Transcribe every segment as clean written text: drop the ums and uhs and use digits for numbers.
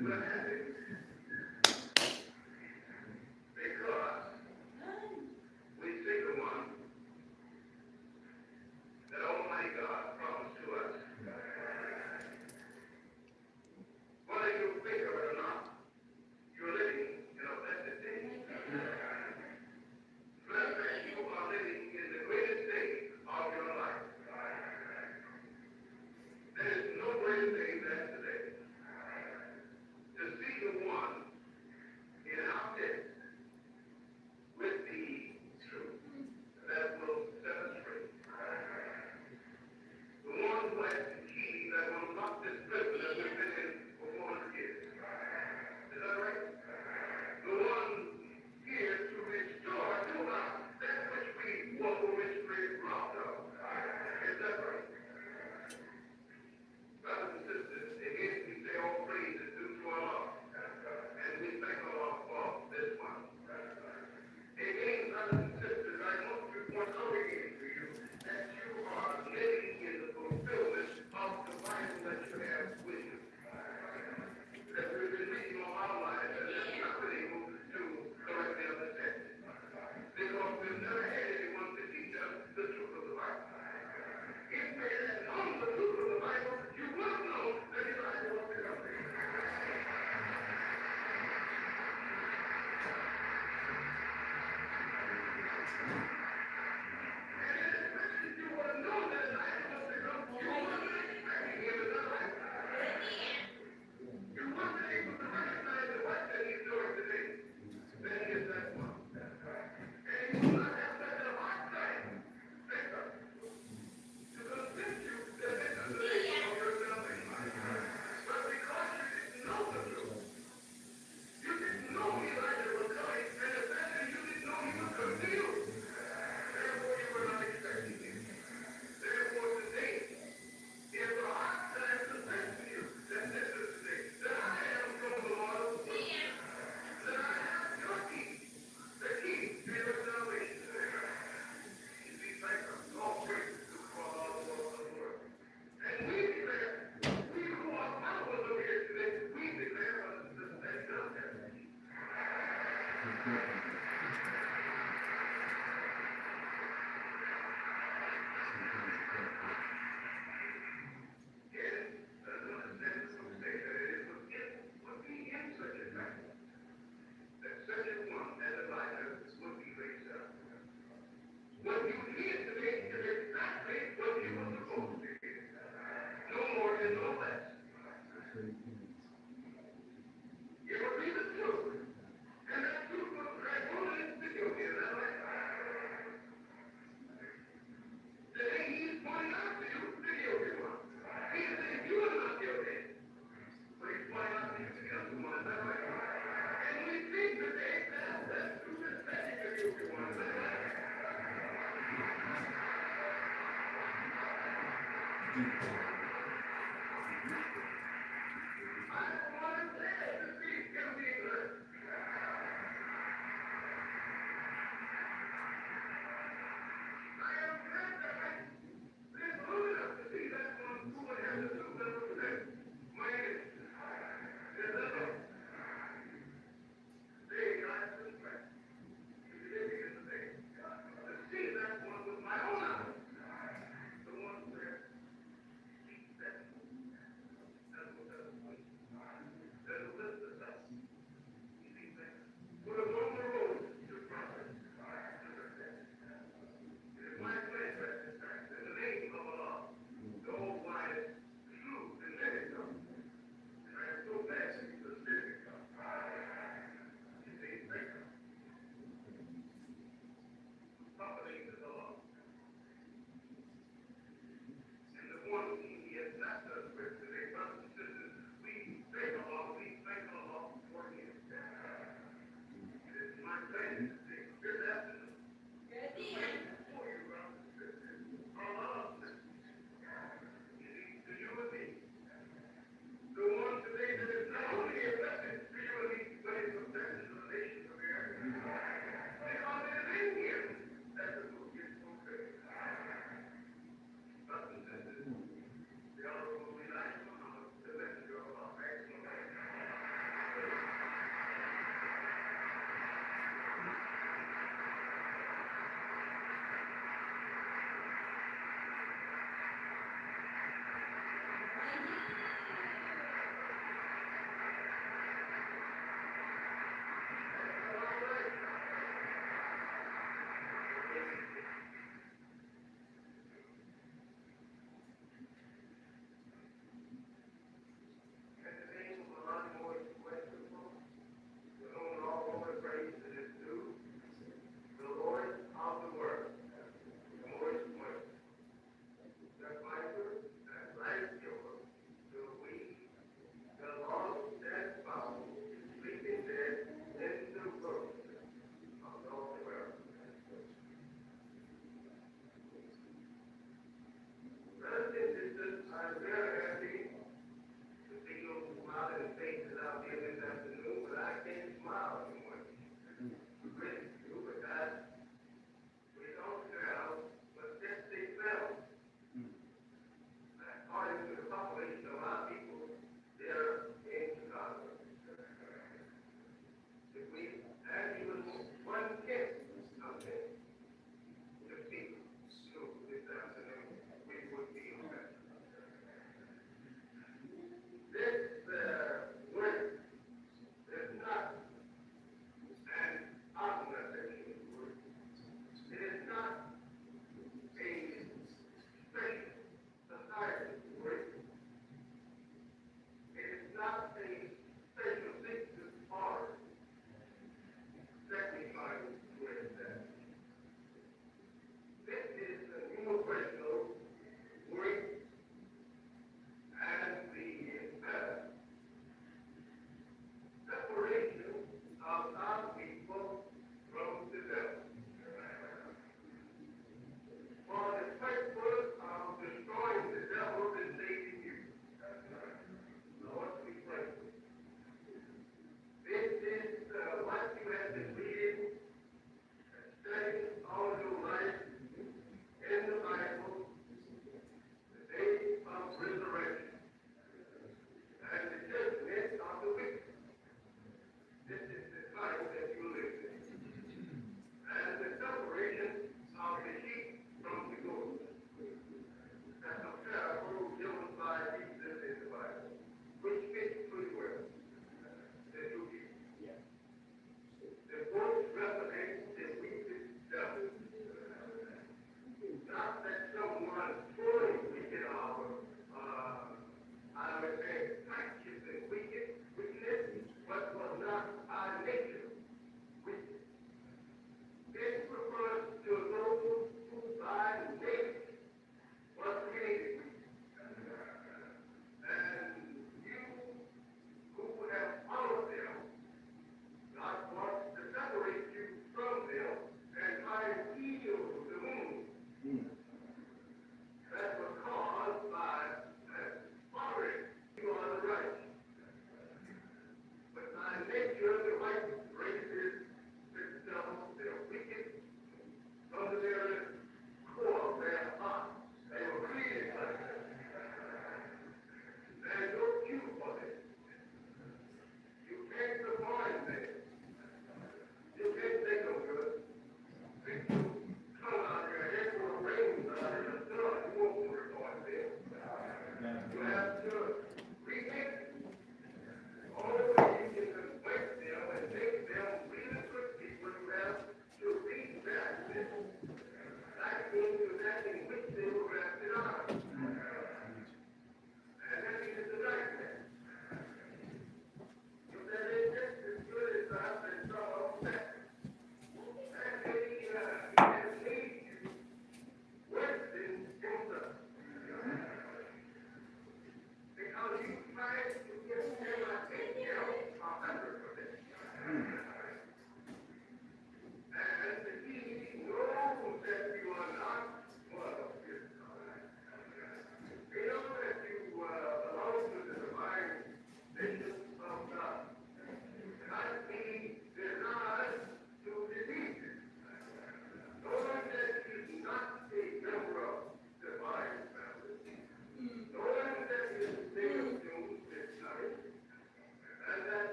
To see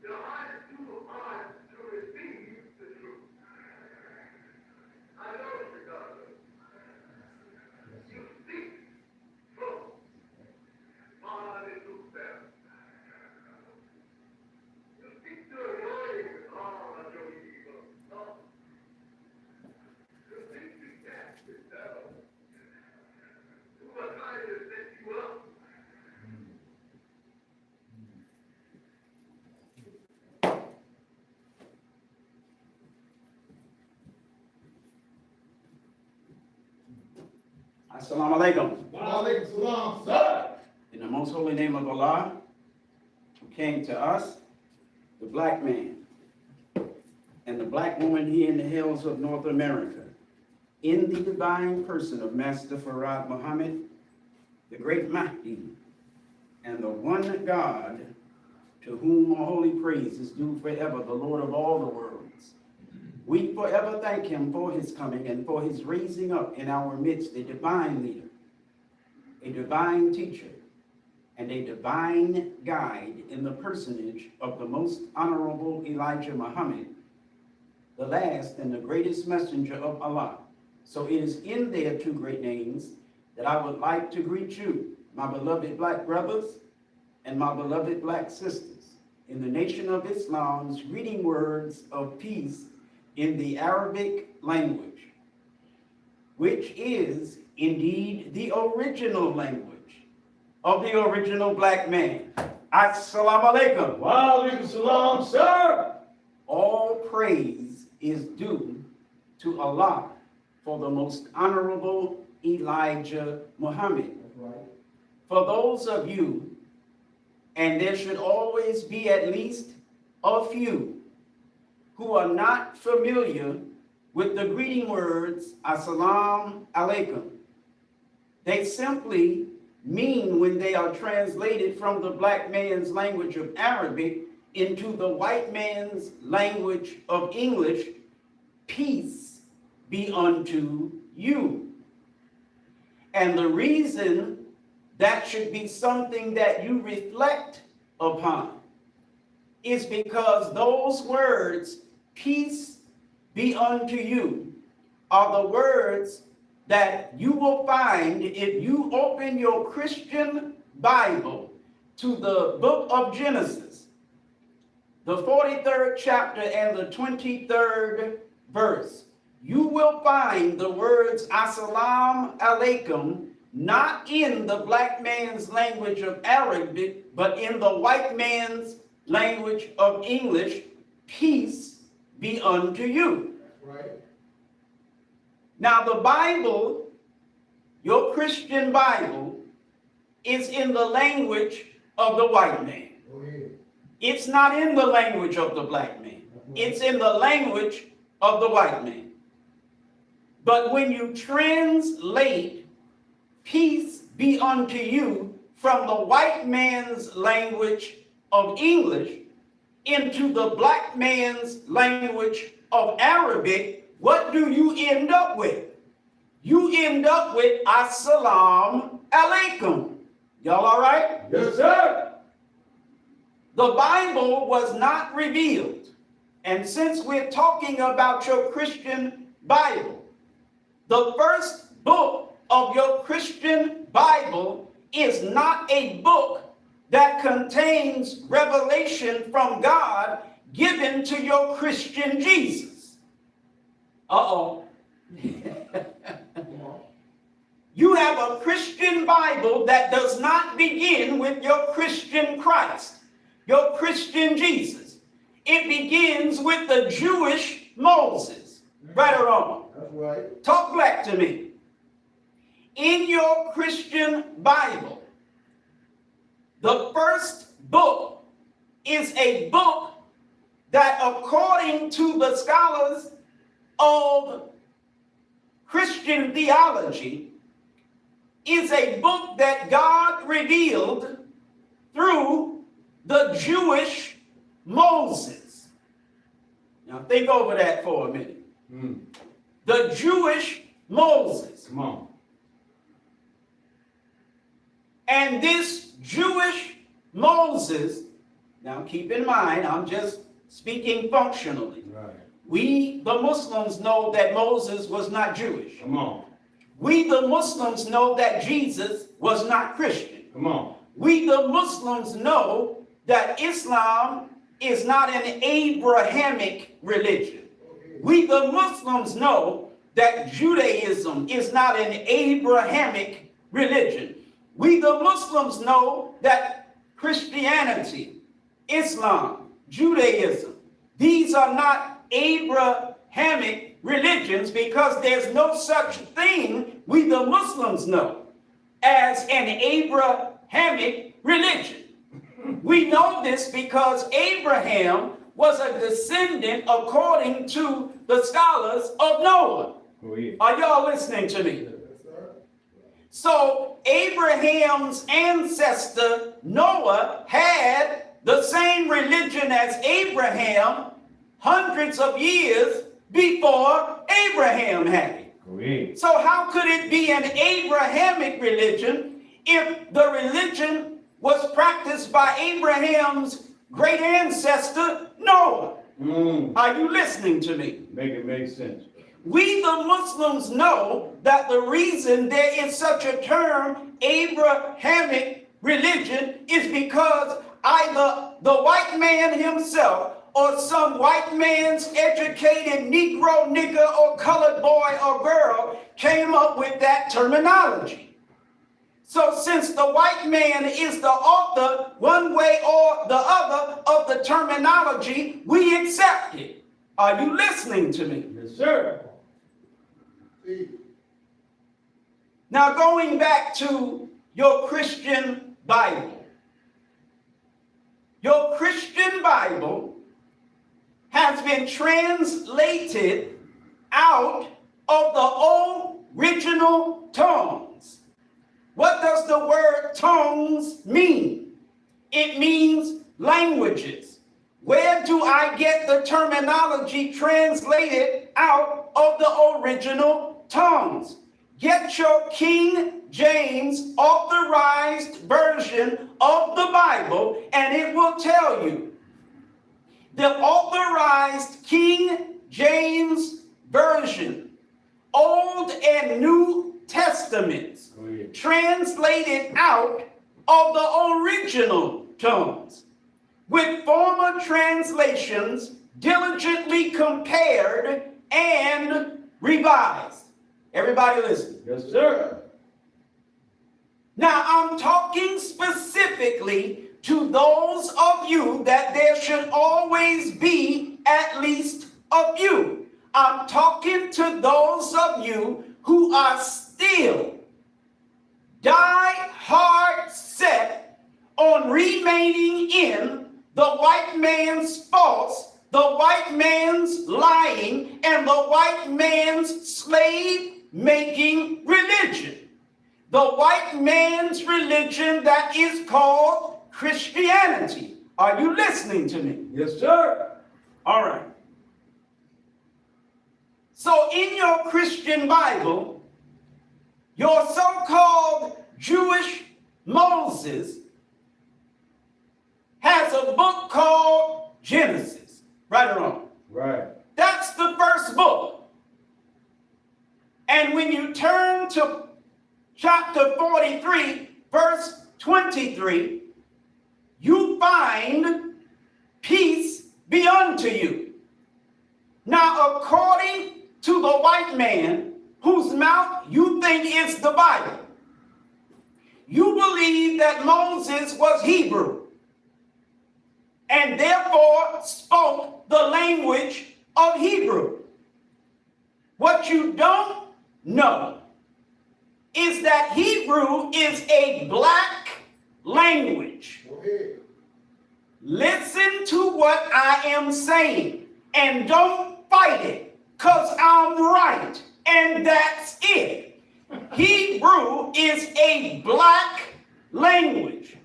Your heart is too hard to receive the truth. I know it's regardless. You seek truth. God is too fast. You seek to avoid all of your evil thoughts. You seek to cast yourself. Who are trying to set you up. Assalamu alaikum. Wa alaikum salam, sir. In the most holy name of Allah, who came to us, the black man and the black woman here in the hills of North America, in the divine person of Master Farad Muhammad, the great Mahdi, and the one God to whom all holy praise is due forever, the Lord of all the worlds. We forever thank him for his coming and for his raising up in our midst a divine leader, a divine teacher, and a divine guide in the personage of the most honorable Elijah Muhammad, the last and the greatest messenger of Allah. So it is in their two great names that I would like to greet you, my beloved black brothers and my beloved black sisters, in the nation of Islam's greeting words of peace in the Arabic language, which is indeed the original language of the original black man. Assalamu alaikum. Wa alaikum salam, sir. All praise is due to Allah for the most honorable Elijah Muhammad. Right. For those of you, and there should always be at least a few, who are not familiar with the greeting words, Assalamu alaikum. They simply mean, when they are translated from the black man's language of Arabic into the white man's language of English, peace be unto you. And the reason that should be something that you reflect upon is because those words, peace be unto you, are the words that you will find if you open your Christian Bible to the book of Genesis, the 43rd chapter and the 23rd verse. You will find the words Assalamu alaikum not in the black man's language of Arabic, but in the white man's language of English, peace be unto you. Right. Now the Bible, your Christian Bible, is in the language of the white man. Go ahead. It's not in the language of the black man. It's in the language of the white man. But when you translate peace be unto you from the white man's language of English into the black man's language of Arabic, what do you end up with? You end up with Assalamu alaikum. Y'all all right? Yes, sir. The Bible was not revealed. And since we're talking about your Christian Bible, the first book of your Christian Bible is not a book that contains revelation from God given to your Christian Jesus. Uh-oh. You have a Christian Bible that does not begin with your Christian Christ, your Christian Jesus. It begins with the Jewish Moses. Right or wrong? That's right. Talk black to me. In your Christian Bible, the first book is a book that, according to the scholars of Christian theology, is a book that God revealed through the Jewish Moses. Now think over that for a minute. The Jewish Moses. Come on. And this Jewish Moses Now keep in mind, I'm just speaking functionally. Right. We, the Muslims, know that Moses was not Jewish. Come on. We, the Muslims, know that Jesus was not Christian. Come on. We, the Muslims, know that Islam is not an Abrahamic religion. We, the Muslims, know that Judaism is not an Abrahamic religion. We, the Muslims, know that Christianity, Islam, Judaism, these are not Abrahamic religions because there's no such thing, we the Muslims know, as an Abrahamic religion. We know this because Abraham was a descendant, according to the scholars, of Noah. Oh, yeah. Are y'all listening to me? So Abraham's ancestor Noah had the same religion as Abraham hundreds of years before Abraham had it. Oh, yeah. So how could it be an Abrahamic religion if the religion was practiced by Abraham's great ancestor Noah? Are you listening to me? Make it make sense. We, the Muslims, know that the reason there is such a term, Abrahamic religion, is because either the white man himself or some white man's educated Negro, nigger, or colored boy or girl came up with that terminology. So since the white man is the author, one way or the other, of the terminology, we accept it. Are you listening to me? Yes, sir. Now, going back to your Christian Bible. Your Christian Bible has been translated out of the original tongues. What does the word tongues mean? It means languages. Where do I get the terminology translated out of the original tongues? Get your King James authorized version of the Bible and it will tell you. The authorized King James version, Old and New Testaments, translated out of the original tongues, with former translations diligently compared and revised. Everybody listen. Yes, sir. Now, I'm talking specifically to those of you that there should always be at least a few. I'm talking to those of you who are still die-hard set on remaining in the white man's false, the white man's lying, and the white man's slave-making religion. The white man's religion that is called Christianity. Are you listening to me? Yes, sir. All right. So in your Christian Bible, your so-called Jewish Moses has a book called Genesis. Right or wrong? Right. That's the first book. And when you turn to chapter 43, verse 23, you find peace be unto you. Now, according to the white man, whose mouth you think is the Bible, you believe that Moses was Hebrew and therefore spoke the language of Hebrew. What you don't know is that Hebrew is a black language. Listen to what I am saying and don't fight it, because I'm right, and that's it. Hebrew is a black language.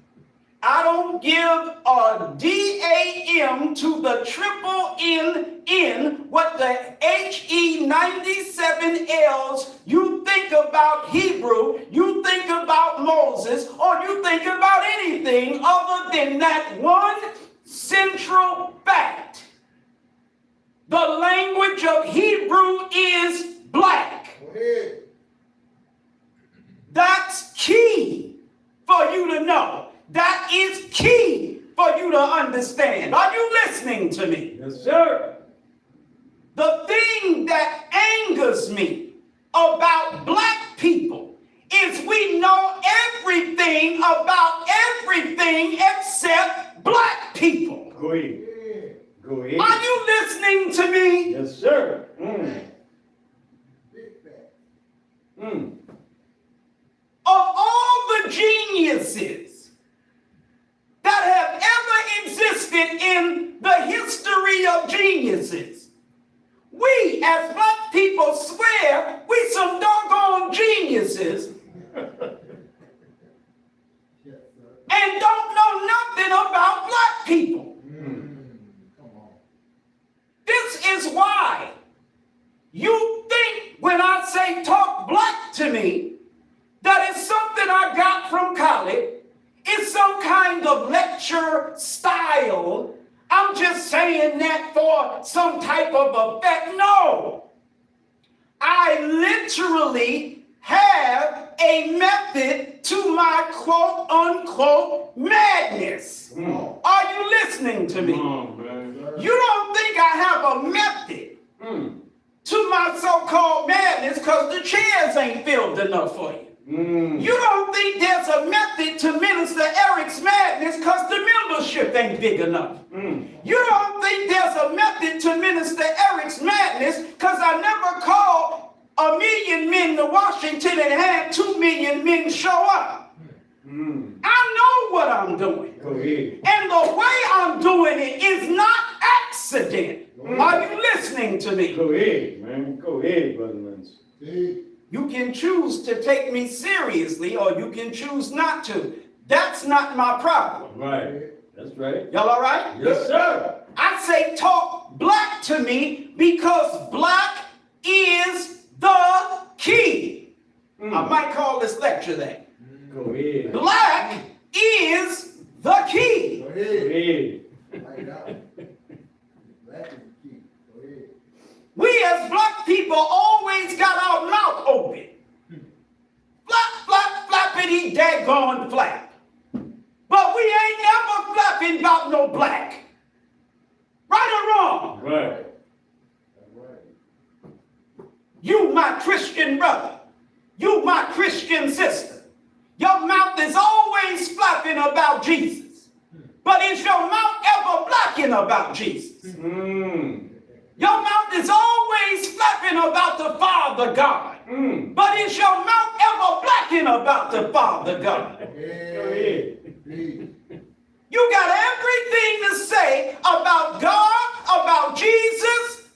I don't give a damn to the triple N what the HE97Ls you think about Hebrew, you think about Moses, or you think about anything other than that one central fact. The language of Hebrew is black. Go ahead. That's key for you to know. That is key for you to understand. Are you listening to me? Yes, sir. The thing that angers me about black people is we know everything about everything except black people. Go ahead. Go ahead. Are you listening to me? Yes, sir. Big fact. Of all the geniuses that have ever existed in the history of geniuses, we as black people swear we some doggone geniuses Yes, sir. and don't know nothing about black people. Come on. This is why you think when I say talk black to me, that is something I got from college. It's some kind of lecture style. I'm just saying that for some type of effect. No. I literally have a method to my quote unquote madness. Are you listening to me? Come on, man. You don't think I have a method to my so-called madness because the chairs ain't filled enough for you. You don't think there's a method to Minister Eric's madness because the membership ain't big enough. You don't think there's a method to Minister Eric's madness because I never called 1 million men to Washington and had 2 million men show up. I know what I'm doing. Go ahead. And the way I'm doing it is not accident. Are you listening to me? Go ahead, man. Go ahead, Brother Lance. See? You can choose to take me seriously or you can choose not to. That's not my problem. Right. That's right. Y'all all right? Yes, sir. I say talk black to me because black is the key. I might call this lecture that. Go ahead. Black is the key. Go Go ahead. ahead. Write it out. Black is the key. Go ahead. We as black people always got our mouth open. Flap, flap, flappity, daggone flap. But we ain't never flapping about no black. Right or wrong? Right. That's right. You my Christian brother. You my Christian sister. Your mouth is always flapping about Jesus. But is your mouth ever blacking about Jesus? Your mouth is always flapping about the Father God. But is your mouth ever blacking about the Father God? Go ahead. Please. You got everything to say about God, about Jesus,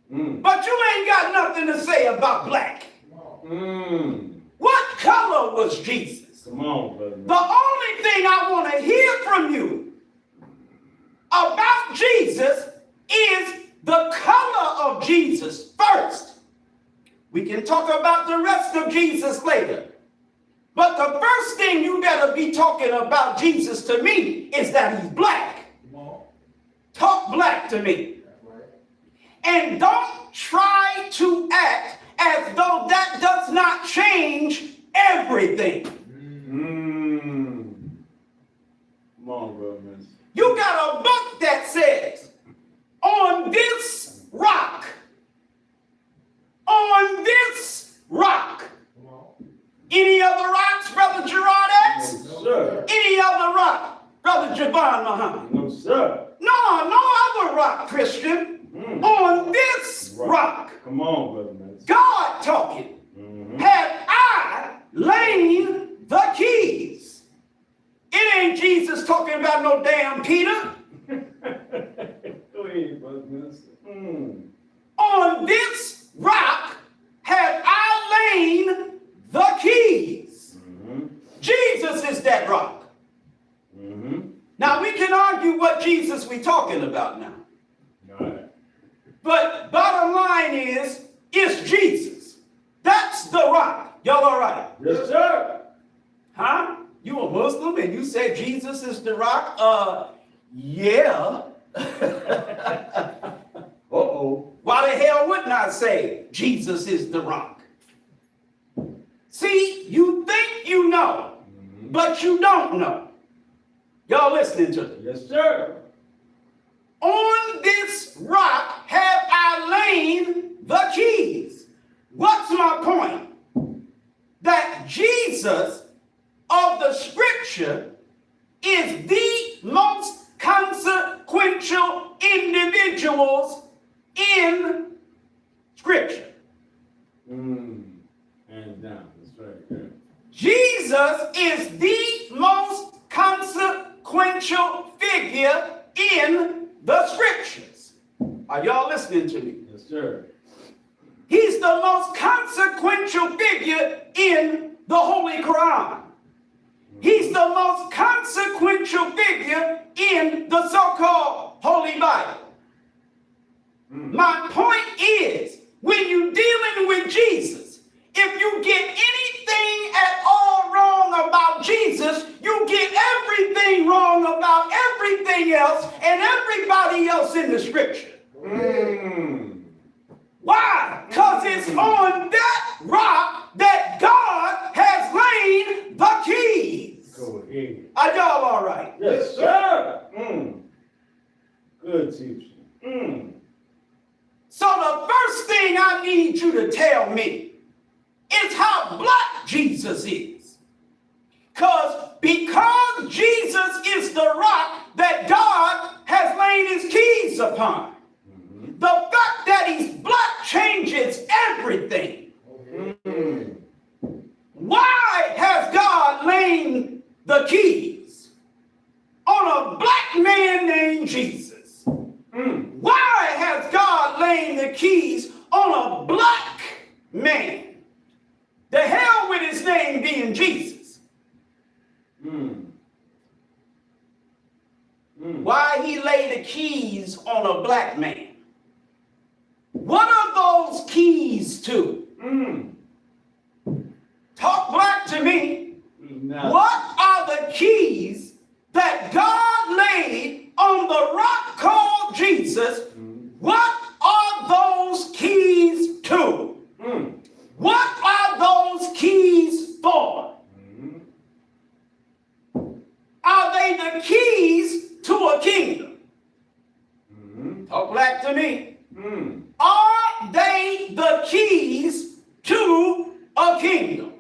but you ain't got nothing to say about black. Come on. What color was Jesus? Come on, brother. The only thing I want to hear from you about Jesus is the color of Jesus first. We can talk about the rest of Jesus later. But the first thing you better be talking about Jesus to me is that he's black. Come on. Talk black to me. That's right. And don't try to act as though that does not change everything. Come on, brother. Man. You got a book that says, on this rock, Come on. Any other rocks, Brother Gerard X? No, sir. Any other rock, Brother Javon Muhammad? No, sir. No other rock, Christian. On this rock, Come on, brother. Man. God talking, had I laid the keys. It ain't Jesus talking about no damn Peter. Go ahead, brother. Man. On this rock had I laid the keys. Jesus is that rock. Now we can argue what Jesus we talking about now. All right. But bottom line is, it's Jesus. That's the rock. Y'all all right? Yes, sir. Huh? You a Muslim and you say Jesus is the rock? Yeah. Uh-oh. Why the hell wouldn't I say Jesus is the rock? See, you think you know, but you don't know. Y'all listening to me? Yes, sir. On this rock have I laid the keys. What's my point? That Jesus of the scripture is the most consequential individuals in scripture. Hands down. That's right. Yeah. Jesus is the most consequential figure in the scriptures. Are y'all listening to me? Yes, sir. He's the most consequential figure in the Holy Quran. He's the most consequential figure in the so-called Holy Bible. My point is, when you're dealing with Jesus, if you get anything at all wrong about Jesus, you get everything wrong about everything else and everybody else in the scripture. Why? Because it's on that rock that God has laid the keys. Go ahead. Are y'all all right? Yes, sir. Good teaching. So the first thing I need you to tell me is how black Jesus is. Because Jesus is the rock that God has laid his keys upon. The fact that he's black changes everything. Why has God laid the keys on a black man named Jesus? Why has God laid the keys on a black man? The hell with his name being Jesus. Why he laid the keys on a black man? What are those keys to? Talk black to me. Now, What are the keys that God laid on the rock called Jesus? What are those keys to? What are those keys for? Are they the keys to a kingdom? Talk black to me. Are they the keys to a kingdom?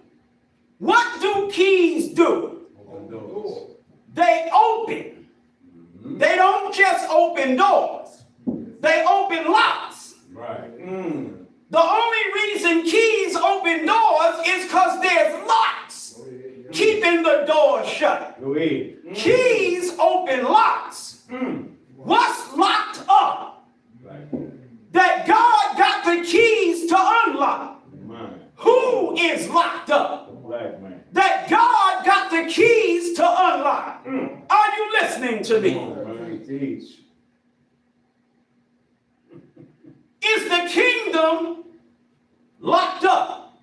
What do keys do? open doors. They open. They don't just open doors. They open locks. Right. The only reason keys open doors is because there's locks keeping the door shut. Go ahead. Keys open locks. What's locked up? Right. That God got the keys to unlock. Mine. Who is locked up? The black man. That God got the keys to unlock. Are you listening to me? Man, teach. Is the kingdom locked up?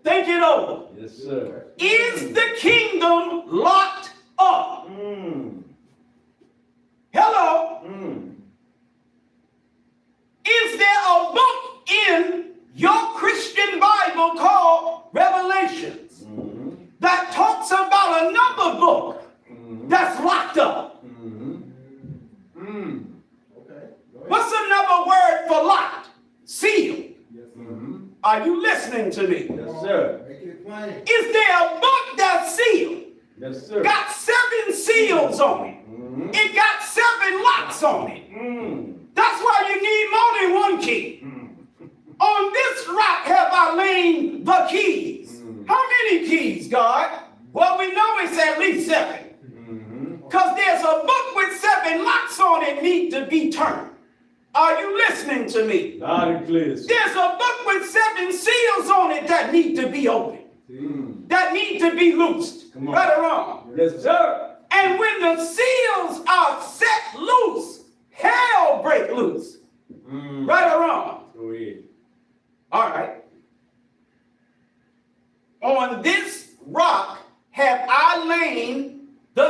Think it over. Yes, sir. Is the kingdom locked up? Hello? Is there a book in your Christian Bible called Revelations that talks about another book that's locked up? What's another word for locked? Sealed. Are you listening to me? Yes, sir. Is there a book that's sealed? Yes, sir. Got 7 seals on it. It got 7 locks on it. That's why you need more than one key. On this rock have I laid the keys. How many keys, God? Well, we know it's at least 7. Because there's a book with 7 locks on it need to be turned. Are you listening to me? Loud and clear. There's a book with 7 seals on it that need to be opened. That need to be loosed. Come on. Right or wrong? Yes, sir. And when the seals are set loose, hell break loose. Right or wrong? Go ahead. All right. On this rock have I laid the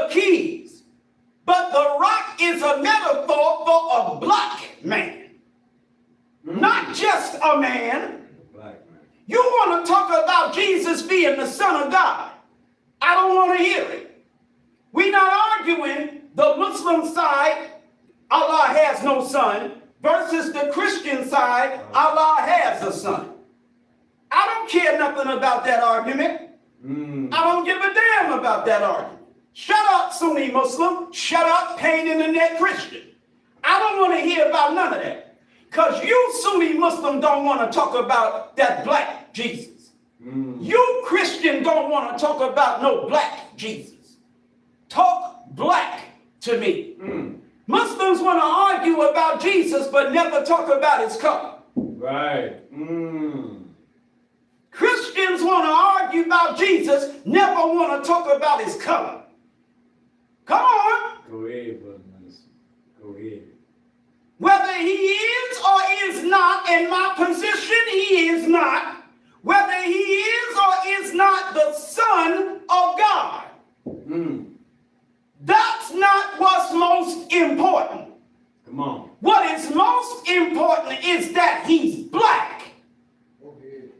a black man, not just a man. Black man. You want to talk about Jesus being the Son of God. I don't want to hear it. We're not arguing the Muslim side, Allah has no son, versus the Christian side, Allah has a son. I don't care nothing about that argument. I don't give a damn about that argument. Shut up, Sunni Muslim. Shut up, pain in the neck Christian. I don't want to hear about none of that. Because you Sunni Muslim don't want to talk about that black Jesus. You Christian don't want to talk about no black Jesus. Talk black to me. Muslims want to argue about Jesus but never talk about his color. Right. Christians want to argue about Jesus, never want to talk about his color. Come on. Go ahead, brother. Go ahead. Whether he is or is not, in my position, he is not. Whether he is or is not the Son of God. That's not what's most important. Come on. What is most important is that he's black.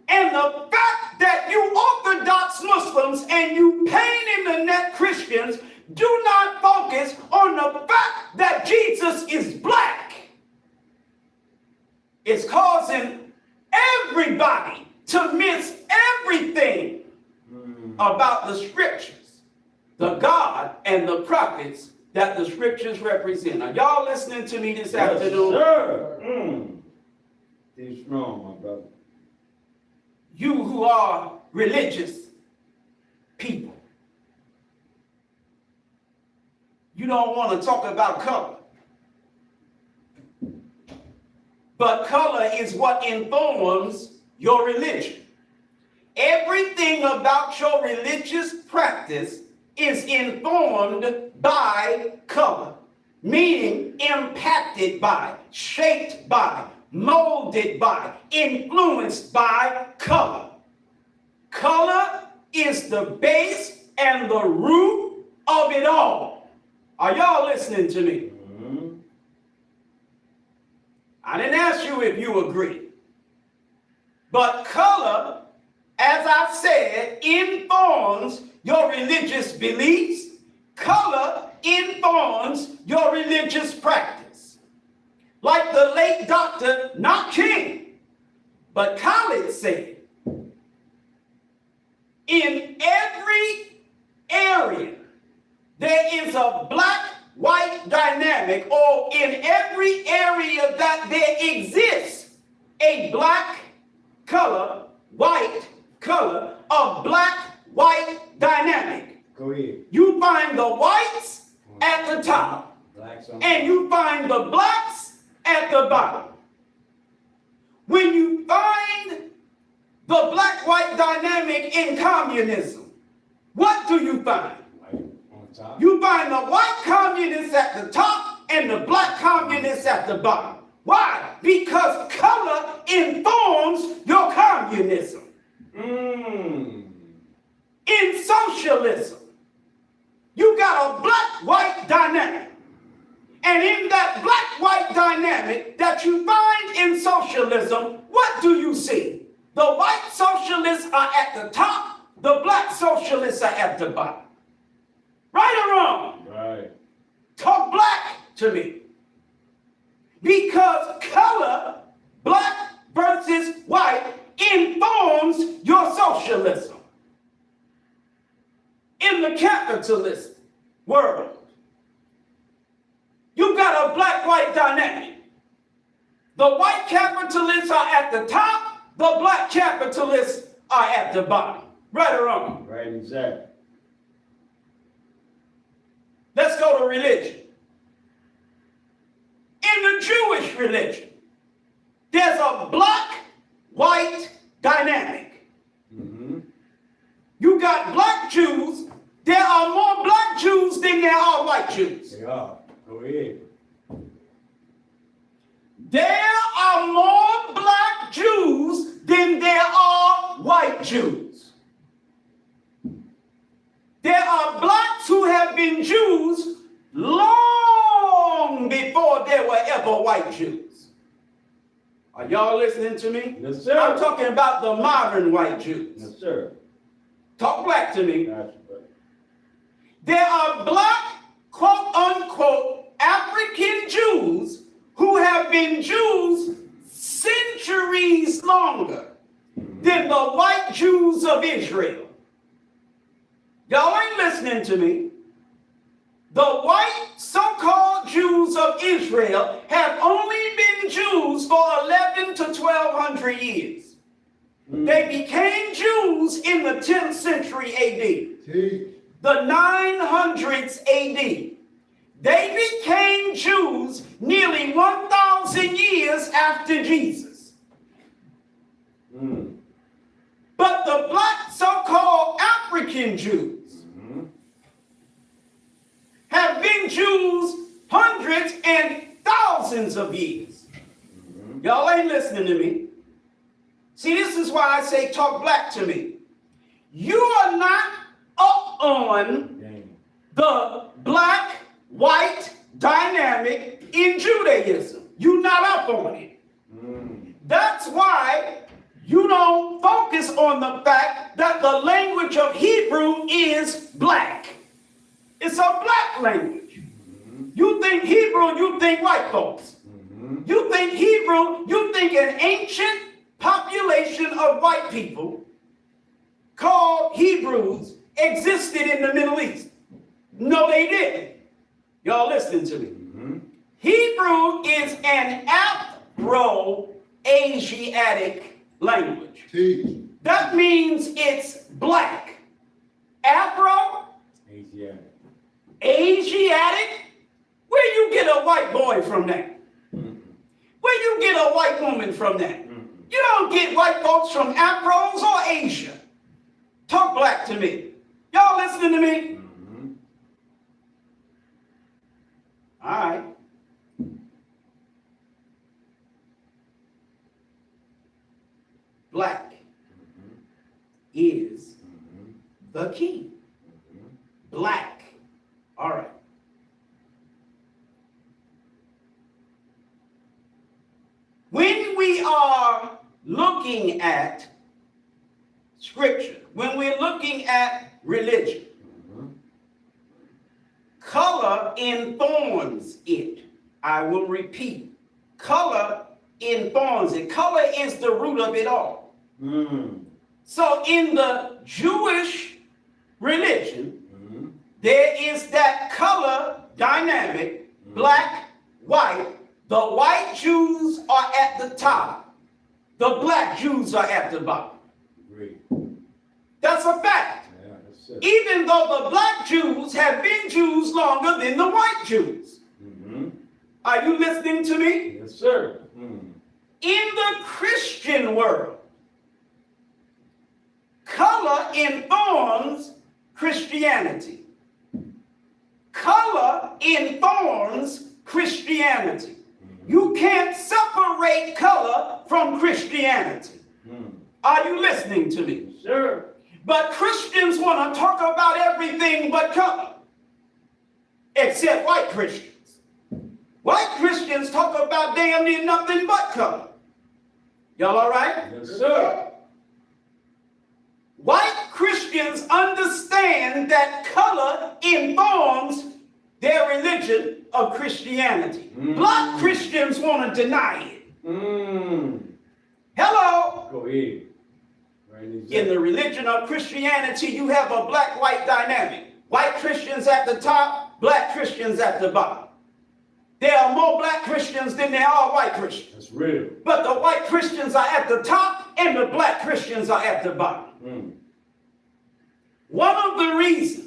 And the fact that you Orthodox Muslims and you pain in the neck Christians do not focus on the fact that Jesus is black. It's causing everybody to miss everything about the scriptures, the God and the prophets that the scriptures represent. Are y'all listening to me this afternoon? Sir. Stay strong, my brother. You who are religious people, you don't want to talk about color. But color is what informs your religion. Everything about your religious practice is informed by color, meaning impacted by, shaped by, molded by, influenced by color. Color is the base and the root of it all. Are y'all listening to me? I didn't ask you if you agree. But color, as I said, informs your religious beliefs. Color informs your religious practice. Like the late Dr. not King, but Khalid said, in every area there is a black-white dynamic, or in every area that there exists a black color, white color, a black-white dynamic. Go ahead. You find the whites at the top, and you find the blacks at the bottom. When you find the black-white dynamic in communism, what do you find? On top. You find the white communists at the top and the black communists at the bottom. Why? Because color informs your communism. In socialism, you got a black-white dynamic. And in that black-white dynamic that you find in socialism, what do you see? The white socialists are at the top, the black socialists are at the bottom. Right or wrong? Right. Talk black to me. Because color, black versus white, informs your socialism. In the capitalist world, you got a black-white dynamic. The white capitalists are at the top, the black capitalists are at the bottom. Right or wrong? Right, exactly. Let's go to religion. In the Jewish religion, there's a black-white dynamic. You got black Jews. There are more black Jews than there are white Jews. They are. Go ahead. There are more black Jews than there are white Jews. There are blacks who have been Jews long before there were ever ever white Jews. Are y'all listening to me? Yes, sir. I'm talking about the modern white Jews. Yes, sir. Talk black to me. Gotcha, brother. There are black, quote unquote, African Jews who have been Jews centuries longer than the white Jews of Israel. Y'all ain't listening to me. The white so-called Jews of Israel have only been Jews for 11 to 1200 years. They became Jews in the 10th century AD. The 900s AD. They became Jews nearly 1,000 years after Jesus. But the black so-called African Jews have been Jews hundreds and thousands of years. Y'all ain't listening to me. See, this is why I say talk black to me. You are not up on the black-white dynamic in Judaism. You're not up on it. That's why you don't focus on the fact that the language of Hebrew is black. It's a black language. You think Hebrew, you think white folks. You think Hebrew, you think an ancient population of white people called Hebrews existed in the Middle East. No, they didn't. Y'all listen to me. Hebrew is an Afro-Asiatic language. That means it's black. Afro? Asiatic? Where you get a white boy from that? Where you get a white woman from that? You don't get white folks from Afros or Asia. Talk black to me. Y'all listening to me? All right. Black is the key. Black. All right. When we are looking at scripture, when we're looking at religion, color informs it. I will repeat. Color informs it. Color is the root of it all. So in the Jewish religion, there is that color dynamic, black, white. The white Jews are at the top. The black Jews are at the bottom. Great. That's a fact. Yeah, that's it. Even though the black Jews have been Jews longer than the white Jews. Are you listening to me? Yes, sir. In the Christian world, color informs Christianity. Color informs Christianity. You can't separate color from Christianity. Are you listening to me? Yes, sir. But Christians want to talk about everything but color, except white Christians. White Christians talk about damn near nothing but color. Y'all all right? Yes, sir. White Christians understand that color informs their religion of Christianity. Black Christians want to deny it. Hello? Go ahead. Right, exactly. In the religion of Christianity, you have a black-white dynamic. White Christians at the top, black Christians at the bottom. There are more black Christians than there are white Christians. That's real. But the white Christians are at the top and the black Christians are at the bottom. One of the reasons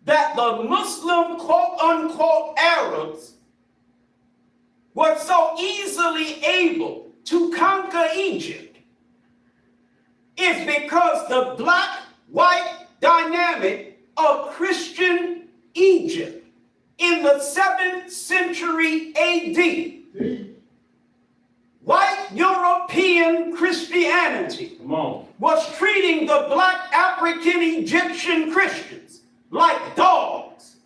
that the Muslim quote-unquote Arabs were so easily able to conquer Egypt is because the black-white dynamic of Christian Egypt in the 7th century AD, white European Christianity was treating the black African Egyptian Christians like dogs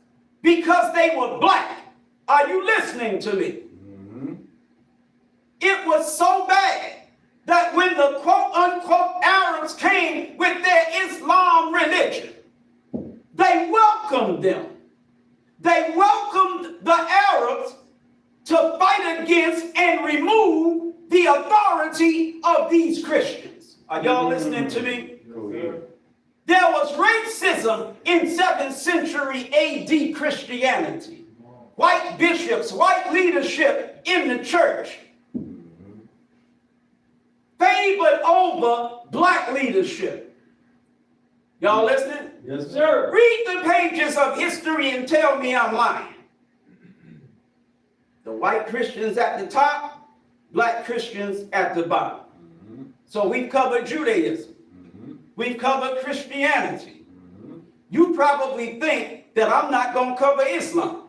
because they were black. Are you listening to me? It was so bad that when the quote unquote Arabs came with their Islam religion, they welcomed them. They welcomed the Arabs to fight against and remove the authority of these Christians. Are y'all listening to me? Go ahead. There was racism in 7th century AD Christianity. White bishops, white leadership in the church favored over black leadership. Y'all listening? Yes, sir. Read the pages of history and tell me I'm lying. The white Christians at the top, black Christians at the bottom. So we've covered Judaism. We've covered Christianity. You probably think that I'm not going to cover Islam.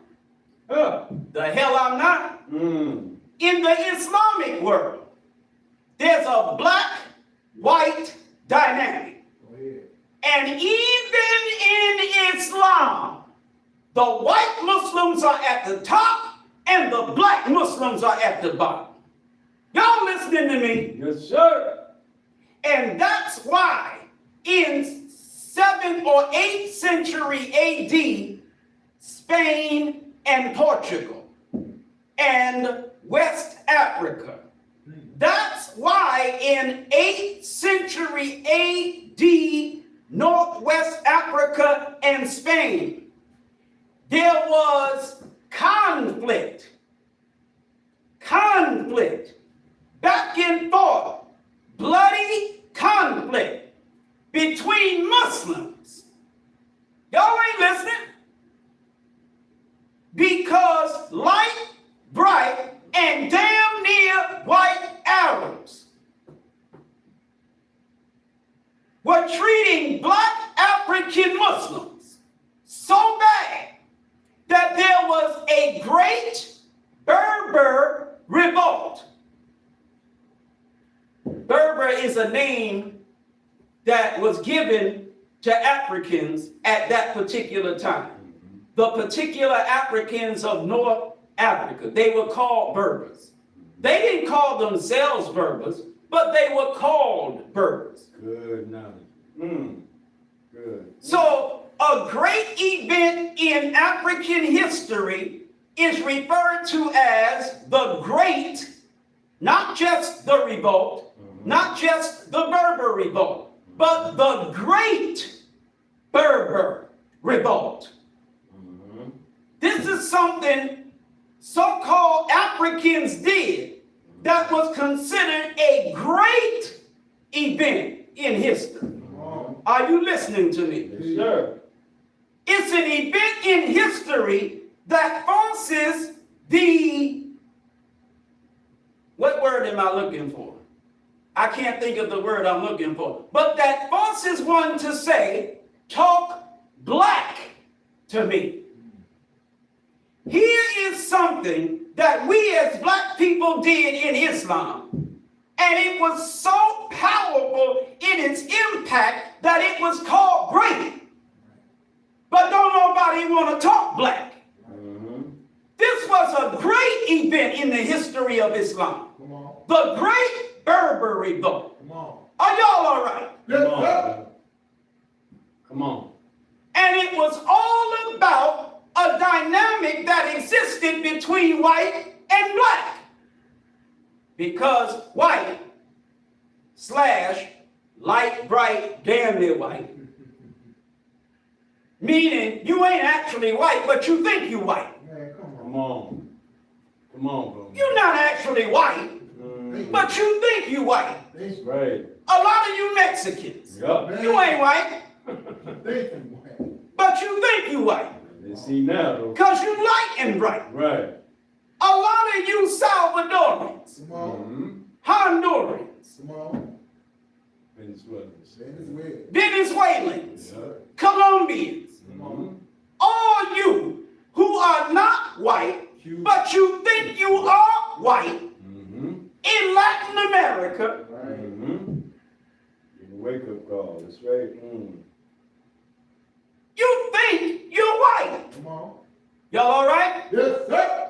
The hell I'm not. In the Islamic world, there's a black-white dynamic. And even in Islam, the white Muslims are at the top and the black Muslims are at the bottom. Y'all listening to me? Yes, sir. And that's why in 7th or 8th century AD, Spain and Portugal and West Africa. That's why in 8th century AD, Northwest Africa and Spain, there was conflict, back and forth, bloody conflict between Muslims. Y'all ain't listening? Because light, bright, and damn near white Arabs were treating black African Muslims so bad that there was a great Berber revolt. Berber is a name that was given to Africans at that particular time. The particular Africans of North Africa, they were called Berbers. They didn't call themselves Berbers, but they were called Berbers. Good knowledge. Good. So a great event in African history is referred to as the Great, not just the revolt, not just the Berber revolt, but the Great Berber revolt. This is something so-called Africans did that was considered a great event in history. Are you listening to me? Yes, sir. It's an event in history that forces what word am I looking for? I can't think of the word I'm looking for. But that forces one to say, talk black to me. Here is something that we as black people did in Islam. And it was so powerful in its impact that it was called great. But don't nobody want to talk black. This was a great event in the history of Islam. The Great Berber Revolt. Are y'all all right? Come on. And it was all about a dynamic that existed between white and black. Because white / light, bright, damn near white. Meaning you ain't actually white, but you think you white. Come on. Come on, bro. You're not actually white, but you think you white. Right. A lot of you Mexicans, Yup. you ain't white, but you think you white. They see now, though. Because you light and bright. Right. A lot of you Salvadorans, Hondurans, Venezuelans, Colombians, all you who are not white, but you think you are white in Latin America. Wake up call. That's right. You think you're white. Y'all all right? Yes, sir.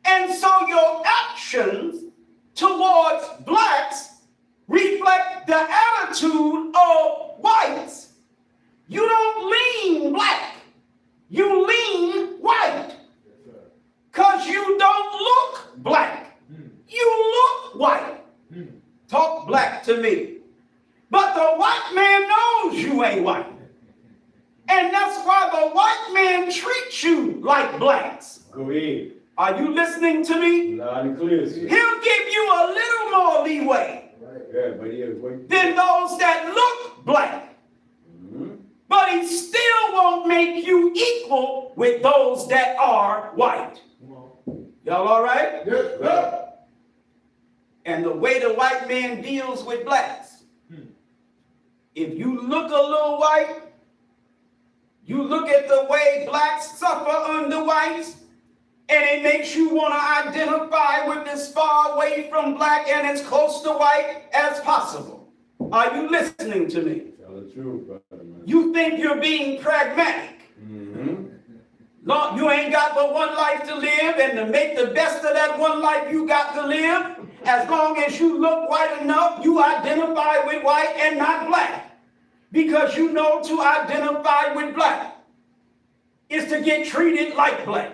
And so actions towards blacks reflect the attitude of whites, you don't lean black, you lean white. Because you don't look black, you look white. Talk black to me. But the white man knows you ain't white. And that's why the white man treats you like blacks. Go ahead. Are you listening to me? Loud and clear, sir. He'll give you a little more leeway Yeah, but he is waiting. than those that look black. But he still won't make you equal with those that are white. Y'all all right? Yes, sir. And the way the white man deals with blacks, if you look a little white, you look at the way blacks suffer under whites, and it makes you want to identify with as far away from black and as close to white as possible. Are you listening to me? Tell the truth, brother, man. You think you're being pragmatic. Lord, you ain't got but one life to live, and to make the best of that one life you got to live, as long as you look white enough, you identify with white and not black. Because you know to identify with black is to get treated like black.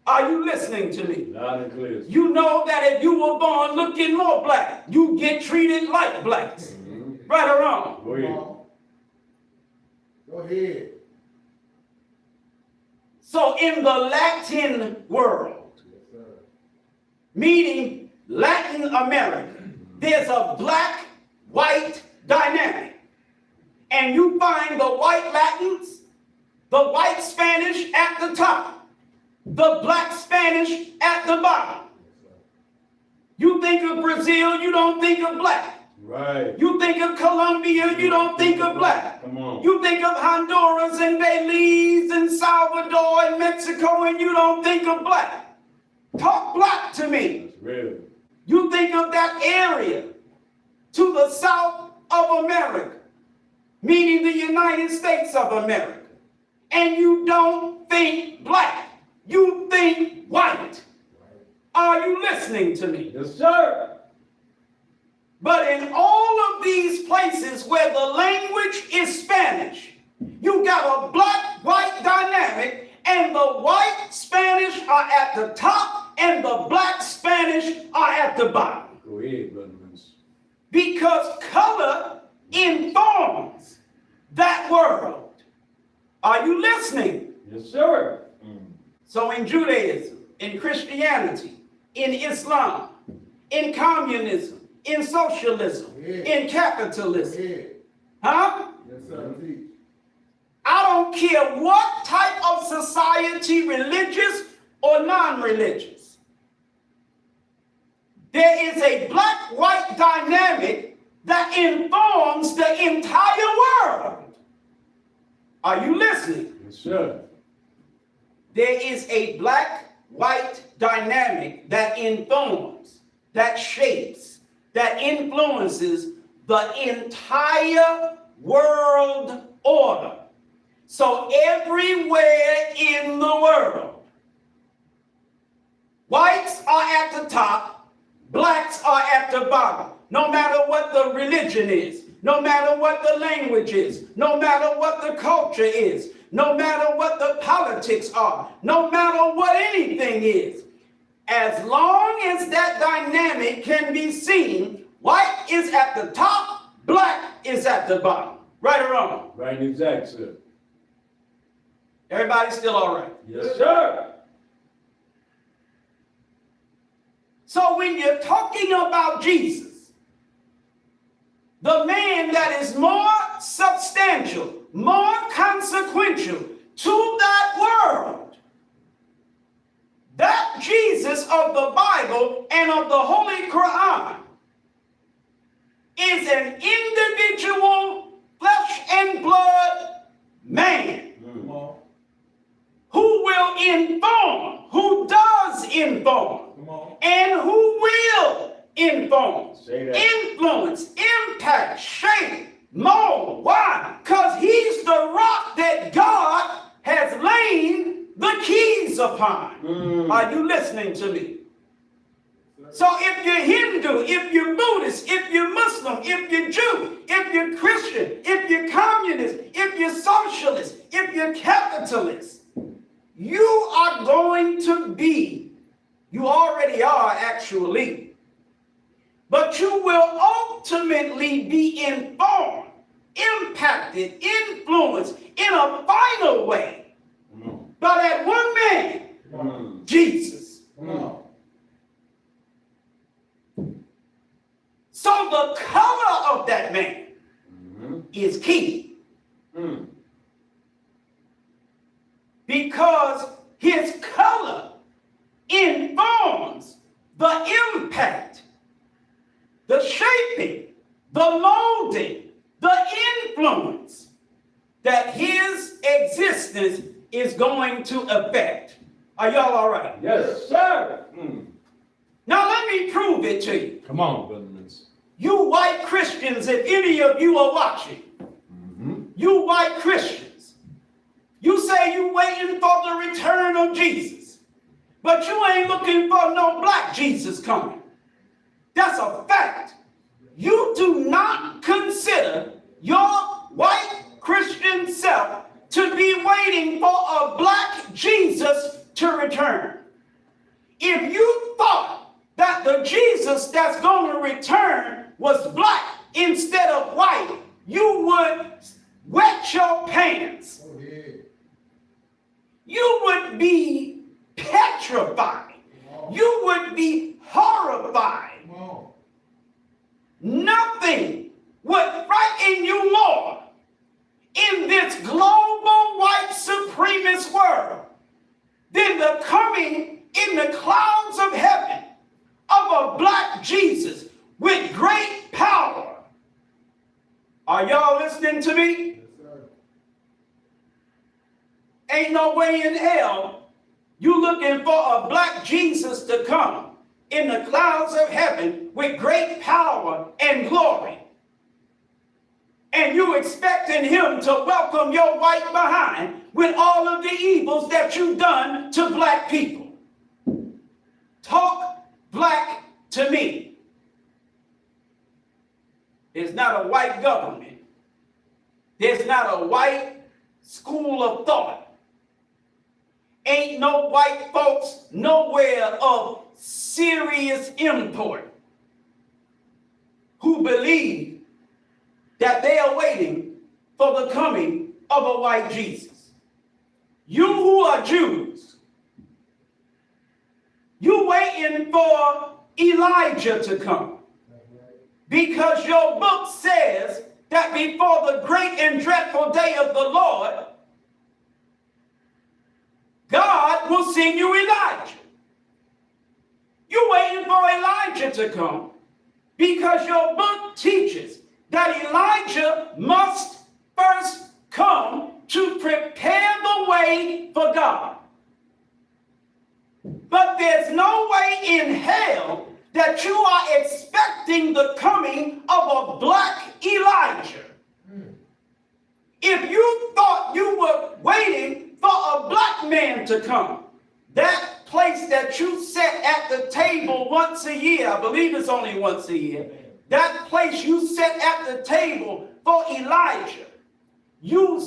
Are you listening to me? Loud and clear. You know that if you were born looking more black, you get treated like blacks. Right or wrong? Go ahead. Go ahead. So in the Latin world, meaning Latin America, there's a black-white dynamic. And you find the white Latins, the white Spanish at the top, the black Spanish at the bottom. You think of Brazil, you don't think of black. Right. You think of Colombia, you don't think of black. Come on. You think of Honduras and Belize and Salvador and Mexico, and you don't think of black. Talk black to me. That's real. You think of that area to the south of America, meaning the United States of America, and you don't think black. You think white. Are you listening to me? Yes, sir. But in all of these places where the language is Spanish, you got a black-white dynamic, and the white Spanish are at the top and the black Spanish are at the bottom. Go ahead, brother Minister. Because color informs that world. Are you listening? Yes, sir. So in Judaism, in Christianity, in Islam, in communism, in socialism, in capitalism, huh? Yes, sir. I don't care what type of society, religious or non-religious. There is a black-white dynamic that informs the entire world. Are you listening? Yes, sir. There is a black-white dynamic that informs, that shapes, that influences the entire world order. So everywhere in the world, whites are at the top, blacks are at the bottom. No matter what the religion is, no matter what the language is, no matter what the culture is, no matter what the politics are, no matter what anything is, as long as that dynamic can be seen, white is at the top, black is at the bottom. Right or wrong? Right and exact, sir. Everybody still all right? Yes, sir. So when you're talking about Jesus, the man that is more substantial, more consequential to that world, that Jesus of the Bible and of the Holy Quran is an individual flesh and blood man who will inform, who does inform, and who will inform, influence, impact, shape, mold. Why? Because he's the rock that God has laid the keys upon. Are you listening to me? So if you're Hindu, if you're Buddhist, if you're Muslim, if you're Jew, if you're Christian, if you're communist, if you're socialist, if you're capitalist, you are going to be, you already are actually, but you will ultimately be informed, impacted, influenced in a final way by that one man, Jesus. So the color of that man is key. Because his color informs the impact, the shaping, the molding, the influence that his existence is going to affect. Are y'all all right? Yes, sir. Now let me prove it to you. Come on, brothers. You white Christians, if any of you are watching, you white Christians, you say you waiting for the return of Jesus, but you ain't looking for no black Jesus coming. That's a fact. You do not consider your white Christian self to be waiting for a black Jesus to return. If you thought that the Jesus that's going to return was black instead of white, you would wet your pants. You would be petrified. You would be horrified. Nothing would frighten you more in this global white supremacist world than the coming in the clouds of heaven of a black Jesus with great power. Are y'all listening to me? Yes, sir. Ain't no way in hell you looking for a black Jesus to come in the clouds of heaven with great power and glory, and you expecting him to welcome your white behind with all of the evils that you've done to black people. Talk black to me. There's not a white government. There's not a white school of thought. Ain't no white folks nowhere of serious import who believe that they are waiting for the coming of a white Jesus. You who are Jews, you waiting for Elijah to come. Because your book says that before the great and dreadful day of the Lord, God will send you Elijah. You're waiting for Elijah to come because your book teaches that Elijah must first come to prepare the way for God. But there's no way in hell that you are expecting the coming of a black Elijah. If you thought you were waiting for a black man to come, that place that you sit at the table once a year, I believe it's only once a year, that place you sit at the table for Elijah, you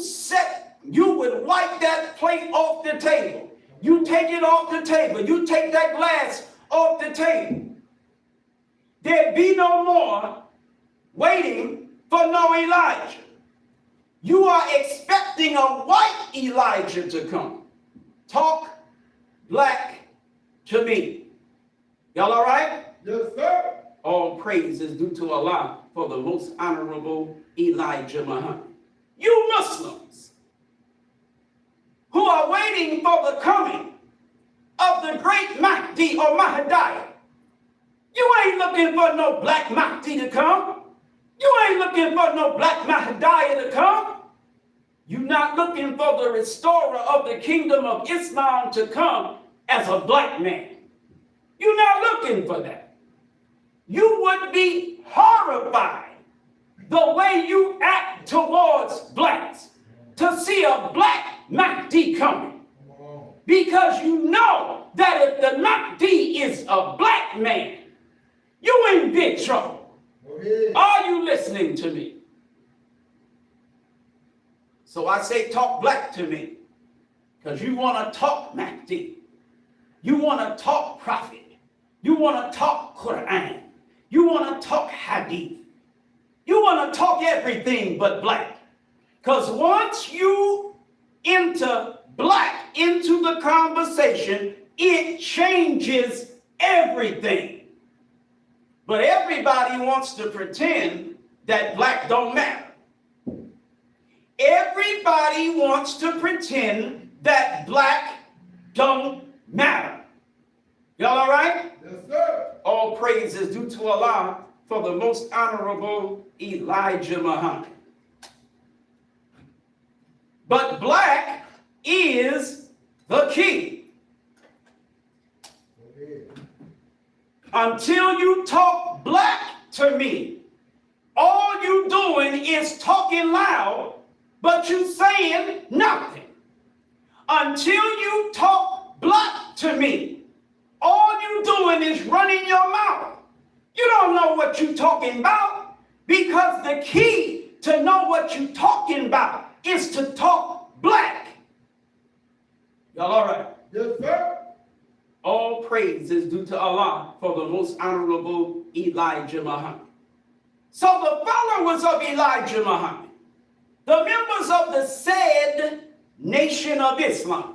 would wipe that plate off the table. You take it off the table. You take that glass off the table. There'd be no more waiting for no Elijah. You are expecting a white Elijah to come. Talk black to me. Y'all all right? Yes, sir. All praise is due to Allah for the most honorable Elijah Muhammad. You Muslims who are waiting for the coming of the great Mahdi or Mahdi, you ain't looking for no black Mahdi to come. You ain't looking for no black Mahdi to come. You're not looking for the restorer of the kingdom of Islam to come as a black man. You're not looking for that. You would be horrified the way you act towards blacks to see a black Mahdi coming. Because you know that if the Mahdi is a black man, you in big trouble. Go ahead. Are you listening to me? So I say, talk black to me, because you want to talk Mahdi. You want to talk prophet. You want to talk Quran. You want to talk hadith. You want to talk everything but black. Because once you enter black into the conversation, it changes everything. But everybody wants to pretend that black don't matter. Everybody wants to pretend that black don't matter. Y'all all right? Yes, sir. All praise is due to Allah for the most honorable Elijah Muhammad. But black is the key. Go ahead. Until you talk black to me, all you doing is talking loud, but you saying nothing. Until you talk black to me, all you doing is running your mouth. You don't know what you talking about, because the key to know what you talking about is to talk black. Y'all all right? Yes, sir. All praise is due to Allah for the most honorable Elijah Muhammad. So the followers of Elijah Muhammad, the members of the said Nation of Islam.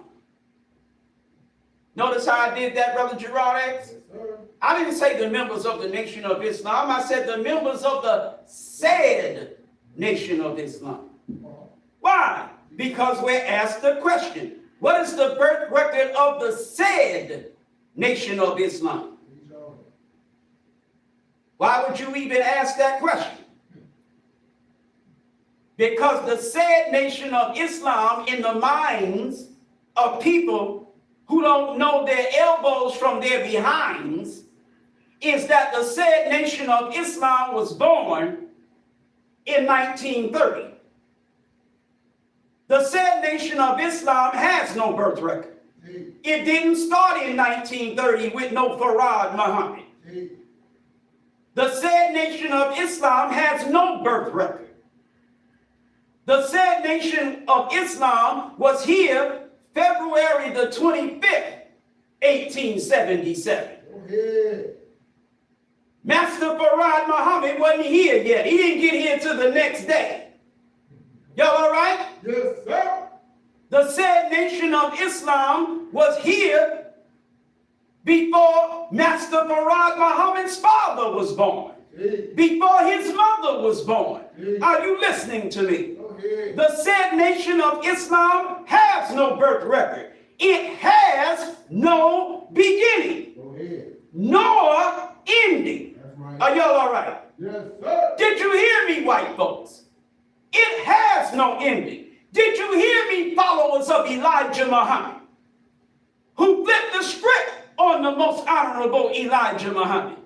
Notice how I did that, Brother Gerard X? Yes, sir. I didn't say the members of the Nation of Islam. I said the members of the said Nation of Islam. Why? Because we're asked the question, what is the birth record of the said Nation of Islam? He's on it. Why would you even ask that question? Because the said Nation of Islam, in the minds of people who don't know their elbows from their behinds, is that the said Nation of Islam was born in 1930. The said Nation of Islam has no birth record. See, It didn't start in 1930 with no Farad Muhammad. see, The said Nation of Islam has no birth record. The said Nation of Islam was here February the 25th, 1877. go ahead. Master Farad Muhammad wasn't here yet. He didn't get here till the next day. Y'all all right? Yes, sir. The said Nation of Islam was here before Master Farad Muhammad's father was born, See, before his mother was born. see. Are you listening to me? Go ahead. The said Nation of Islam has no birth record. It has no beginning, Go ahead. nor ending. That's right. Are y'all all right? Yes, sir. Did you hear me, white folks? It has no ending. Did you hear me, followers of Elijah Muhammad, who flipped the script on the most honorable Elijah Muhammad?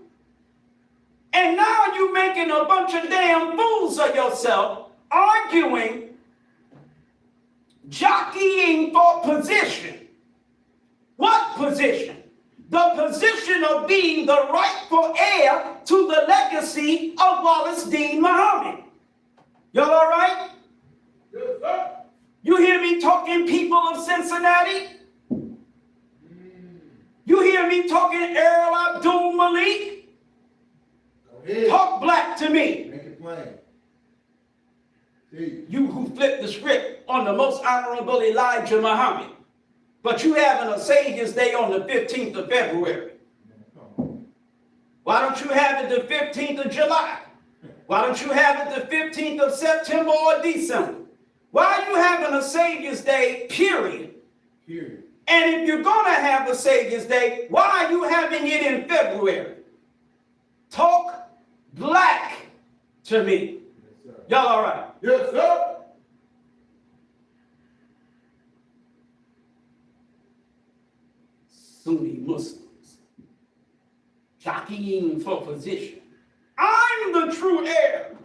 And now you making a bunch of damn fools of yourself, arguing, jockeying for position. What position? The position of being the rightful heir to the legacy of Wallace Dean Muhammad. Y'all all right? Yes, sir. You hear me talking, people of Cincinnati? You hear me talking, Earl Abdul Malik? Go ahead. Talk black to me. Make it plain. See, You who flipped the script on the most honorable Elijah Muhammad. But you having a Savior's Day on the 15th of February. come on. Why don't you have it the 15th of July? Why don't you have it the 15th of September or December? Why are you having a Savior's Day, period? Period. And if you're going to have a Savior's Day, why are you having it in February? Talk black to me. Yes, sir. Y'all all right? Yes, sir. Sunni Muslims jockeying for position. I'm the true heir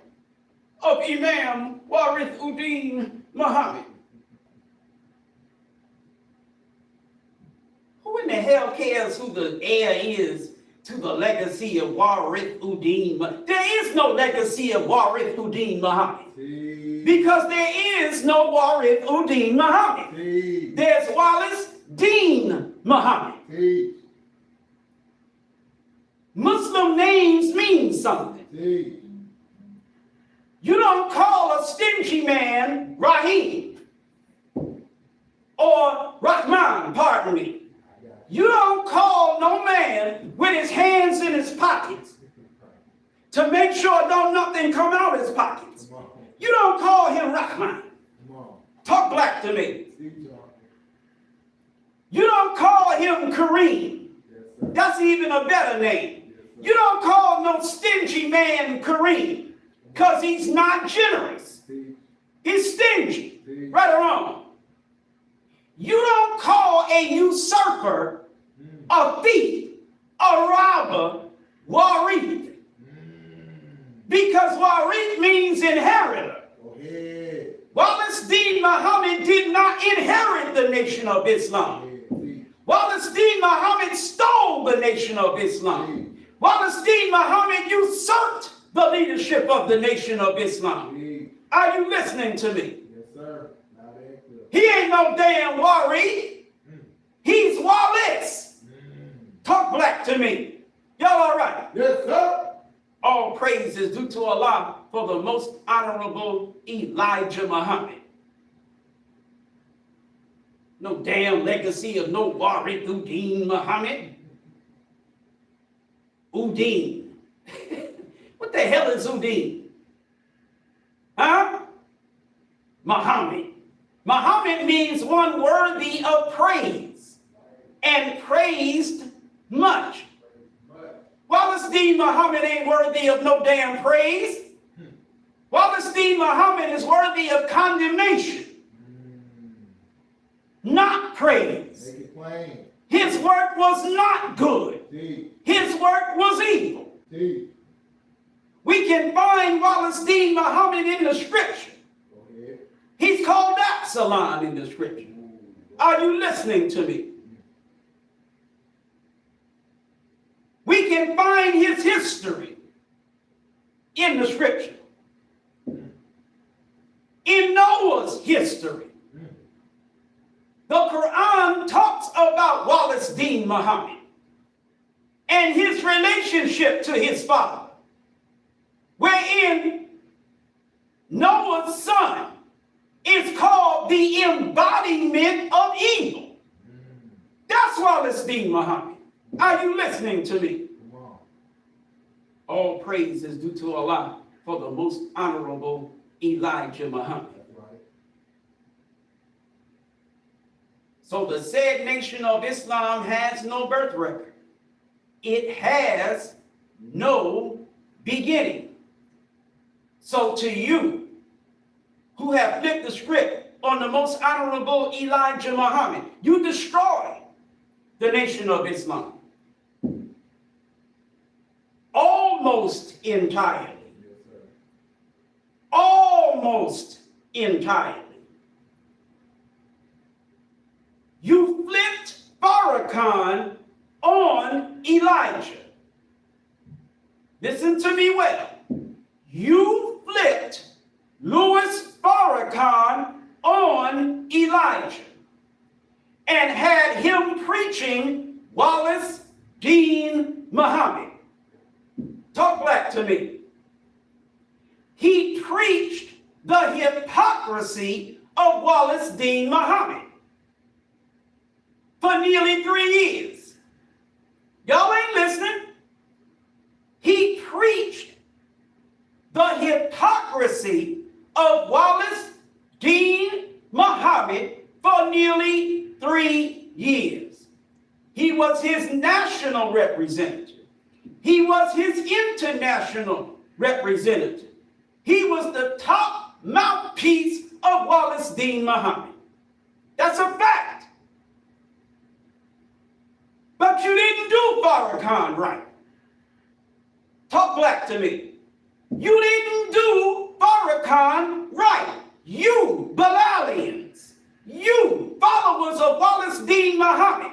of Imam Warith Uddin Muhammad. Who in the hell cares who the heir is to the legacy of Warith Uddin. There is no legacy of Warith Uddin Muhammad. Because there is no Warith Uddin Muhammad. There's Wallace Deen Muhammad. Muslim names mean something. You don't call a stingy man Rahim or Rahman, pardon me. You don't call no man with his hands in his pockets to make sure don't nothing come out his pockets. You don't call him Rahman. Talk black to me. You don't call him Kareem. That's even a better name. You don't call no stingy man Kareem because he's not generous. He's stingy. Right or wrong. You don't call a usurper, a thief, a robber, Warith. Because Warith means inheritor. Wallace Deen Muhammad did not inherit the nation of Islam. Wallace Deen Muhammad stole the nation of Islam. Wallace Deen Muhammad usurped the leadership of the nation of Islam. Are you listening to me? Yes, sir. He ain't no damn Warith. He's Wallace. Talk black to me. Y'all all right? Yes, sir. All praise is due to Allah for the most honorable Elijah Muhammad. No damn legacy of no Warith Uddin Muhammad. Uddin. What the hell is Uddin? Huh? Muhammad. Muhammad means one worthy of praise and praised much. Wallace Deen Muhammad ain't worthy of no damn praise. Wallace Deen Muhammad is worthy of condemnation, not praise. Make it plain. His work was not good. His work was evil. We can find Wallace Deen Muhammad in the scripture. He's called Absalom in the scripture. Are you listening to me? We can find his history in the scripture. In Noah's history. The Quran talks about Wallace Deen Muhammad and his relationship to his father, wherein Noah's son is called the embodiment of evil. That's Wallace Deen Muhammad. Are you listening to me? All praise is due to Allah for the most honorable Elijah Muhammad. So the said nation of Islam has no birth record. It has no beginning. So to you who have flipped the script on the most honorable Elijah Muhammad, you destroy the nation of Islam. Almost entirely. Almost entirely. You flipped Farrakhan on Elijah. Listen to me well. You flipped Louis Farrakhan on Elijah and had him preaching Wallace Deen Muhammad. Talk black to me. He preached the hypocrisy of Wallace Deen Muhammad for nearly 3 years. Y'all ain't listening. He preached the hypocrisy of Wallace Deen Muhammad for nearly 3 years. He was his national representative. He was his international representative. He was the top mouthpiece of Wallace Deen Muhammad. That's a fact. But you didn't do Farrakhan right. Talk black to me. You didn't do Farrakhan right. You Bilalians, you followers of Wallace Deen Muhammad,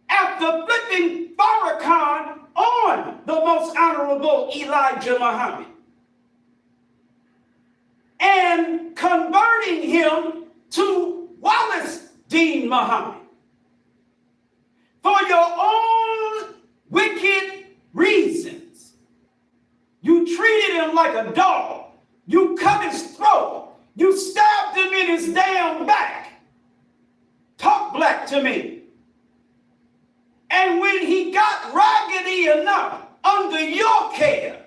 after after flipping Farrakhan on the most honorable Elijah Muhammad and converting him to Wallace Dean Muhammad for your own wicked reasons. You treated him like a dog. You cut his throat. You stabbed him in his damn back. Talk black to me. And when he got raggedy enough under your care,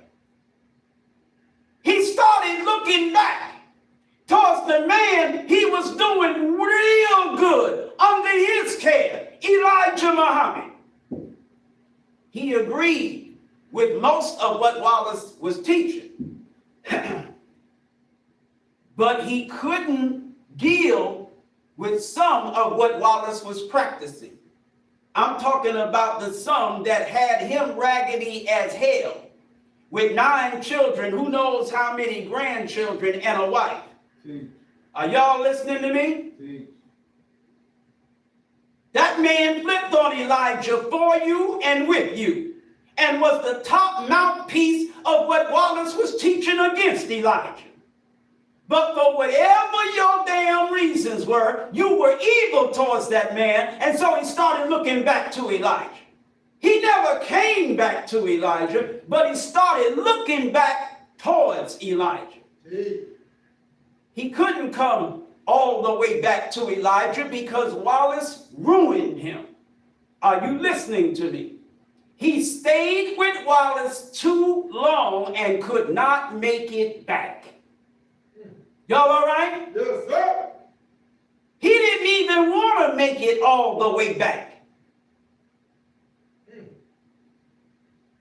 he started looking back towards the man he was doing real good under his care, Elijah Muhammad. He agreed with most of what Wallace was teaching. But he couldn't deal with some of what Wallace was practicing. I'm talking about the some that had him raggedy as hell, with 9 children, who knows how many grandchildren, and a wife. Are y'all listening to me? That man flipped on Elijah for you and with you, and was the top mouthpiece of what Wallace was teaching against Elijah. But for whatever your damn reasons were, you were evil towards that man, and so he started looking back to Elijah. He never came back to Elijah, but he started looking back towards Elijah. He couldn't come all the way back to Elijah because Wallace ruined him. Are you listening to me? He stayed with Wallace too long and could not make it back. Y'all all right? Yes, sir. He didn't even want to make it all the way back.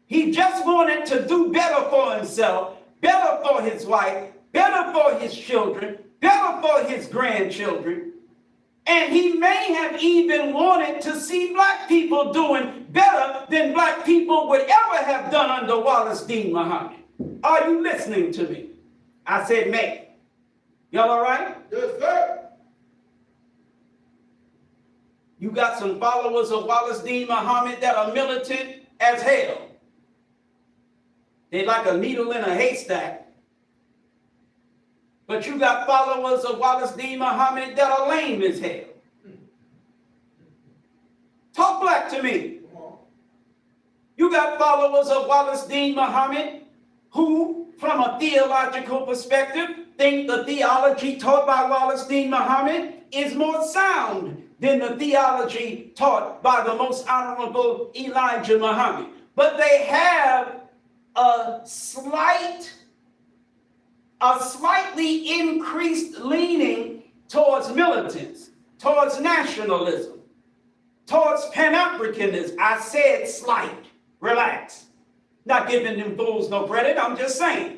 He just wanted to do better for himself, better for his wife, better for his children, better for his grandchildren. And he may have even wanted to see black people doing better than black people would ever have done under Wallace Dean Muhammad. Are you listening to me? I said may. Y'all all right? Yes, sir. You got some followers of Wallace Dean Muhammad that are militant as hell. They like a needle in a haystack. But you got followers of Wallace Dean Muhammad that are lame as hell. Talk black to me. You got followers of Wallace Dean Muhammad who, from a theological perspective, think the theology taught by Wallace Dean Muhammad is more sound than the theology taught by the most honorable Elijah Muhammad. But they have a slightly increased leaning towards militants, towards nationalism, towards Pan-Africanism. I said slight. Relax. Not giving them fools no credit. I'm just saying.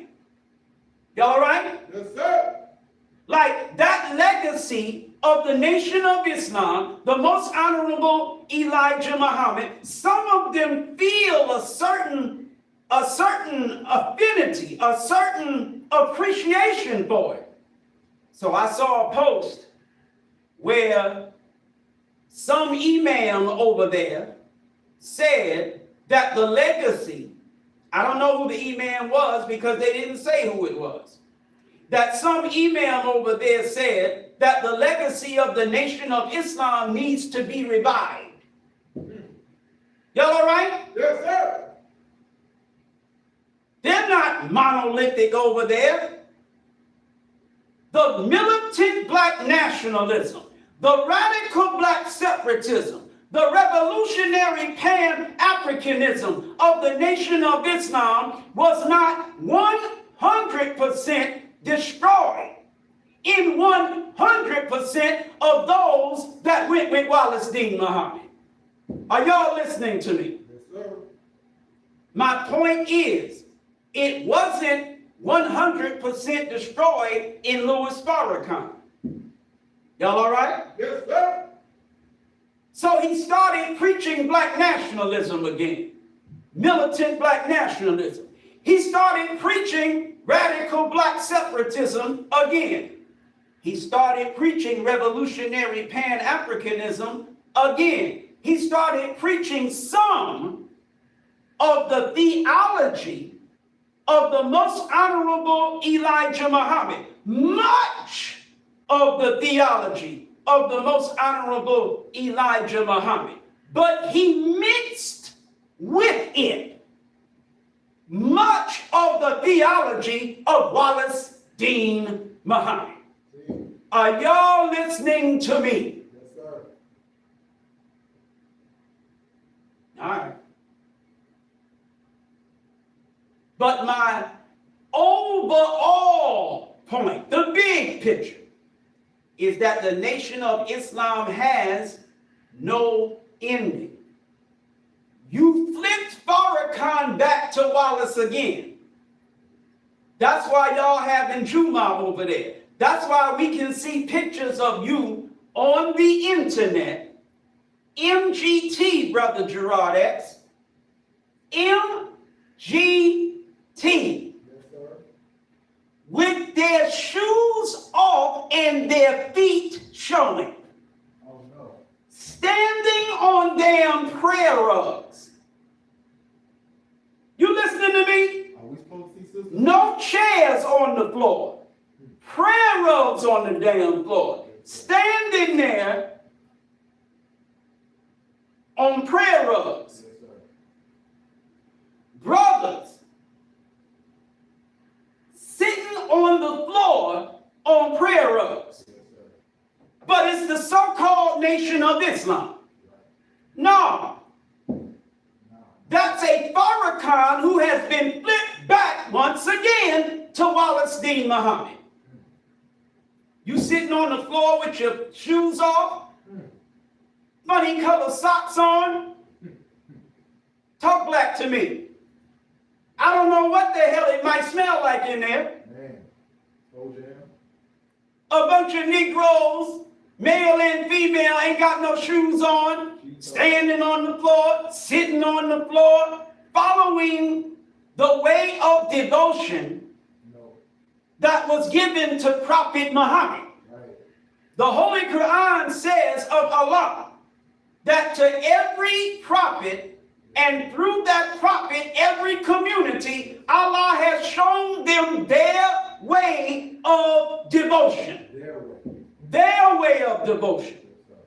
Y'all all right? Yes, sir. Like that legacy of the Nation of Islam, the most honorable Elijah Muhammad, some of them feel a certain affinity, a certain appreciation for it. So I saw a post where some imam over there said that the legacy, I don't know who the imam was because they didn't say who it was, that some imam over there said that the legacy of the Nation of Islam needs to be revived. Y'all all right? Yes, sir. They're not monolithic over there. The militant black nationalism, the radical black separatism, the revolutionary Pan-Africanism of the Nation of Islam was not 100% destroyed in 100% of those that went with Wallace Dean Muhammad. Are y'all listening to me? Yes, sir. My point is, it wasn't 100% destroyed in Louis Farrakhan. Y'all all right? Yes, sir. So he started preaching black nationalism again, militant black nationalism. He started preaching radical black separatism again. He started preaching revolutionary Pan-Africanism again. he started preaching some of the theology of the most honorable Elijah Muhammad. Much of the theology of the most honorable Elijah Muhammad. But he mixed with it much of the theology of Wallace Dean Muhammad. Are y'all listening to me? Yes, sir. All right. But my overall point, the big picture, is that the Nation of Islam has no ending. You flipped Farrakhan back to Wallace again. That's why y'all having Juma over there. That's why we can see pictures of you on the internet. MGT, Brother Gerard X. MGT. Yes, sir. With their shoes off and their feet showing. Oh, no. Standing on damn prayer rugs. You listening to me? Are we supposed to see sisters? No chairs on the floor. Prayer rugs on the damn floor. Standing there on prayer rugs. Yes, sir. Brothers sitting on the floor on prayer rugs. Yes, sir. But it's the so-called Nation of Islam. No. That's a Farrakhan who has been flipped back once again to Wallace Dean Muhammad. You sitting on the floor with your shoes off, funny color socks on. Talk black to me. I don't know what the hell it might smell like in there. Man. Oh, jam. A bunch of Negroes, male and female, ain't got no shoes on, standing on the floor, sitting on the floor, following the way of devotion No. that was given to Prophet Muhammad. Right. The Holy Quran says of Allah that to every prophet and through that prophet, every community, Allah has shown them their way of devotion. Their way. Their way of devotion. Yes,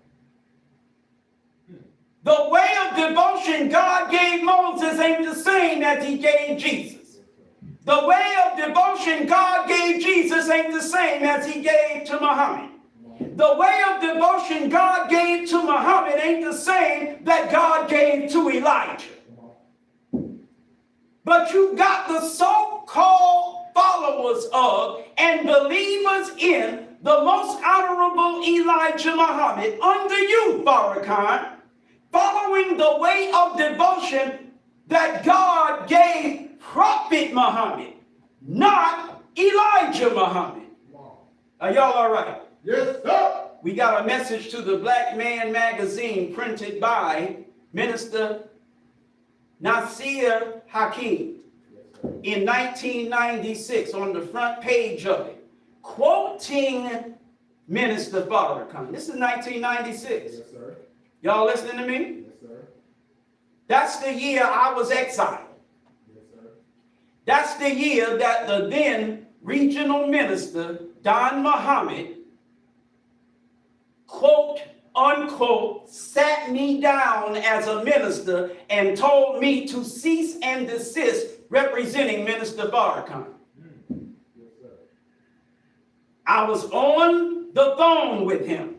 sir. The way of devotion God gave Moses ain't the same as he gave Jesus. Yes, sir. The way of devotion God gave Jesus ain't the same as he gave to Muhammad. The way of devotion God gave to Muhammad ain't the same that God gave to Elijah. Come on. But you got the so-called followers of and believers in the most honorable Elijah Muhammad under you, Farrakhan, following the way of devotion that God gave Prophet Muhammad, not Elijah Muhammad. Come on. Are y'all all right? Yes, sir. We got a message to the Black Man magazine printed by Minister Nasir Hakim Yes, sir. in 1996 on the front page of it, quoting Minister Farrakhan. This is 1996. Yes, sir. Y'all listening to me? Yes, sir. That's the year I was exiled. Yes, sir. That's the year that the then regional minister, Don Muhammad, quote, unquote, sat me down as a minister and told me to cease and desist representing Minister Farrakhan. Yes, sir. I was on the phone with him.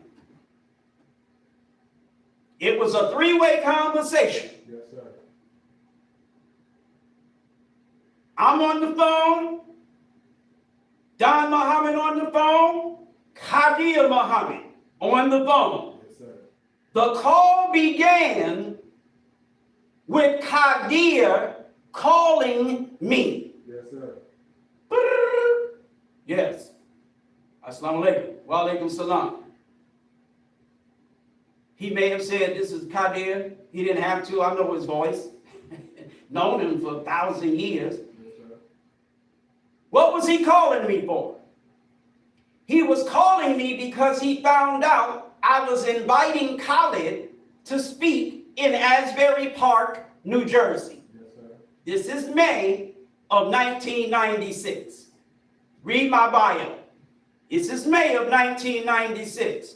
It was a three-way conversation. Yes, sir. I'm on the phone, Don Muhammad on the phone, Khadir Muhammad on the phone. Yes, sir. The call began with Khadir calling me. Yes, sir. Yes. Assalamu alaikum. Wa alaikum salam. He may have said, this is Khadir. He didn't have to. I know his voice. Known him for 1,000 years. Yes, sir. What was he calling me for? He was calling me because he found out I was inviting Khalid to speak in Asbury Park, New Jersey. Yes, sir. This is May of 1996. Read my bio. This is May of 1996.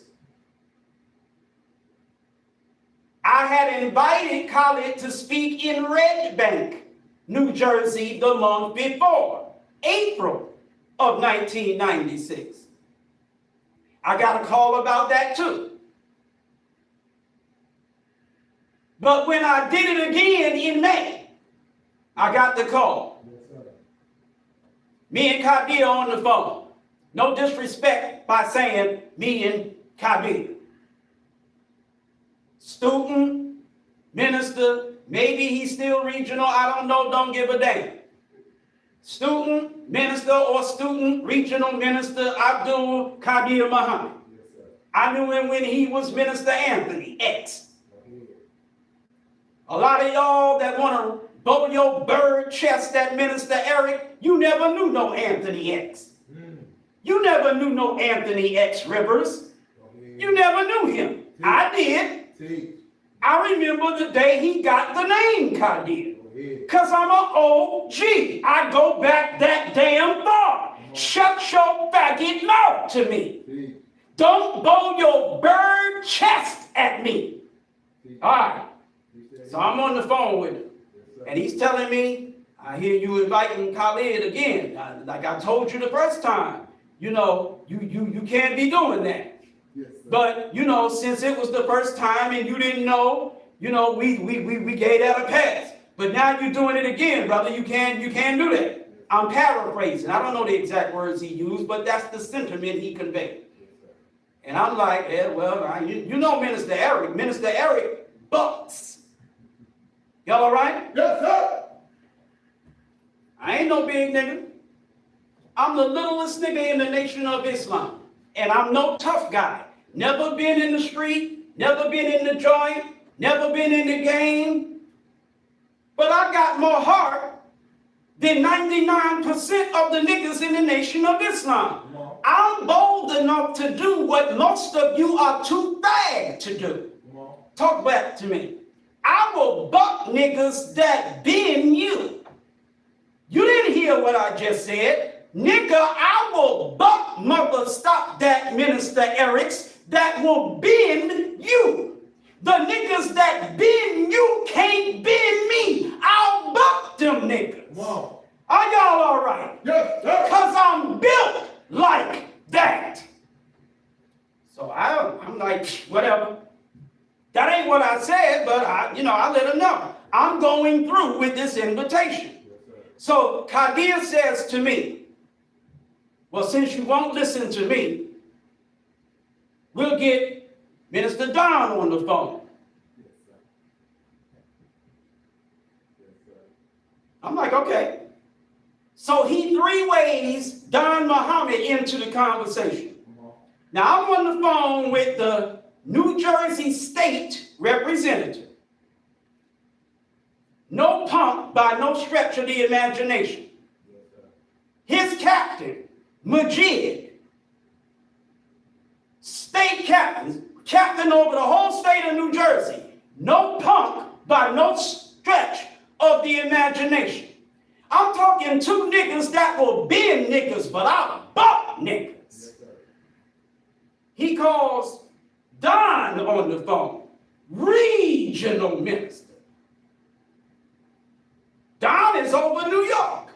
I had invited Khalid to speak in Red Bank, New Jersey the month before, April of 1996. I got a call about that too. But when I did it again in May, I got the call. Yes, sir. Me and Kadir on the phone. No disrespect by saying me and Kadir. Student, minister, maybe he's still regional, I don't know, don't give a damn. Student, minister, or student, regional minister, Abdul Kadir Muhammad. Yes, sir. I knew him when he was Minister Anthony X. Go ahead. A lot of y'all that want to blow your bird chest at Minister Eric, you never knew no Anthony X. You never knew no Anthony X Rivers. Go ahead. You never knew him. I did. Teach. I remember the day he got the name Kadir. Go ahead. Because I'm an OG. I go back that damn far. Shut your faggot mouth to me. Teach. Don't blow your bird chest at me. Teach. All right. Teach. So I'm on the phone with him. Yes, sir. And he's telling me, I hear you inviting Khalid again. Like I told you the first time. You know, you can't be doing that. Yes, sir. But, you know, since it was the first time and you didn't know, you know, we gave that a pass. But now you're doing it again, brother. You can't do that. I'm paraphrasing. I don't know the exact words he used, but that's the sentiment he conveyed. Yes, sir. And I'm like, yeah, well, you know Minister Eric bucks. Y'all all right? Yes, sir. I ain't no big nigga. I'm the littlest nigga in the Nation of Islam. And I'm no tough guy. Never been in the street, never been in the joint, never been in the game. But I got more heart than 99% of the niggas in the Nation of Islam. Come on. I'm bold enough to do what most of you are too fag to do. Come on. Talk back to me. I will buck niggas that been you. You didn't hear what I just said. Nigga, I will buck mother stop that Minister Eric's that will bend you. The niggas that bend you can't bend me. I'll buck them niggas. Come on. Are y'all all right? Yes, sir. Because I'm built like that. So I'm like, whatever. That ain't what I said, but I let him know. I'm going through with this invitation. Yes, sir. So Kadir says to me, well, since you won't listen to me, we'll get Minister Don on the phone. Yes, sir. Yes, sir. I'm like, okay. So he three-ways Don Muhammad into the conversation. Come on. Now, I'm on the phone with the New Jersey State Representative. No punk by no stretch of the imagination. Yes, sir. His captain, Majid, state captain over the whole state of New Jersey. No punk by no stretch of the imagination. I'm talking two niggas that will bend niggas, but I'll buck niggas. Yes, sir. He calls Don on the phone, regional minister. Don is over New York.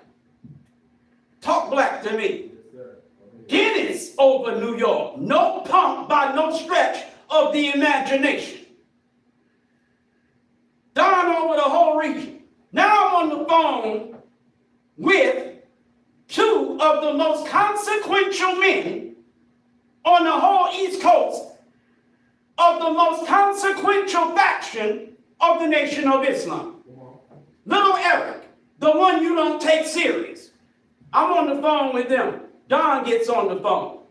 Talk black to me. Yes, sir. Okay. Dennis over New York. No punk by no stretch of the imagination. Don over the whole region. Now I'm on the phone with two of the most consequential men on the whole East Coast of the most consequential faction of the Nation of Islam. Come on. Little Eric, the one you don't take serious. I'm on the phone with them. Don gets on the phone.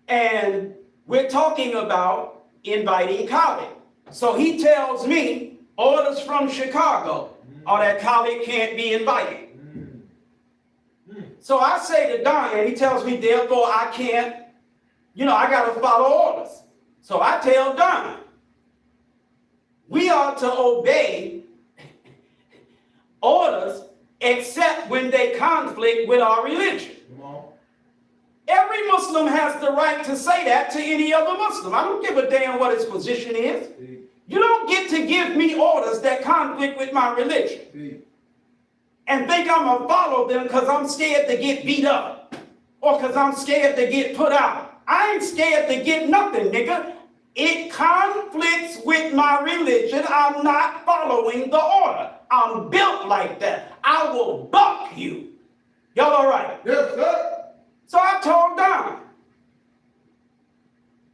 And we're talking about inviting Khalid. So he tells me orders from Chicago or that Khalid can't be invited. So I say to Don, and he tells me, therefore, I can't, I got to follow orders. So I tell Don, are to obey orders except when they conflict with our religion. Come on. Every Muslim has the right to say that to any other Muslim. I don't give a damn what his position is. Speak. You don't get to give me orders that conflict with my religion Speak. and think I'm going to follow them because I'm scared to get beat up or because I'm scared to get put out. I ain't scared to get nothing, nigga. It conflicts with my religion. I'm not following the order. I'm built like that. I will buck you. Y'all all right? Yes, sir. So I told Don,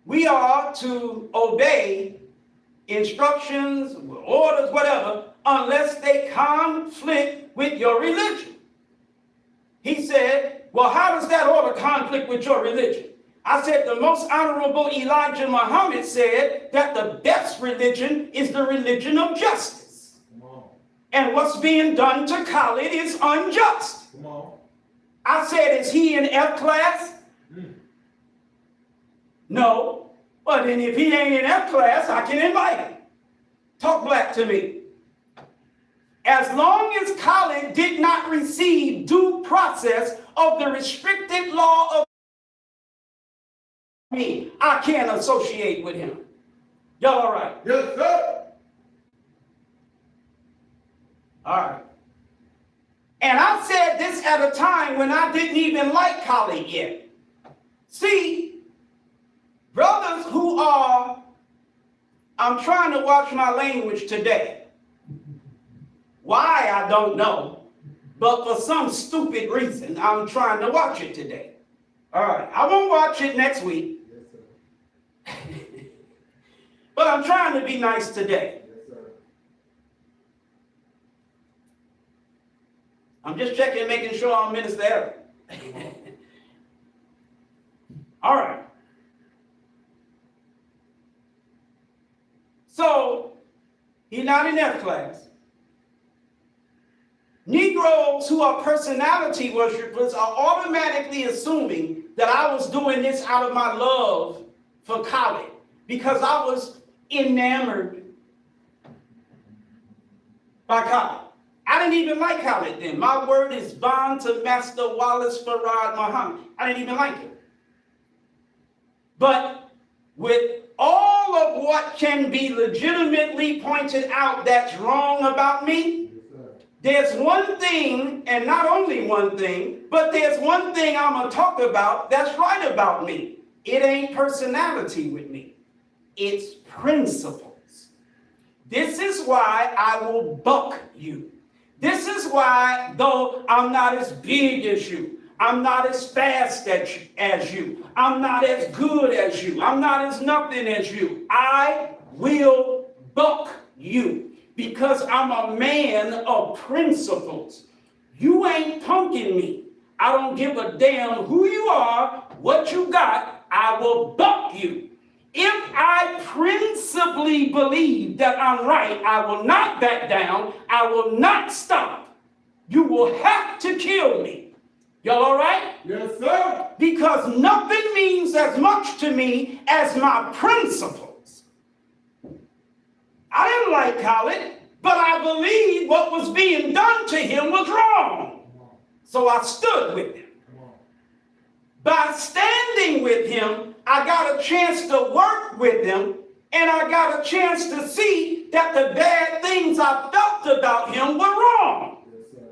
we are to obey instructions, orders, whatever, unless they conflict with your religion. He said, well, how does that order conflict with your religion? I said, the most honorable Elijah Muhammad said that the best religion is the religion of justice. Come on. And what's being done to Khalid is unjust. Come on. I said, is he in F class? No. But then if he ain't in F class, I can invite him. Talk black to me. As long as Khalid did not receive due process of the restricted law of me, I can't associate with him. Y'all all right? Yes, sir. All right. And I said this at a time when I didn't even like Khalid yet. See, brothers who are, I'm trying to watch my language today. Why, I don't know. But for some stupid reason, I'm trying to watch it today. All right, I won't watch it next week. Yes, sir. But I'm trying to be nice today. Yes, sir. I'm just checking, making sure I'm Minister Eric. Come on. All right. So, he's not in F class. Negroes who are personality worshipers are automatically assuming that I was doing this out of my love for Khalid because I was enamored by Khalid. I didn't even like Khalid then. My word is bond to Master Wallace Farad Muhammad. I didn't even like him. But with all of what can be legitimately pointed out that's wrong about me, there's one thing, and not only one thing, but there's one thing I'm going to talk about that's right about me. It ain't personality with me. It's principles. This is why I will buck you. This is why, though I'm not as big as you, I'm not as fast as you, I'm not as good as you, I'm not as nothing as you, I will buck you. Because I'm a man of principles. You ain't punking me. I don't give a damn who you are, what you got, I will buck you. If I principally believe that I'm right, I will not back down, I will not stop. You will have to kill me. Y'all all right? Yes, sir. Because nothing means as much to me as my principles. I didn't like Khalid, but I believed what was being done to him was wrong. So I stood with him. By standing with him, I got a chance to work with him, and I got a chance to see that the bad things I felt about him were wrong. Yes, sir.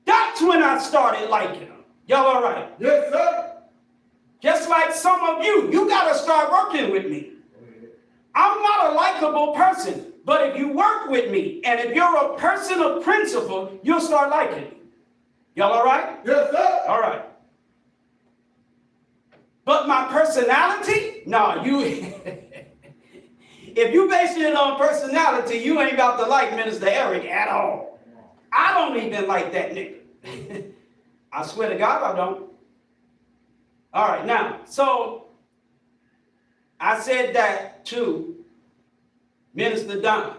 That's when I started liking him. Y'all all right? Yes, sir. Just like some of you, you got to start working with me. I'm not a likable person, but if you work with me, and if you're a person of principle, you'll start liking me. Y'all all right? Yes, sir. All right. But my personality? No, you, if you basing it on personality, you ain't about to like Minister Eric at all. I don't even like that nigga. I swear to God I don't. All right, now, so I said that to Minister Don.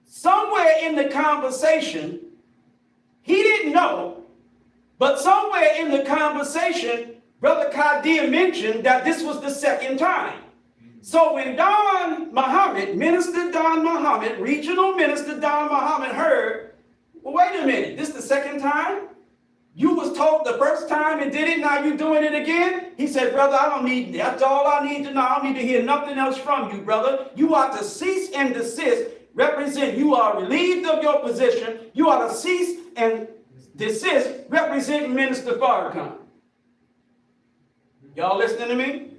Somewhere in the conversation, he didn't know, but somewhere in the conversation, Brother Kadir mentioned that this was the second time. So when Don Muhammad, Minister Don Muhammad, Regional Minister Don Muhammad heard, well, wait a minute, this is the second time? You was told the first time and did it, now you're doing it again? He said, brother, I don't need, that's all I need to know. I don't need to hear nothing else from you, brother. You are to cease and desist, represent, you are relieved of your position. You are to cease and desist, representing Minister Farrakhan. Y'all listening to me?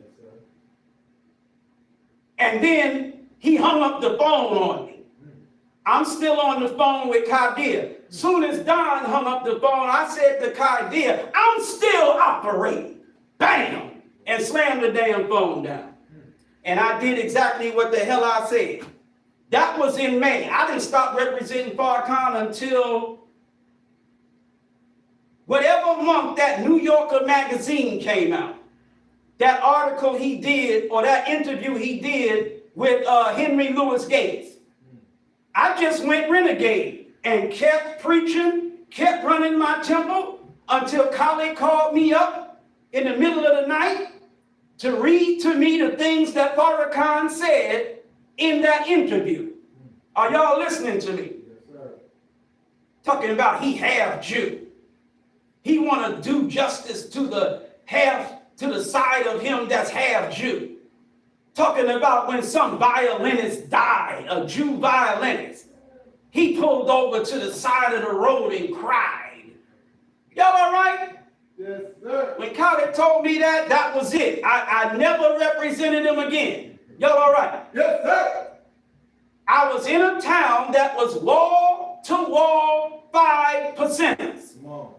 And then he hung up the phone on me. I'm still on the phone with Kadir. Soon as Don hung up the phone, I said to Kadir, I'm still operating. Bam! And slammed the damn phone down. And I did exactly what the hell I said. That was in May. I didn't stop representing Farrakhan until whatever month that New Yorker magazine came out. That article he did, or that interview he did with Henry Louis Gates. I just went renegade and kept preaching, kept running my temple until Khaled called me up in the middle of the night to read to me the things that Farrakhan said in that interview. Are y'all listening to me? Yes, sir. Talking about he half Jew. He want to do justice to the side of him that's half Jew. Talking about when some violinist died, a Jew violinist. He pulled over to the side of the road and cried. Y'all all right? Yes, sir. When Khaled told me that, that was it. I never represented him again. Y'all all right? Yes, sir. I was in a town that was wall-to-wall 5%ers. Come on.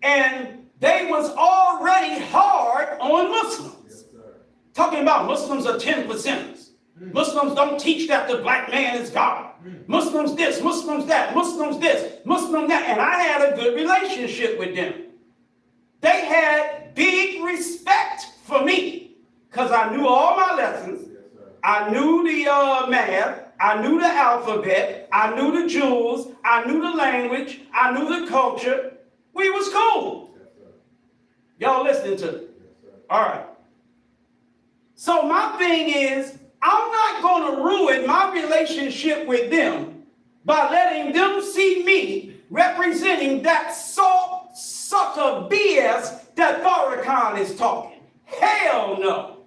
And they was already hard on Muslims. Yes, sir. Talking about Muslims are 10%ers. Muslims don't teach that the black man is God. Muslims this, Muslims that, Muslims this, Muslim that. And I had a good relationship with them. They had big respect for me because I knew all my lessons. Yes, sir. I knew the math. I knew the alphabet. I knew the jewels. I knew the language. I knew the culture. We was cool. Yes, sir. Y'all listening to me? Yes, sir. All right. So my thing is, I'm not going to ruin my relationship with them by letting them see me representing that salt sucker BS that Farrakhan is talking. Hell no.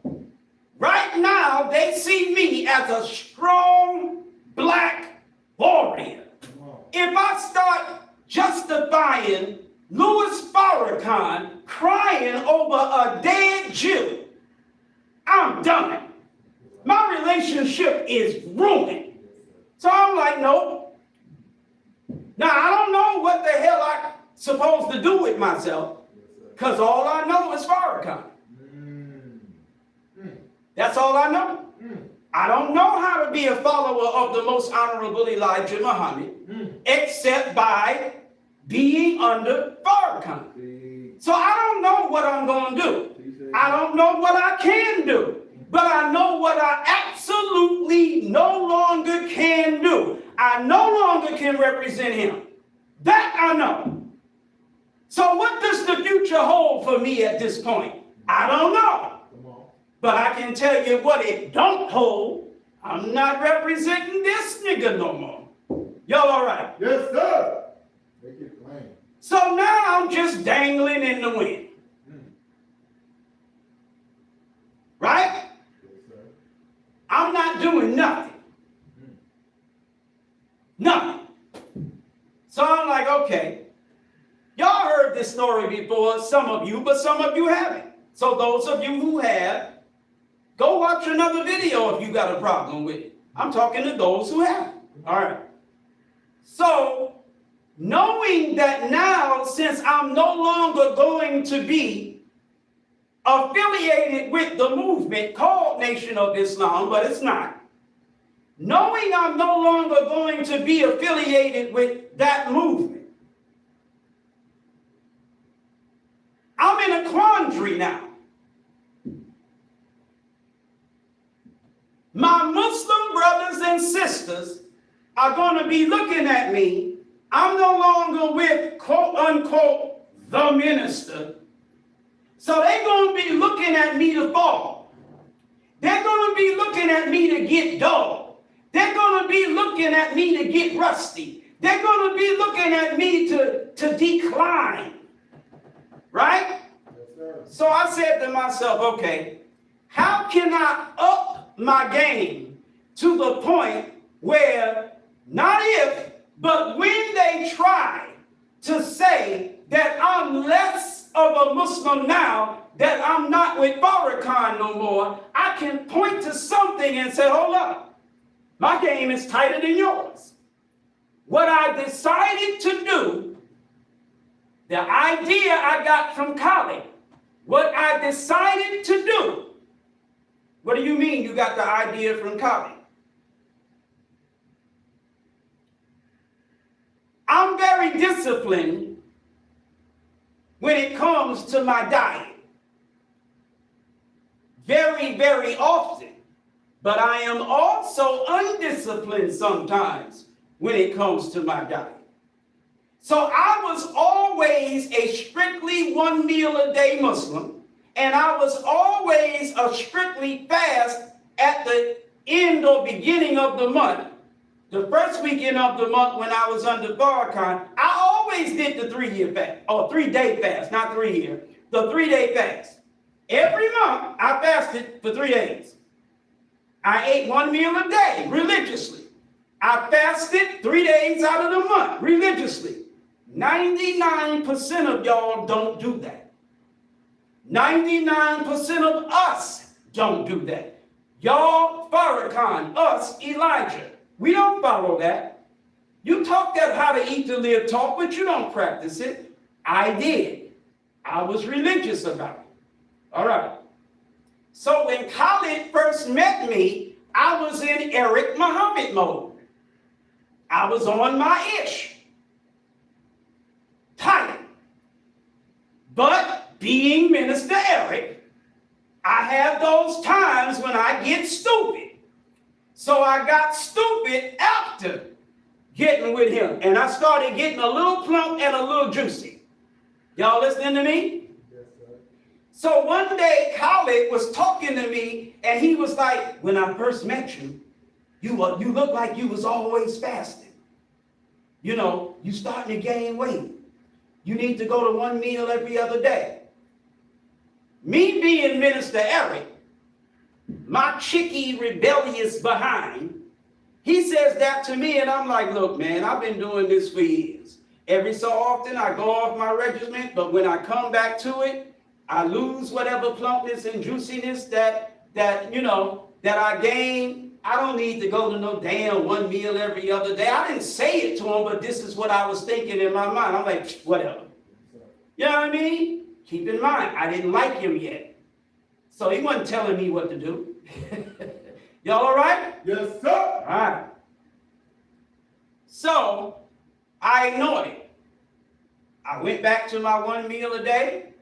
Right now, they see me as a strong black warrior. Come on. If I start justifying Louis Farrakhan crying over a dead Jew, I'm done. My relationship is ruined. So I'm like, nope. Now, I don't know what the hell I'm supposed to do with myself, because all I know is Farrakhan. That's all I know. I don't know how to be a follower of the most honorable Elijah Muhammad, except by being under Farrakhan. So I don't know what I'm going to do. I don't know what I can do. But I know what I absolutely no longer can do. I no longer can represent him. That I know. So what does the future hold for me at this point? I don't know. But I can tell you what it don't hold. I'm not representing this nigga no more. Y'all all right? Yes, sir. Make it plain. So now I'm just dangling in the wind. Right? I'm not doing nothing. Nothing. So I'm like, okay. Y'all heard this story before, some of you, but some of you haven't. So those of you who have, go watch another video if you got a problem with it. I'm talking to those who haven't. All right. So knowing that now, since I'm no longer going to be affiliated with the movement called Nation of Islam, but it's not. Knowing I'm no longer going to be affiliated with that movement, I'm in a quandary now. My Muslim brothers and sisters are going to be looking at me. I'm no longer with, quote unquote, the minister. So they're going to be looking at me to fall. They're going to be looking at me to get dull. They're going to be looking at me to get rusty. They're going to be looking at me to decline. Right? Yes, sir. So I said to myself, okay, how can I up my game to the point where not if, but when they try to say that I'm less of a Muslim now, that I'm not with Farrakhan no more, I can point to something and say, hold up, my game is tighter than yours. What I decided to do, the idea I got from college, what I decided to do. What do you mean you got the idea from college? I'm very disciplined when it comes to my diet. Very, very often. But I am also undisciplined sometimes when it comes to my diet. So I was always a strictly 1 meal a day Muslim, and I was always a strictly fast at the end or beginning of the month. The first weekend of the month when I was under Farrakhan, I always did the 3-year fast, or 3-day fast, not 3 year, the 3-day fast. Every month I fasted for 3 days. I ate 1 meal a day religiously. I fasted 3 days out of the month religiously. 99% of y'all don't do that. 99% of us don't do that. Y'all, Farrakhan, us, Elijah, we don't follow that. You talk that how to eat to live talk, but you don't practice it. I did. I was religious about it. All right. So when Khalid first met me, I was in Eric Muhammad mode. I was on my ish. Tight. But being Minister Eric, I have those times when I get stupid. So I got stupid after getting with him. And I started getting a little plump and a little juicy. Y'all listening to me? Yes, sir. So one day Khalid was talking to me and he was like, when I first met you, you look like you was always fasting. You know, you starting to gain weight. You need to go to 1 meal every other day. Me being Minister Eric, my chicky rebellious behind, he says that to me and I'm like, look, man, I've been doing this for years. Every so often I go off my regiment, but when I come back to it, I lose whatever plumpness and juiciness that I gain. I don't need to go to no damn 1 meal every other day. I didn't say it to him, but this is what I was thinking in my mind. I'm like, whatever. You know what I mean? Keep in mind, I didn't like him yet. So he wasn't telling me what to do. Y'all all right? Yes, sir. All right. So I ignored it. I went back to my 1 meal a day,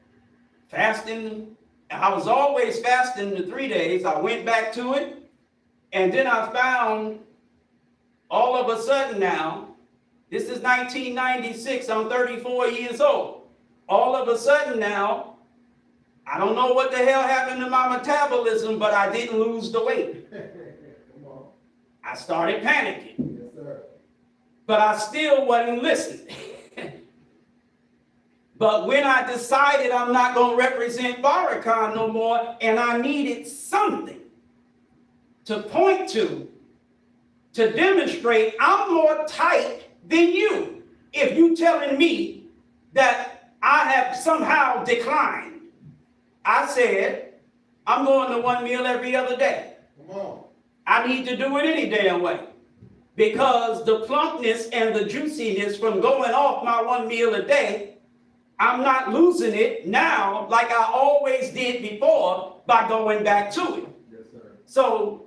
fasting. I was always fasting the 3 days. I went back to it. And then I found all of a sudden now, this is 1996, I'm 34 years old. All of a sudden now, I don't know what the hell happened to my metabolism, but I didn't lose the weight. Come on. I started panicking, Yes, sir. but I still wasn't listening. But when I decided I'm not going to represent Farrakhan no more, and I needed something to point to demonstrate I'm more tight than you. If you telling me that I have somehow declined, I said, I'm going to 1 meal every other day. Come on. I need to do it any damn way. Because the plumpness and the juiciness from going off my 1 meal a day, I'm not losing it now like I always did before by going back to it. Yes, sir. So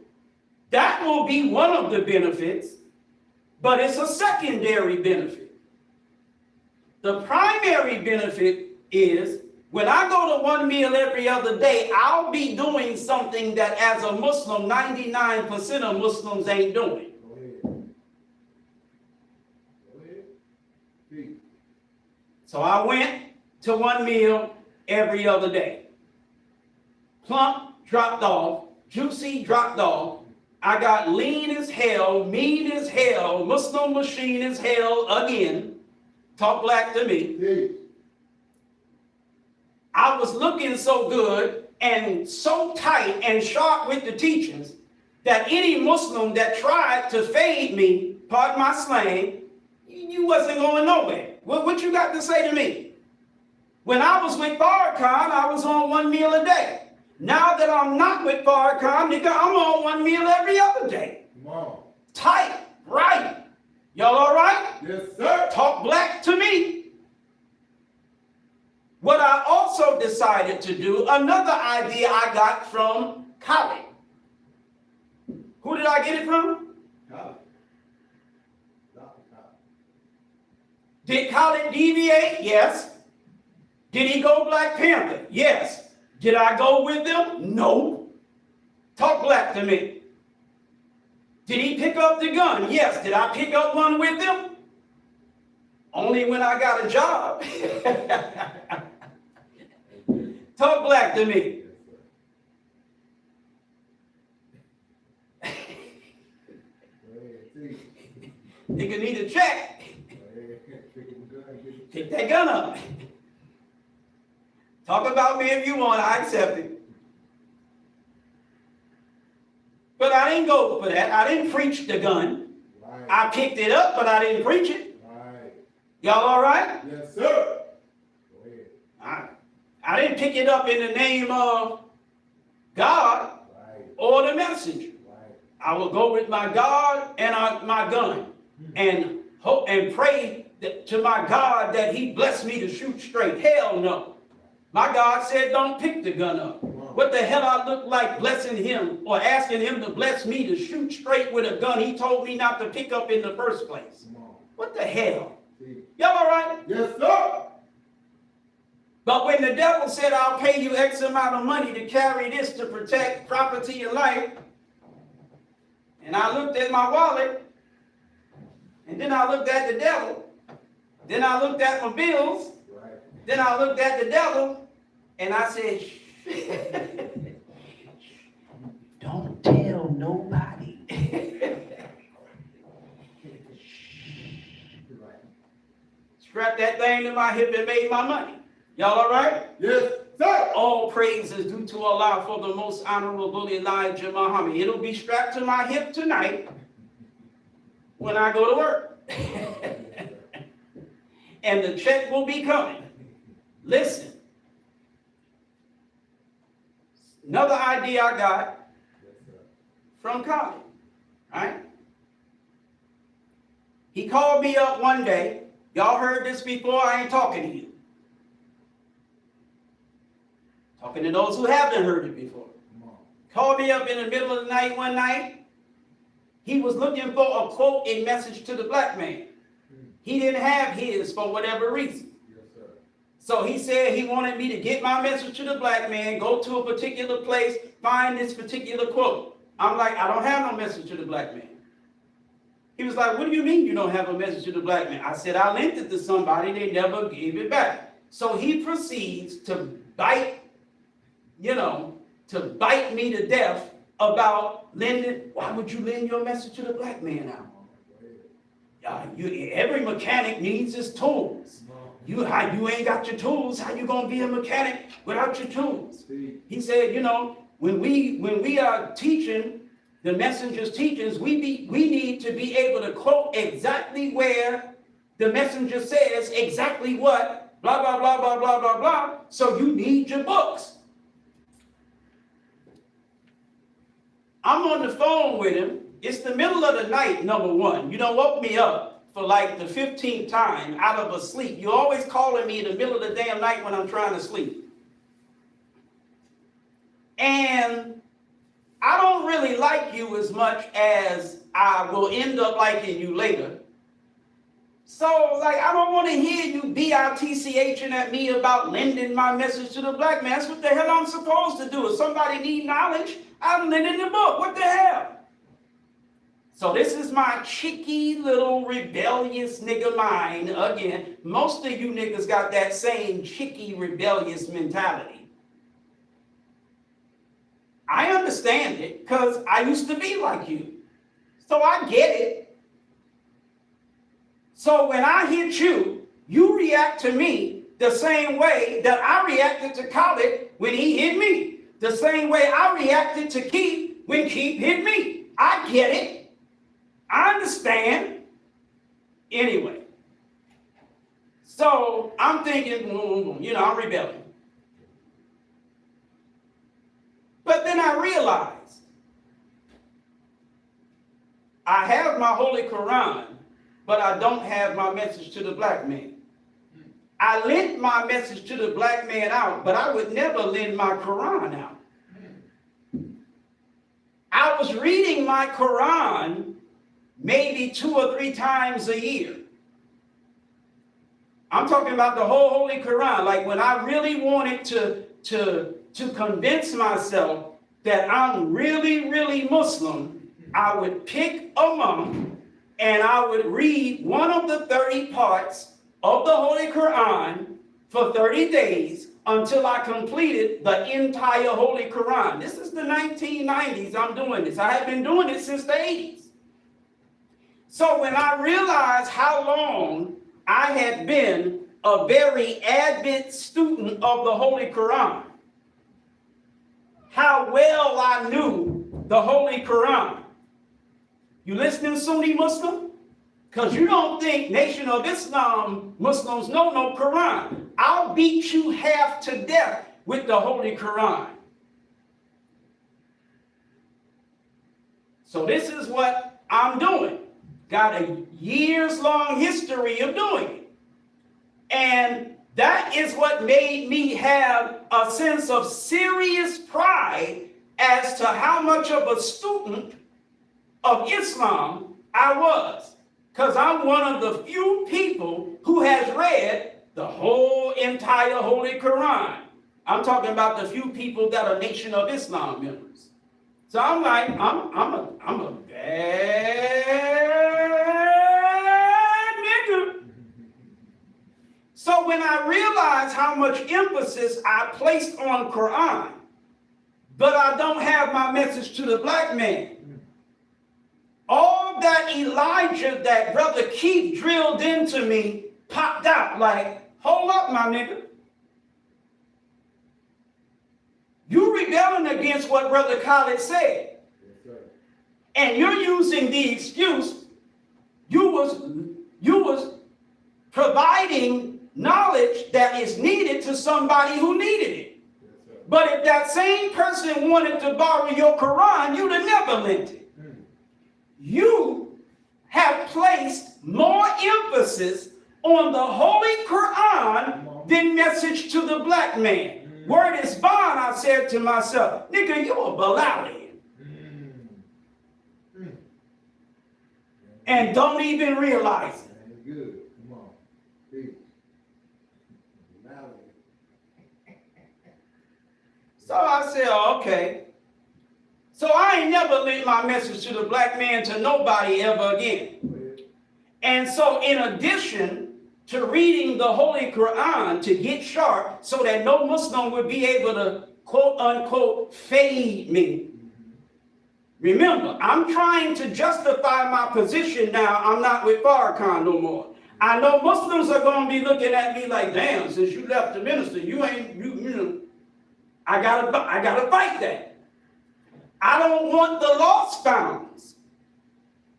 that will be one of the benefits, but it's a secondary benefit. The primary benefit is when I go to 1 meal every other day, I'll be doing something that as a Muslim, 99% of Muslims ain't doing. Go ahead. Go ahead. Speak. So I went to 1 meal every other day. Plump dropped off, Juicy dropped off. I got lean as hell, mean as hell, Muslim machine as hell again. Talk black to me. Teach. I was looking so good and so tight and sharp with the teachings that any Muslim that tried to fade me, pardon my slang, you wasn't going nowhere. What you got to say to me? When I was with Farrakhan, I was on 1 meal a day. Now that I'm not with Farrakhan, nigga, I'm on 1 meal every other day. Come on. Tight, right. Y'all all right? Yes, sir. Talk black to me. What I also decided to do, another idea I got from Khaled. Who did I get it from? College. Dr. College. Did Khaled deviate? Yes. Did he go Black Panther? Yes. Did I go with them? No. Talk black to me. Did he pick up the gun? Yes. Did I pick up one with them? Only when I got a job. Talk black to me. Yes, sir. Go ahead, teach. Nigga need a check. Go ahead. Pick that gun up. Talk about me if you want, I accept it. But I didn't go for that. I didn't preach the gun. Right. I picked it up, but I didn't preach it. Right. Y'all all right? Yes, sir. Go ahead. I didn't pick it up in the name of God Right. or the messenger. Right. I will go with my God and my gun and hope and pray to my God that he bless me to shoot straight. Hell no. My God said, don't pick the gun up. What the hell I look like blessing him or asking him to bless me to shoot straight with a gun he told me not to pick up in the first place? Come on. What the hell? Teach. Y'all all right? Yes, sir. But when the devil said, I'll pay you X amount of money to carry this to protect property and life, and I looked at my wallet, and then I looked at the devil, then I looked at my bills, Right. then I looked at the devil, and I said, don't tell nobody. Right. Strapped that thing to my hip and made my money. Y'all all right? Yes, sir. All praise is due to Allah for the most honorable Elijah Muhammad. It'll be strapped to my hip tonight when I go to work. And the check will be coming. Listen. Another idea I got Yes, sir. from Colin, right? He called me up one day. Y'all heard this before, I ain't talking to you. Talking to those who haven't heard it before. Come on. Called me up in the middle of the night one night. He was looking for a quote, a message to the black man. He didn't have his for whatever reason. Yes, sir. So he said he wanted me to get my message to the black man, go to a particular place, find this particular quote. I'm like, I don't have no message to the black man. He was like, what do you mean you don't have a message to the black man? I said, I lent it to somebody, they never gave it back. So he proceeds to bite me to death about lending. Why would you lend your message to the black man now? Every mechanic needs his tools. You ain't got your tools. How you gonna be a mechanic without your tools? He said, when we are teaching the messenger's teachings, we need to be able to quote exactly where the messenger says exactly what, blah, blah, blah, blah, blah, blah, blah. So you need your books. I'm on the phone with him. It's the middle of the night, number one. You don't woke me up for like the 15th time out of a sleep. You're always calling me in the middle of the damn night when I'm trying to sleep. And I don't really like you as much as I will end up liking you later. So, I don't want to hear you bitching at me about lending my message to the black man. That's what the hell I'm supposed to do. If somebody need knowledge, I'm lending the book. What the hell? So this is my cheeky little rebellious nigga mind. Again, most of you niggas got that same cheeky rebellious mentality. I understand it because I used to be like you. So I get it. So when I hit you, you react to me the same way that I reacted to Khaled when he hit me. The same way I reacted to Keith when Keith hit me. I get it. I understand. Anyway. So I'm thinking, I'm rebelling. But then I realized I have my Holy Quran, but I don't have my message to the black man. I lent my message to the black man out, but I would never lend my Quran out. I was reading my Quran maybe 2 or 3 times a year. I'm talking about the whole Holy Quran. Like when I really wanted to convince myself that I'm really, really Muslim, I would pick a month and I would read one of the 30 parts of the Holy Quran for 30 days until I completed the entire Holy Quran. This is the 1990s I'm doing this. I have been doing it since the 80s. So when I realized how long I had been a very avid student of the Holy Quran, how well I knew the Holy Quran. You listening, Sunni Muslim? Because you don't think Nation of Islam Muslims know no Quran. I'll beat you half to death with the Holy Quran. So this is what I'm doing. Got a years-long history of doing it. And that is what made me have a sense of serious pride as to how much of a student of Islam I was. Because I'm one of the few people who has read the whole entire Holy Quran. I'm talking about the few people that are Nation of Islam members. So I'm like, I'm a bad nigga. So when I realized how much emphasis I placed on Quran, but I don't have my message to the black man, all that Elijah that Brother Keith drilled into me popped out like, hold up, my nigga. You rebelling against what Brother Khaled said. Yes, and you're using the excuse you was providing knowledge that is needed to somebody who needed it. Yes, but if that same person wanted to borrow your Quran, you'd have never lent it. You have placed more emphasis on the Holy Quran than message to the black man. Word is bond, I said to myself, nigga, you a Balalian. And don't even realize it. Good. Come on. Peace. So I said, okay. So I ain't never lent my message to the black man to nobody ever again. And so in addition to reading the Holy Quran to get sharp so that no Muslim would be able to quote unquote fade me. Remember, I'm trying to justify my position now. I'm not with Farrakhan no more. I know Muslims are going to be looking at me like, damn, since you left the minister, you know, I gotta fight that. I don't want the lost founds.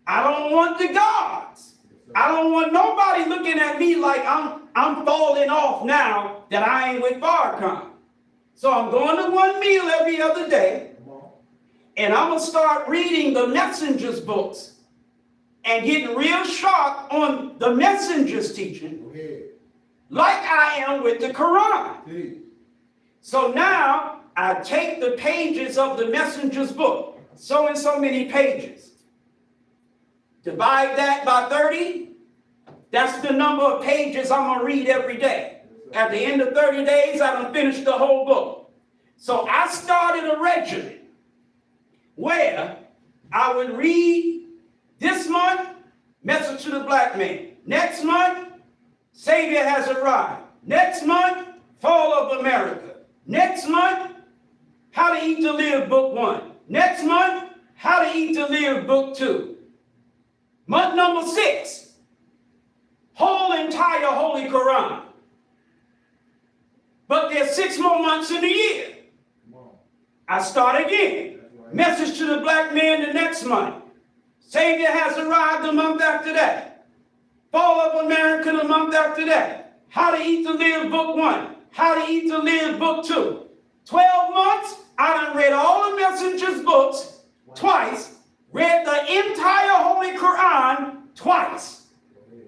I don't want the gods. I don't want nobody looking at me like I'm falling off now that I ain't with Farrakhan. So I'm going to one meal every other day, and I'm going to start reading the Messenger's books and getting real sharp on the Messenger's teaching, like I am with the Quran. So now I take the pages of the Messenger's book, so and so many pages. Divide that by 30. That's the number of pages I'm going to read every day. At the end of 30 days, I done finished the whole book. So I started a regimen where I would read this month, Message to the Black Man. Next month, Savior Has Arrived. Next month, Fall of America. Next month, How to Eat to Live Book 1. Next month, How to Eat to Live Book 2. Month number 6, whole entire Holy Quran. But there's 6 more months in the year. Come on. I start again. That's right. Message to the black man the next month. Savior has arrived the month after that. Fall of America the month after that. How to Eat to Live Book 1. How to Eat to Live Book 2. 12 months, I done read all the Messenger's books twice, read the entire Holy Quran twice, Go ahead.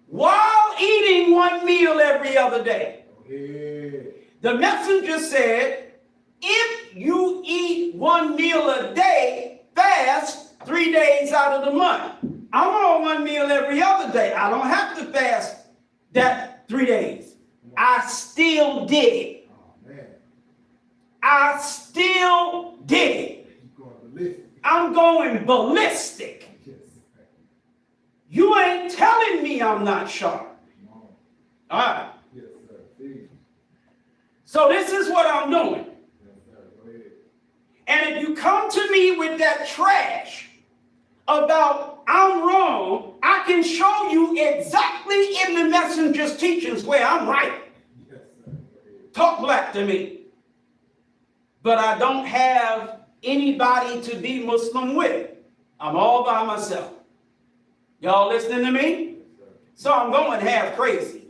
while eating 1 meal every other day. Go ahead. The messenger said, if you eat 1 meal a day, fast 3 days out of the month. I'm on 1 meal every other day. I don't have to fast that 3 days. I still did it. Oh, man. I still did it. You're going ballistic. I'm going ballistic. Yes. You ain't telling me I'm not sharp. Come on. All right. Yes, sir. See. So this is what I'm doing. Yes, sir. Go ahead. And if you come to me with that trash about I'm wrong, I can show you exactly in the messenger's teachings where I'm right. Yes, sir. Go ahead. Talk black to me. But I don't have anybody to be Muslim with. I'm all by myself. Y'all listening to me? Yes, sir. So I'm going half crazy.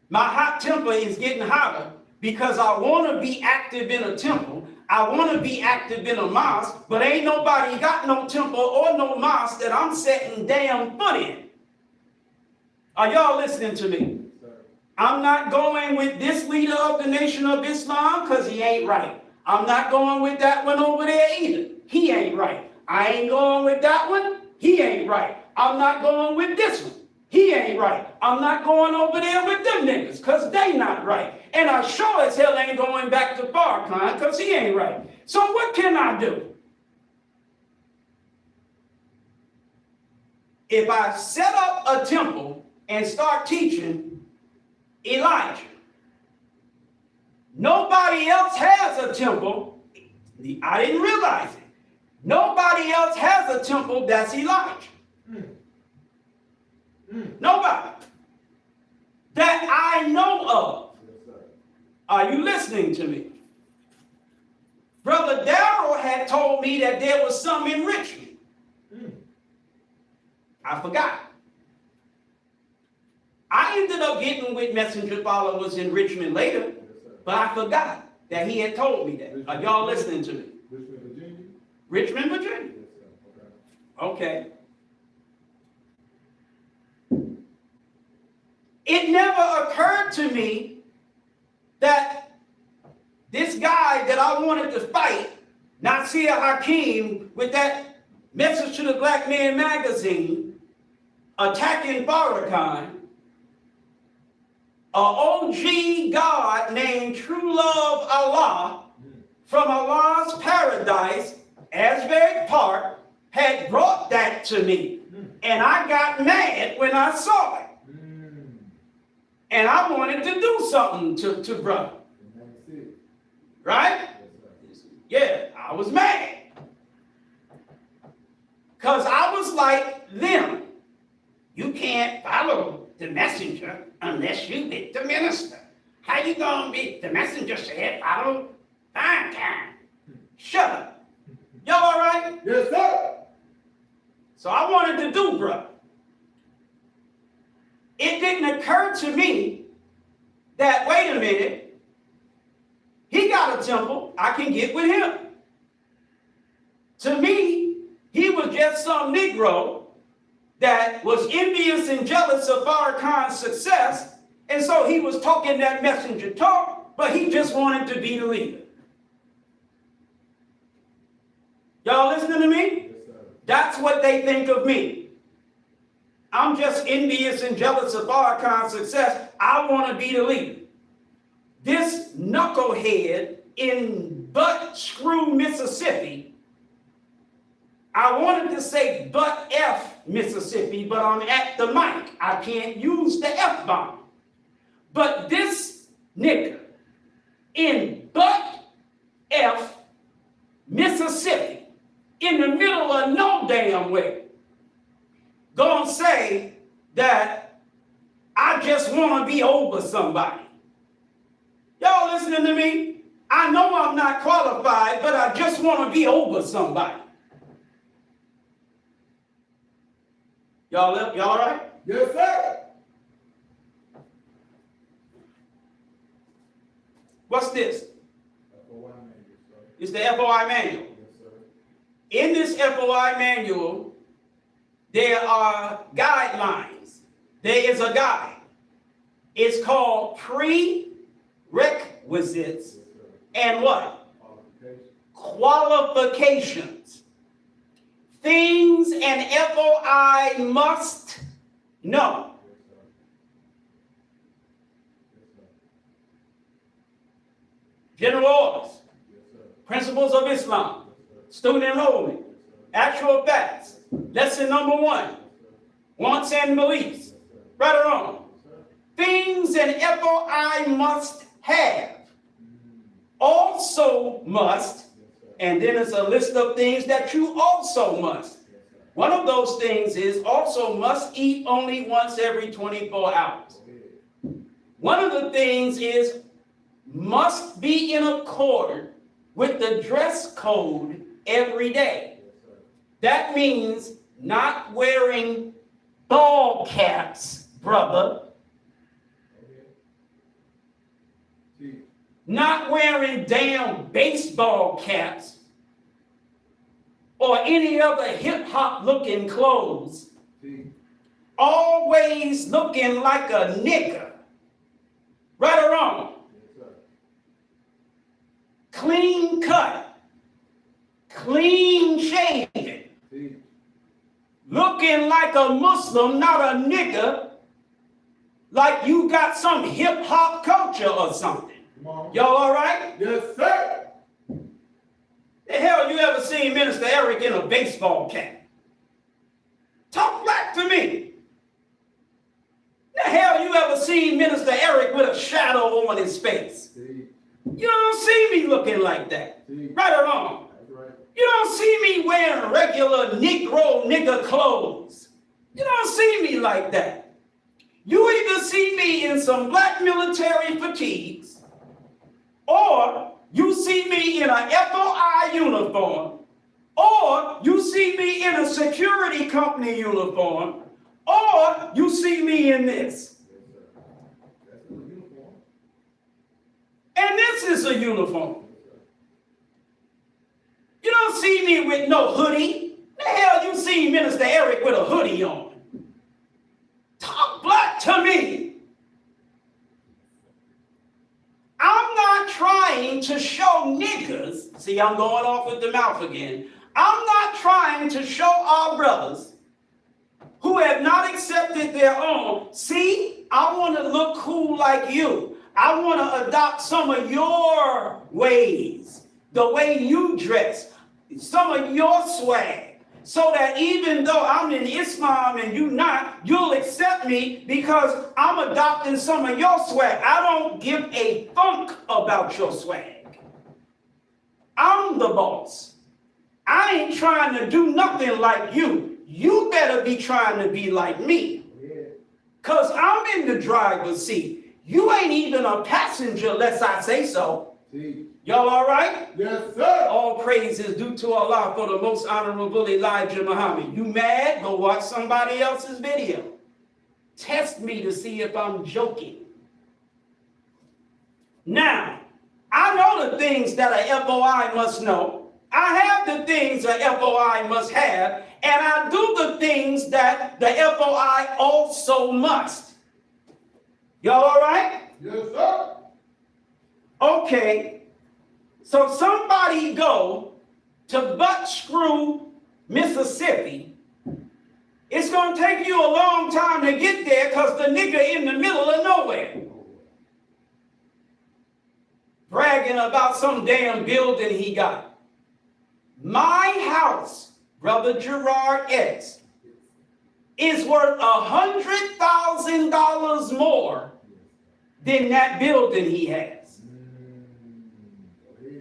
My hot temper is getting hotter because I want to be active in a temple. I want to be active in a mosque, but ain't nobody got no temple or no mosque that I'm setting damn foot in. Are y'all listening to me? Yes, sir. I'm not going with this leader of the Nation of Islam because he ain't right. I'm not going with that one over there either. He ain't right. I ain't going with that one. He ain't right. I'm not going with this one. He ain't right. I'm not going over there with them niggas because they not right. And I sure as hell ain't going back to Farrakhan because he ain't right. So what can I do? If I set up a temple and start teaching Elijah, nobody else has a temple. I didn't realize it. Nobody else has a temple that's Elijah. Nobody that I know of. Yes, sir. Are you listening to me? Brother Darrell had told me that there was some in Richmond. I forgot. I ended up getting with messenger followers in Richmond later, Yes, sir. but I forgot that he had told me that. Are y'all listening to me? Richmond, Virginia? Richmond, Virginia. Yes, sir. Okay. Okay. It never occurred to me that this guy that I wanted to fight, Nasir Hakim, with that Message to the Black Man magazine, attacking Farrakhan, a OG God named True Love Allah from Allah's paradise, Asbury Park, had brought that to me. And I got mad when I saw it. And I wanted to do something to brother. That's it. Right? Yes, sir. Yeah, I was mad. Because I was like them. You can't follow the messenger unless you with the minister. How you gonna be? The messenger said follow Farrakhan. Shut up. Y'all all right? Yes, sir. So I wanted to do, brother. It didn't occur to me that, wait a minute, he got a temple, I can get with him. To me, he was just some Negro that was envious and jealous of Farrakhan's success, and so he was talking that messenger talk, but he just wanted to be the leader. Y'all listening to me? Yes, sir. That's what they think of me. I'm just envious and jealous of Farrakhan's success. I want to be the leader. This knucklehead in Butt Screw, Mississippi, I wanted to say Butt F, Mississippi, but I'm at the mic. I can't use the F-bomb. But this nigga in Butt F, Mississippi, in the middle of no damn way, gonna say that I just want to be over somebody. Y'all listening to me? I know I'm not qualified, but I just want to be over somebody. Y'all all right? Yes, sir. What's this? FOI manual, sir. It's the FOI manual. Yes, sir. In this FOI manual, there are guidelines. There is a guide. It's called prerequisites Yes, sir. and what? Qualification. Qualifications. Things an FOI must know. Yes, sir. Yes, sir. General orders, Yes, sir. principles of Islam, Yes, sir. student enrollment, Yes, sir. actual facts. Lesson number 1, Yes, sir. wants and beliefs. Yes, sir. Right or wrong? Yes, sir. Things an FOI must have. Mm. Also must, Yes, sir. and then it's a list of things that you also must. Yes, sir. One of those things is also must eat only once every 24 hours. Go ahead. One of the things is must be in accord with the dress code every day. Yes, sir. That means not wearing ball caps, brother. Go ahead. Teach. Not wearing damn baseball caps or any other hip-hop looking clothes. Teach. Always looking like a nigger. Right or wrong? Yes, sir. Clean cut. Clean shaven. Teach. Looking like a Muslim, not a nigger. Like you got some hip-hop culture or something. Come on. Y'all all right? Yes, sir. The hell you ever seen Minister Eric in a baseball cap? Talk black to me. The hell you ever seen Minister Eric with a shadow on his face? Teach. You don't see me looking like that. Teach. Right or wrong? That's right. You don't see me wearing regular Negro nigger clothes. You don't see me like that. You either see me in some black military fatigues, or you see me in a FOI uniform, or you see me in a security company uniform, or you see me in this. Yes, sir. That's the uniform. And this is a uniform. Yes, sir. You don't see me with no hoodie. The hell you see Minister Eric with a hoodie on? Talk black to me. I'm not trying to show niggers. See, I'm going off with the mouth again. I'm not trying to show our brothers who have not accepted their own. See, I want to look cool like you. I want to adopt some of your ways, the way you dress, some of your swag, so that even though I'm in Islam and you not, you'll accept me because I'm adopting some of your swag. I don't give a funk about your swag. I'm the boss. I ain't trying to do nothing like you. You better be trying to be like me. Because I'm in the driver's seat. You ain't even a passenger unless I say so. Teach. Y'all all right? Yes, sir. All praise is due to Allah for the most honorable Elijah Muhammad. You mad? Go watch somebody else's video. Test me to see if I'm joking. Now, I know the things that a FOI must know. I have the things a FOI must have, and I do the things that the FOI also must. Y'all all right? Yes, sir. Okay. So somebody go to Butt Screw, Mississippi. It's going to take you a long time to get there because the nigga in the middle of nowhere. Bragging about some damn building he got. My house, Brother Gerard X, is worth $100,000 more than that building he has.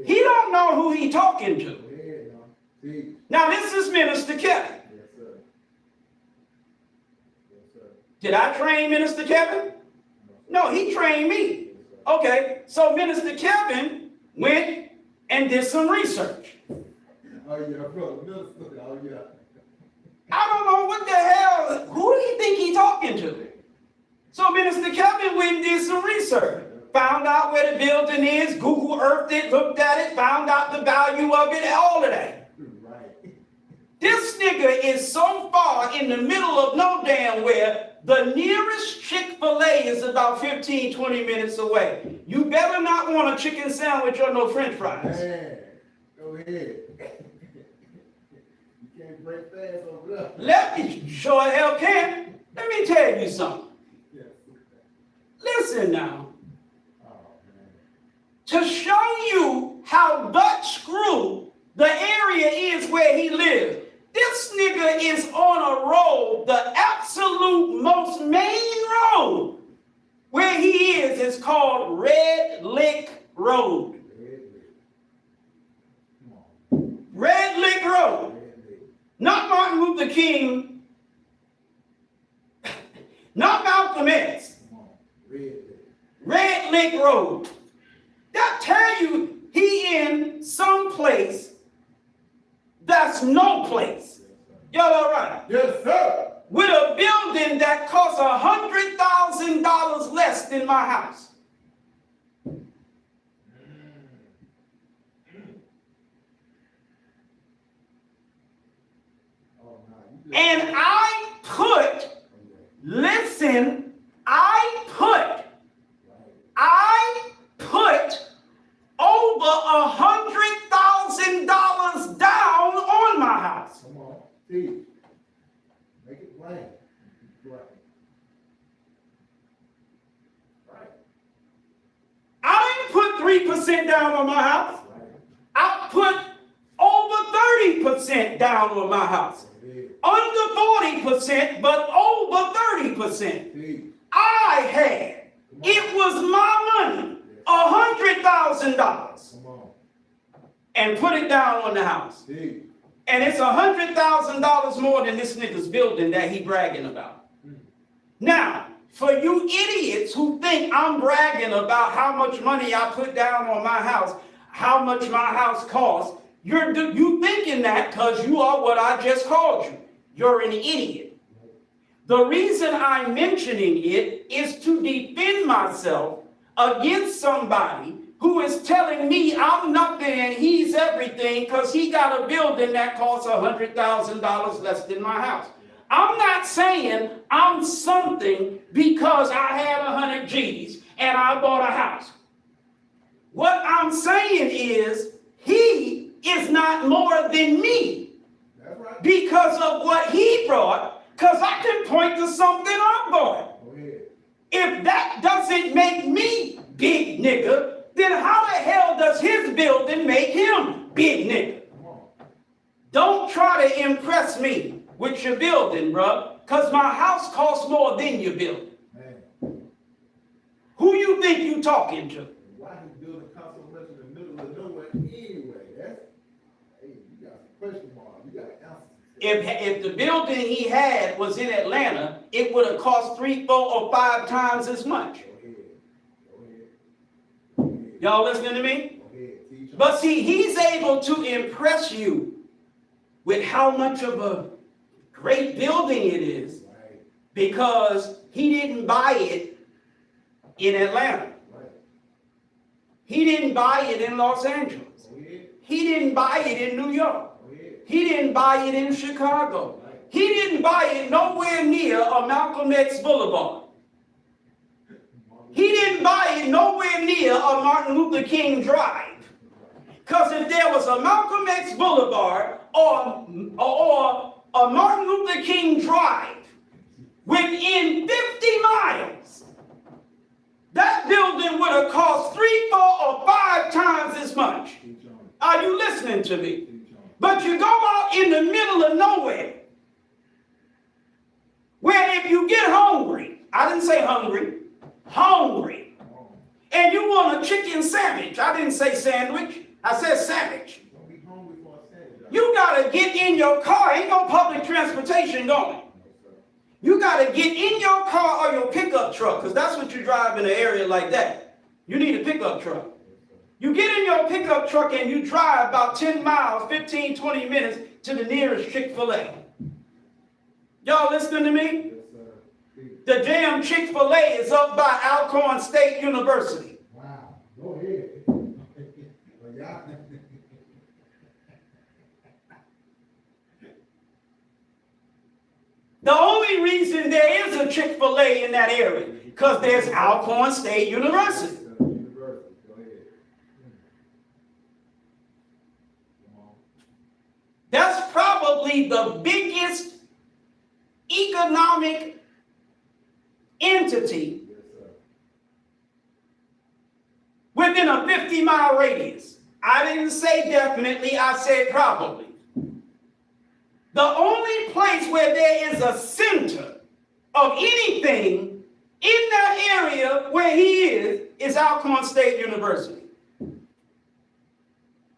He don't know who he talking to. Teach. Now, this is Minister Kevin. Yes, sir. Yes, sir. Did I train Minister Kevin? No, he trained me. Yes, sir. Okay, so Minister Kevin went and did some research. Oh, yeah, brother. Minister. Oh, yeah. I don't know what the hell, who do you think he's talking to? So Minister Kevin went and did some research. Found out where the building is, Google Earthed it, looked at it, found out the value of it, all of that. Right. This nigga is so far in the middle of no damn where, the nearest Chick-fil-A is about 15, 20 minutes away. You better not want a chicken sandwich or no french fries. Man, go ahead. You can't break fast over there. Let me, sure hell can. Let me tell you something. Yes. Listen now. Oh, man. To show you how Dutch screw the area is where he lives. This nigga is on a road, the absolute most main road where he is called Red Lick Road. Come on. Red Lick Road. Not Martin Luther King, not Malcolm X. Come on. Red. Red Lick Road. That tell you he in some place that's no place. Y'all all right? Yes, sir. With a building that costs $100,000 less than my house. Oh, no. You just- And I put, listen, I put over $100,000 down on my house. Come on. Teach. Make it plain. Right. Right. I didn't put 3% down on my house. Right. I put over 30% down on my house. Go ahead. Under 40%, but over 30%. Teach. I had, it was my money, $100,000, Come on. and put it down on the house. Teach. And it's $100,000 more than this nigga's building that he bragging about. Now, for you idiots who think I'm bragging about how much money I put down on my house, how much my house costs, you thinking that because you are what I just called you. You're an idiot. The reason I'm mentioning it is to defend myself against somebody who is telling me I'm nothing and he's everything because he got a building that costs $100,000 less than my house. I'm not saying I'm something because I had 100 G's and I bought a house. What I'm saying is he is not more than me That's right. because of what he brought, because I can point to something I bought. Go ahead. If that doesn't make me big nigga, then how the hell does his building make him big nigga? Come on. Don't try to impress me with your building, bruh, because my house costs more than your building. Man. Who you think you talking to? Why he building council much in the middle of nowhere anyway? That's, hey, you got some question marks. You got answers. If the building he had was in Atlanta, it would have cost 3, 4, or 5 times as much. Go ahead. Go ahead. Go ahead. Y'all listening to me? Go ahead. Teach 'em. But see, he's able to impress you with how much of a great building it is Right. because he didn't buy it in Atlanta. Right. He didn't buy it in Los Angeles. Go ahead. He didn't buy it in New York. Go ahead. He didn't buy it in Chicago. Right. He didn't buy it nowhere near a Malcolm X Boulevard. He didn't buy it nowhere near a Martin Luther King Drive. Because if there was a Malcolm X Boulevard or a Martin Luther King Drive within 50 miles, that building would have cost 3, 4, or 5 times as much. Teach 'em. Are you listening to me? Teach 'em. But you go out in the middle of nowhere where if you get hungry, I didn't say hungry, hungry, Come on. and you want a chicken sandwich, I didn't say sandwich, I said sandwich. Don't be hungry for a sandwich. You got to get in your car. Ain't no public transportation going. You got to get in your car or your pickup truck, because that's what you drive in an area like that. You need a pickup truck. You get in your pickup truck and you drive about 10 miles, 15, 20 minutes to the nearest Chick-fil-A. Y'all listening to me? The damn Chick-fil-A is up by Alcorn State University. Wow. Go ahead. Well, y'all- The only reason there is a Chick-fil-A in that area, because there's Alcorn State University. University. Go ahead. Come on. That's probably the biggest economic entity Yes, sir. within a 50-mile radius. I didn't say definitely, I said probably. The only place where there is a center of anything in that area where he is Alcorn State University.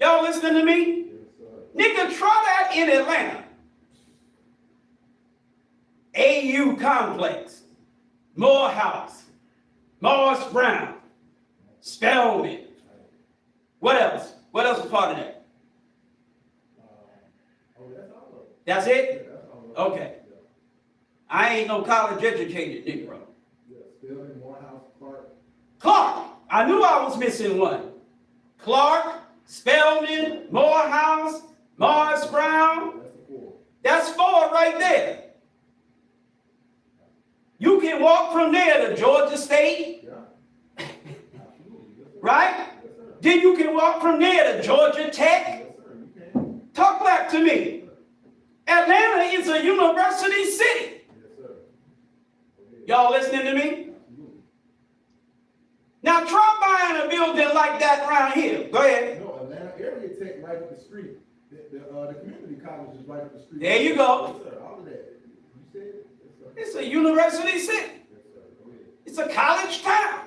Y'all listening to me? Yes, sir. Nigga, try that in Atlanta. AU Complex, Morehouse, Morris Brown, Spelman. What else? What else is part of that? Oh, that's all of it. That's Yeah, it? that's all of it. Okay. Yeah. I ain't no college educated Negro. Yeah, Spelman, Morehouse, Clark. Clark. I knew I was missing one. Clark, Spelman, Morehouse, Morris Brown. That's the four. That's 4 right there. You can walk from there to Georgia State, Yeah. Absolutely. Yes, sir. right? Yes, sir. Then you can walk from there to Georgia Tech. Yes, sir. You can. Talk back to me. Atlanta is a university city. Yes, sir. Go ahead. Y'all listening to me? Absolutely. Now try buying a building like that around here. Go ahead. No, Atlanta area tech right up the street. The community college is right up the street. There you go. Yes, sir. All of that. You said it? Yes, sir. It's a university city. Yes, sir. Go ahead. It's a college town.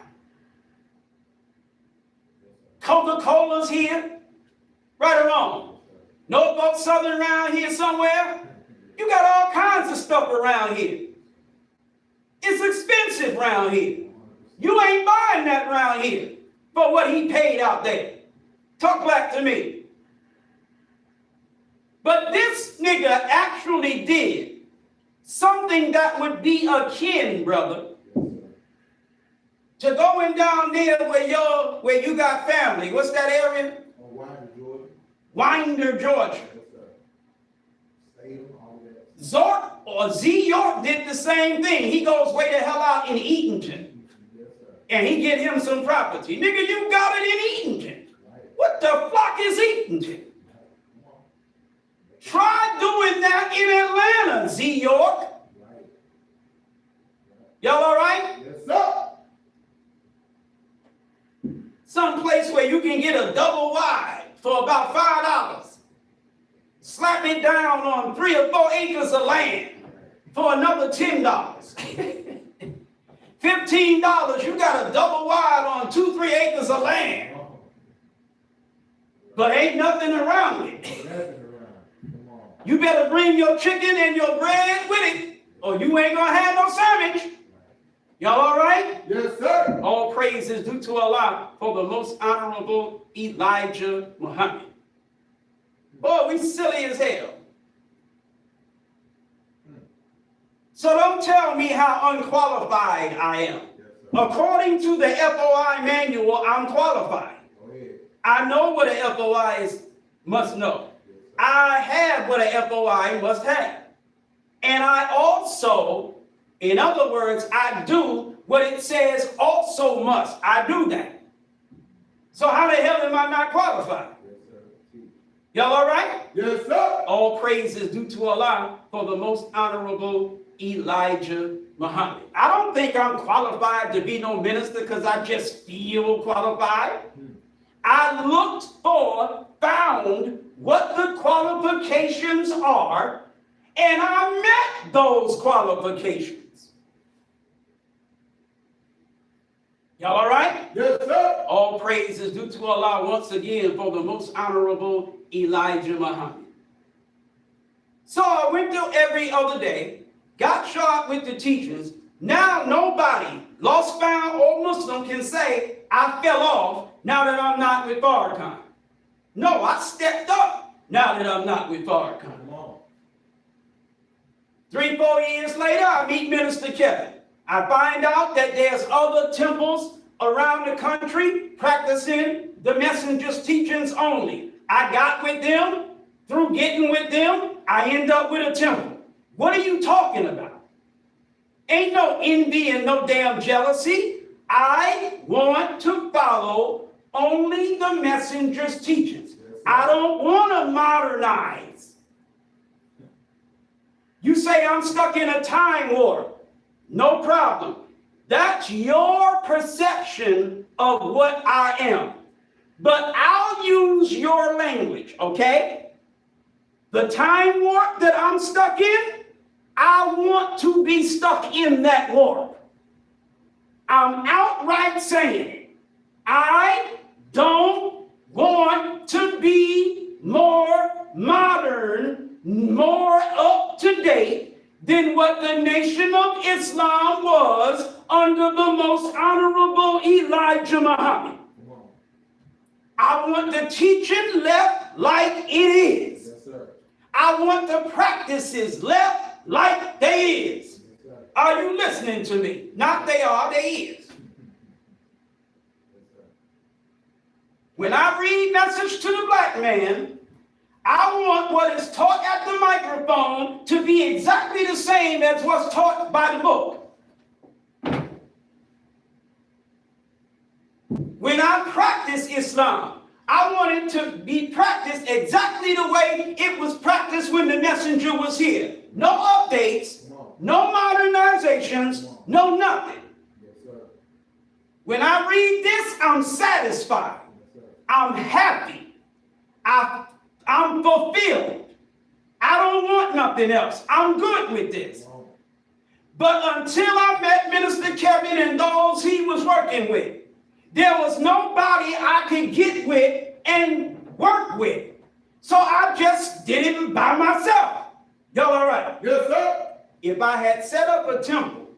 Yes, sir. Coca-Cola's here. Right or wrong? Yes, sir. Norfolk Southern around here somewhere. You got all kinds of stuff around here. It's expensive around here. 100%. You ain't buying that around here for what he paid out there. Talk back to me. But this nigga actually did something that would be akin, brother, Yes, sir. to going down there where you got family. What's that area? On Winder, Georgia. Winder, Georgia. Yes, sir. Salem, all of that. Zork or Z York did the same thing. He goes way the hell out in Eatonton Yes, sir. and he get him some property. Nigga, you got it in Eatonton. Right. What the fuck is Eatonton? Come on. Try doing that in Atlanta, Z York. Right. Y'all all right? Yes, sir. Some place where you can get a double wide for about $5. Slap it down on 3 or 4 acres of land for another $10. $15, you got a double wide on 2-3 acres of land, Oh, but ain't nothing around it. nothing around. Come on. You better bring your chicken and your bread with it, or you ain't gonna have no sandwich. Y'all all right? Yes, sir. All praise is due to Allah for the most honorable Elijah Muhammad. Boy, we silly as hell. So don't tell me how unqualified I am. Yes, sir. According to the FOI manual, I'm qualified. Go ahead. I know what a FOI must know. Yes, sir. I have what a FOI must have. And I also, in other words, I do what it says also must. I do that. So how the hell am I not qualified? Yes, sir. Teach. Y'all all right? Yes, sir. All praise is due to Allah for the most honorable Elijah Muhammad. I don't think I'm qualified to be no minister because I just feel qualified. I looked for, found what the qualifications are, and I met those qualifications. Y'all all right? Yes, sir. All praise is due to Allah once again for the most honorable Elijah Muhammad. So I went to every other day, got sharp with the teachers. Now nobody, lost, found, or Muslim, can say I fell off now that I'm not with Farrakhan. No, I stepped up now that I'm not with Farrakhan. Come on. 3-4 years later, I meet Minister Kevin. I find out that there's other temples around the country practicing the messenger's teachings only. I got with them. Through getting with them, I end up with a temple. What are you talking about? Ain't no envy and no damn jealousy. I want to follow only the messenger's teachings. I don't want to modernize. You say I'm stuck in a time warp. No problem. That's your perception of what I am. But I'll use your language, okay? The time warp that I'm stuck in, I want to be stuck in that warp. I'm outright saying it. I don't want to be more modern, more up to date than what the Nation of Islam was under the most honorable Elijah Muhammad. I want the teaching left like it is. Yes, sir. I want the practices left like they is. Yes, sir. Are you listening to me? Not they are, they is. Yes, sir. When I read Message to the Black Man, I want what is taught at the microphone to be exactly the same as what's taught by the book. When I practice Islam, I want it to be practiced exactly the way it was practiced when the messenger was here. No updates, no modernizations, no nothing. Yes, sir. When I read this, I'm satisfied. Yes, sir. I'm happy. I'm fulfilled. I don't want nothing else. I'm good with this. Come on. But until I met Minister Kevin and those he was working with, there was nobody I could get with and work with. So I just did it by myself. Y'all all right? Yes, sir. If I had set up a temple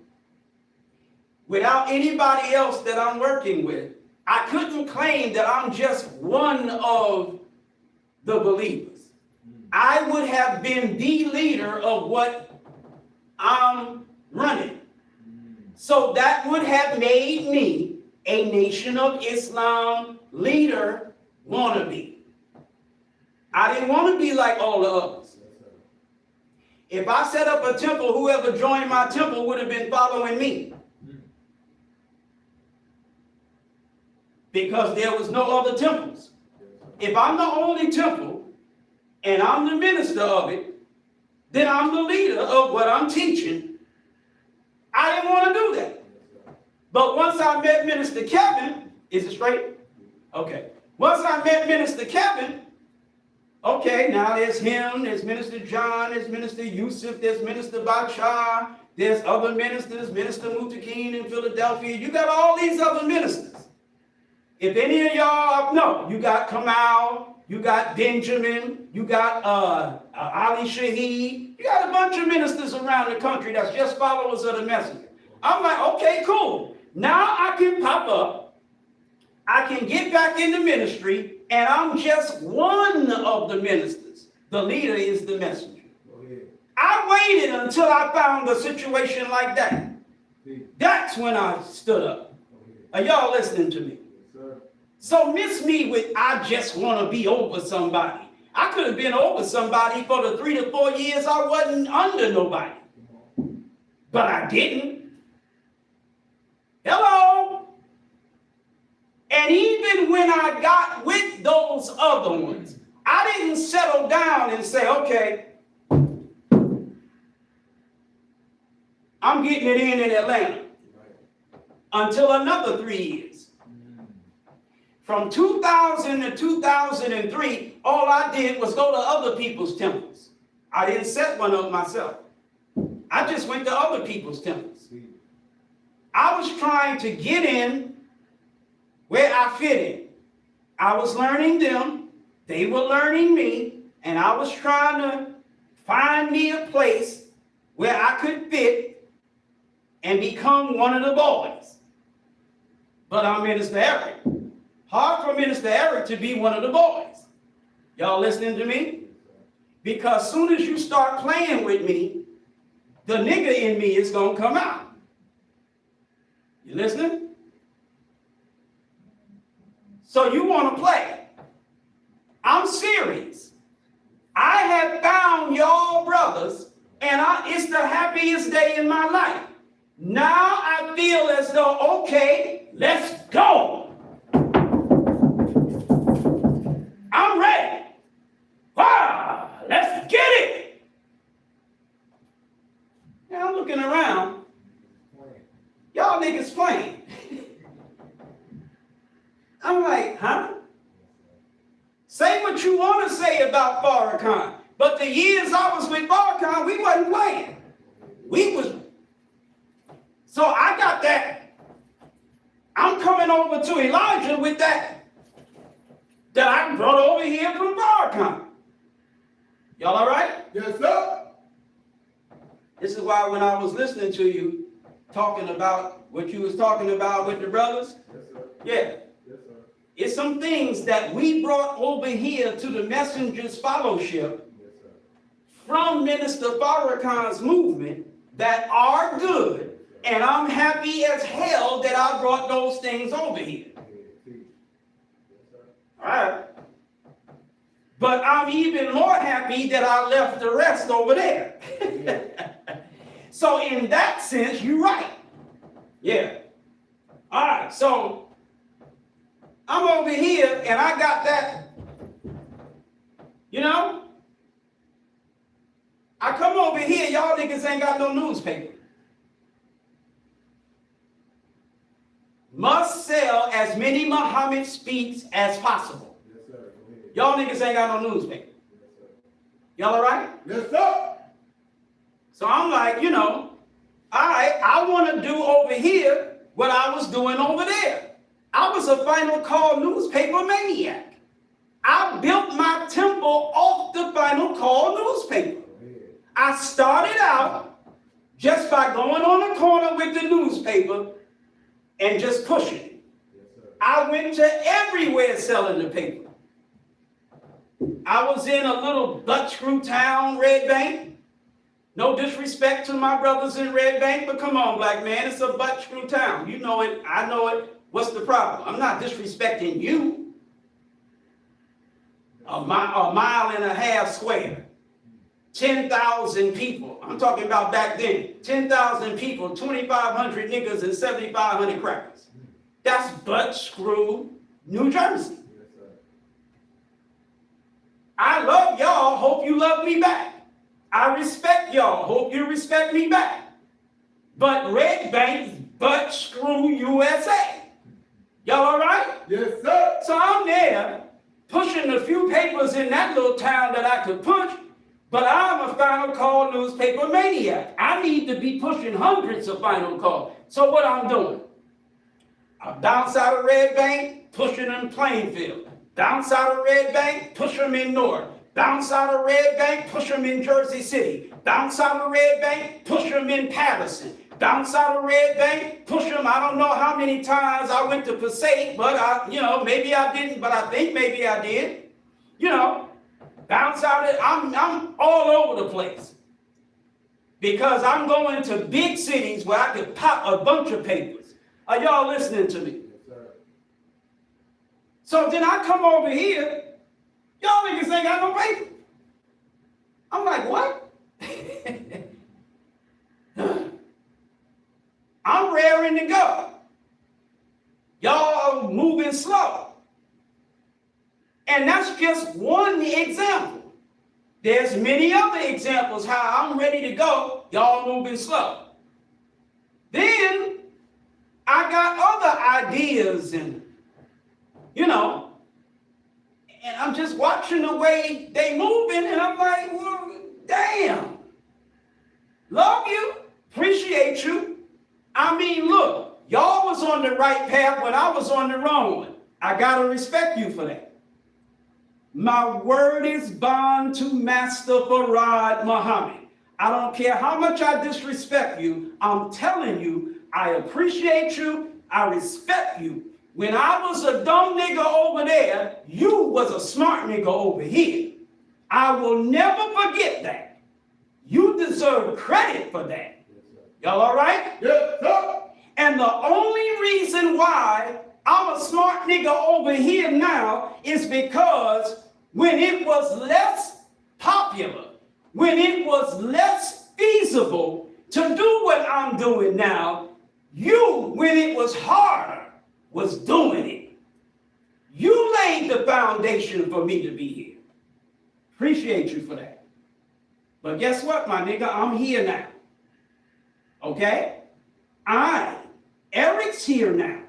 without anybody else that I'm working with, I couldn't claim that I'm just one of the believers. I would have been the leader of what I'm running. So that would have made me a Nation of Islam leader wannabe. I didn't want to be like all the others. Yes, sir. If I set up a temple, whoever joined my temple would have been following me. Because there was no other temples. If I'm the only temple and I'm the minister of it, then I'm the leader of what I'm teaching. I didn't want to do that. But once I met Minister Kevin, is it straight? Okay. Once I met Minister Kevin, okay, now there's him, there's Minister John, there's Minister Yusuf, there's Minister Bachar, there's other ministers, Minister Mutakeen in Philadelphia. You got all these other ministers. If any of y'all know, you got Kamal, you got Benjamin, you got Ali Shaheed, you got a bunch of ministers around the country that's just followers of the messenger. I'm like, okay, cool. Now I can pop up, I can get back in the ministry, and I'm just one of the ministers. The leader is the messenger. Go ahead. I waited until I found a situation like that. See. That's when I stood up. Go ahead. Are y'all listening to me? Yes, sir. So miss me with, I just want to be over somebody. I could have been over somebody for the 3 to 4 years I wasn't under nobody. Come on. But I didn't. Hello? And even when I got with those other ones, I didn't settle down and say, okay, I'm getting it in Atlanta until another 3 years. From 2000 to 2003, all I did was go to other people's temples. I didn't set one up myself. I just went to other people's temples. See. I was trying to get in where I fit in. I was learning them, they were learning me, and I was trying to find me a place where I could fit and become one of the boys. But I'm Minister Eric. Hard for Minister Eric to be one of the boys. Y'all listening to me? Because soon as you start playing with me, the nigga in me is going to come out. You listening? So you want to play. I'm serious. I have found y'all brothers, and it's the happiest day in my life. Now I feel as though, okay, let's go. I'm ready. Wow, let's get it. Now I'm looking around. Y'all niggas playing. I'm like, huh? Say what you want to say about Farrakhan, but the years I was with Farrakhan, we wasn't playing. We was. So I got that. I'm coming over to Elijah with that I brought over here from Farrakhan. Y'all all right? Yes, sir. This is why when I was listening to you talking about what you was talking about with the brothers, Yes, sir. yeah. Yes, sir. It's some things that we brought over here to the Messenger's Fellowship Yes, sir. from Minister Farrakhan's movement that are good, and I'm happy as hell that I brought those things over here. Yeah, teach. Yes, sir. All right. But I'm even more happy that I left the rest over there. So in that sense, you're right. Yeah. All right, so I'm over here and I got that, you know? I come over here, y'all niggas ain't got no newspaper. Must sell as many Muhammad speaks as possible. Yes, sir. Go ahead. Y'all niggas ain't got no newspaper. Yes, sir. Y'all all right? Yes, sir. So I'm like, you know, all right, I want to do over here what I was doing over there. I was a Final Call newspaper maniac. I built my temple off the Final Call newspaper. Go ahead. I started out just by going on the corner with the newspaper and just pushing it. Yes, sir. I went to everywhere selling the paper. I was in a little butt screw town, Red Bank. No disrespect to my brothers in Red Bank, but come on, black man, it's a butt screw town. You know it, I know it. What's the problem? I'm not disrespecting you. A mile and a half square. 10,000 people. I'm talking about back then. 10,000 people, 2,500 niggas, and 7,500 crackers. That's butt screw, New Jersey. Yes, sir. I love y'all. Hope you love me back. I respect y'all. Hope you respect me back. But Red Bank's butt screw USA. Y'all all right? Yes, sir. So I'm there pushing a few papers in that little town that I could push, but I'm a Final Call newspaper maniac. I need to be pushing hundreds of Final Call. So what I'm doing? I bounce out of Red Bank, push them in Plainfield. Bounce out of Red Bank, push them in North. Bounce out of Red Bank, push them in Jersey City. Bounce out of Red Bank, push them in Patterson. Bounce out of Red Bank, push them. I don't know how many times I went to Passaic, but maybe I didn't, but I think maybe I did. You know, bounce out of, I'm all over the place. Because I'm going to big cities where I could pop a bunch of papers. Are y'all listening to me? Yes, sir. So then I come over here, y'all niggas ain't got no paper. I'm like, what? I'm raring to go. Y'all are moving slow. And that's just one example. There's many other examples how I'm ready to go, y'all moving slow. Then I got other ideas and, and I'm just watching the way they moving and I'm like, well, damn. Love you, appreciate you. I mean, look, y'all was on the right path when I was on the wrong one. I gotta respect you for that. My word is bond to Master Farad Muhammad. I don't care how much I disrespect you. I'm telling you, I appreciate you. I respect you. When I was a dumb nigga over there, you was a smart nigga over here. I will never forget that. You deserve credit for that. Y'all all right? Yes, sir. And the only reason why I'm a smart nigga over here now is because when it was less popular, when it was less feasible to do what I'm doing now, you, when it was harder, was doing it. You laid the foundation for me to be here. Appreciate you for that. But guess what, my nigga? I'm here now. Okay? Eric's here now.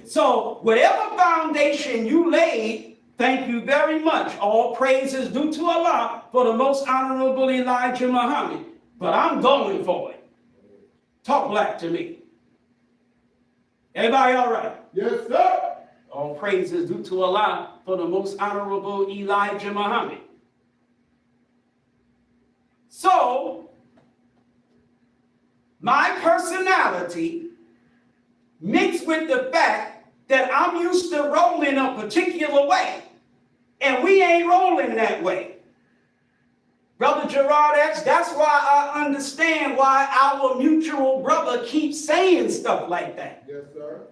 So whatever foundation you laid, thank you very much. All praise is due to Allah for the most honorable Elijah Muhammad. But I'm going for it. Talk black to me. Everybody all right? Yes, sir. All praise is due to Allah for the most honorable Elijah Muhammad. So, my personality mixed with the fact that I'm used to rolling a particular way, and we ain't rolling that way. Brother Gerard X, that's why I understand why our mutual brother keeps saying stuff like that. Yes, sir.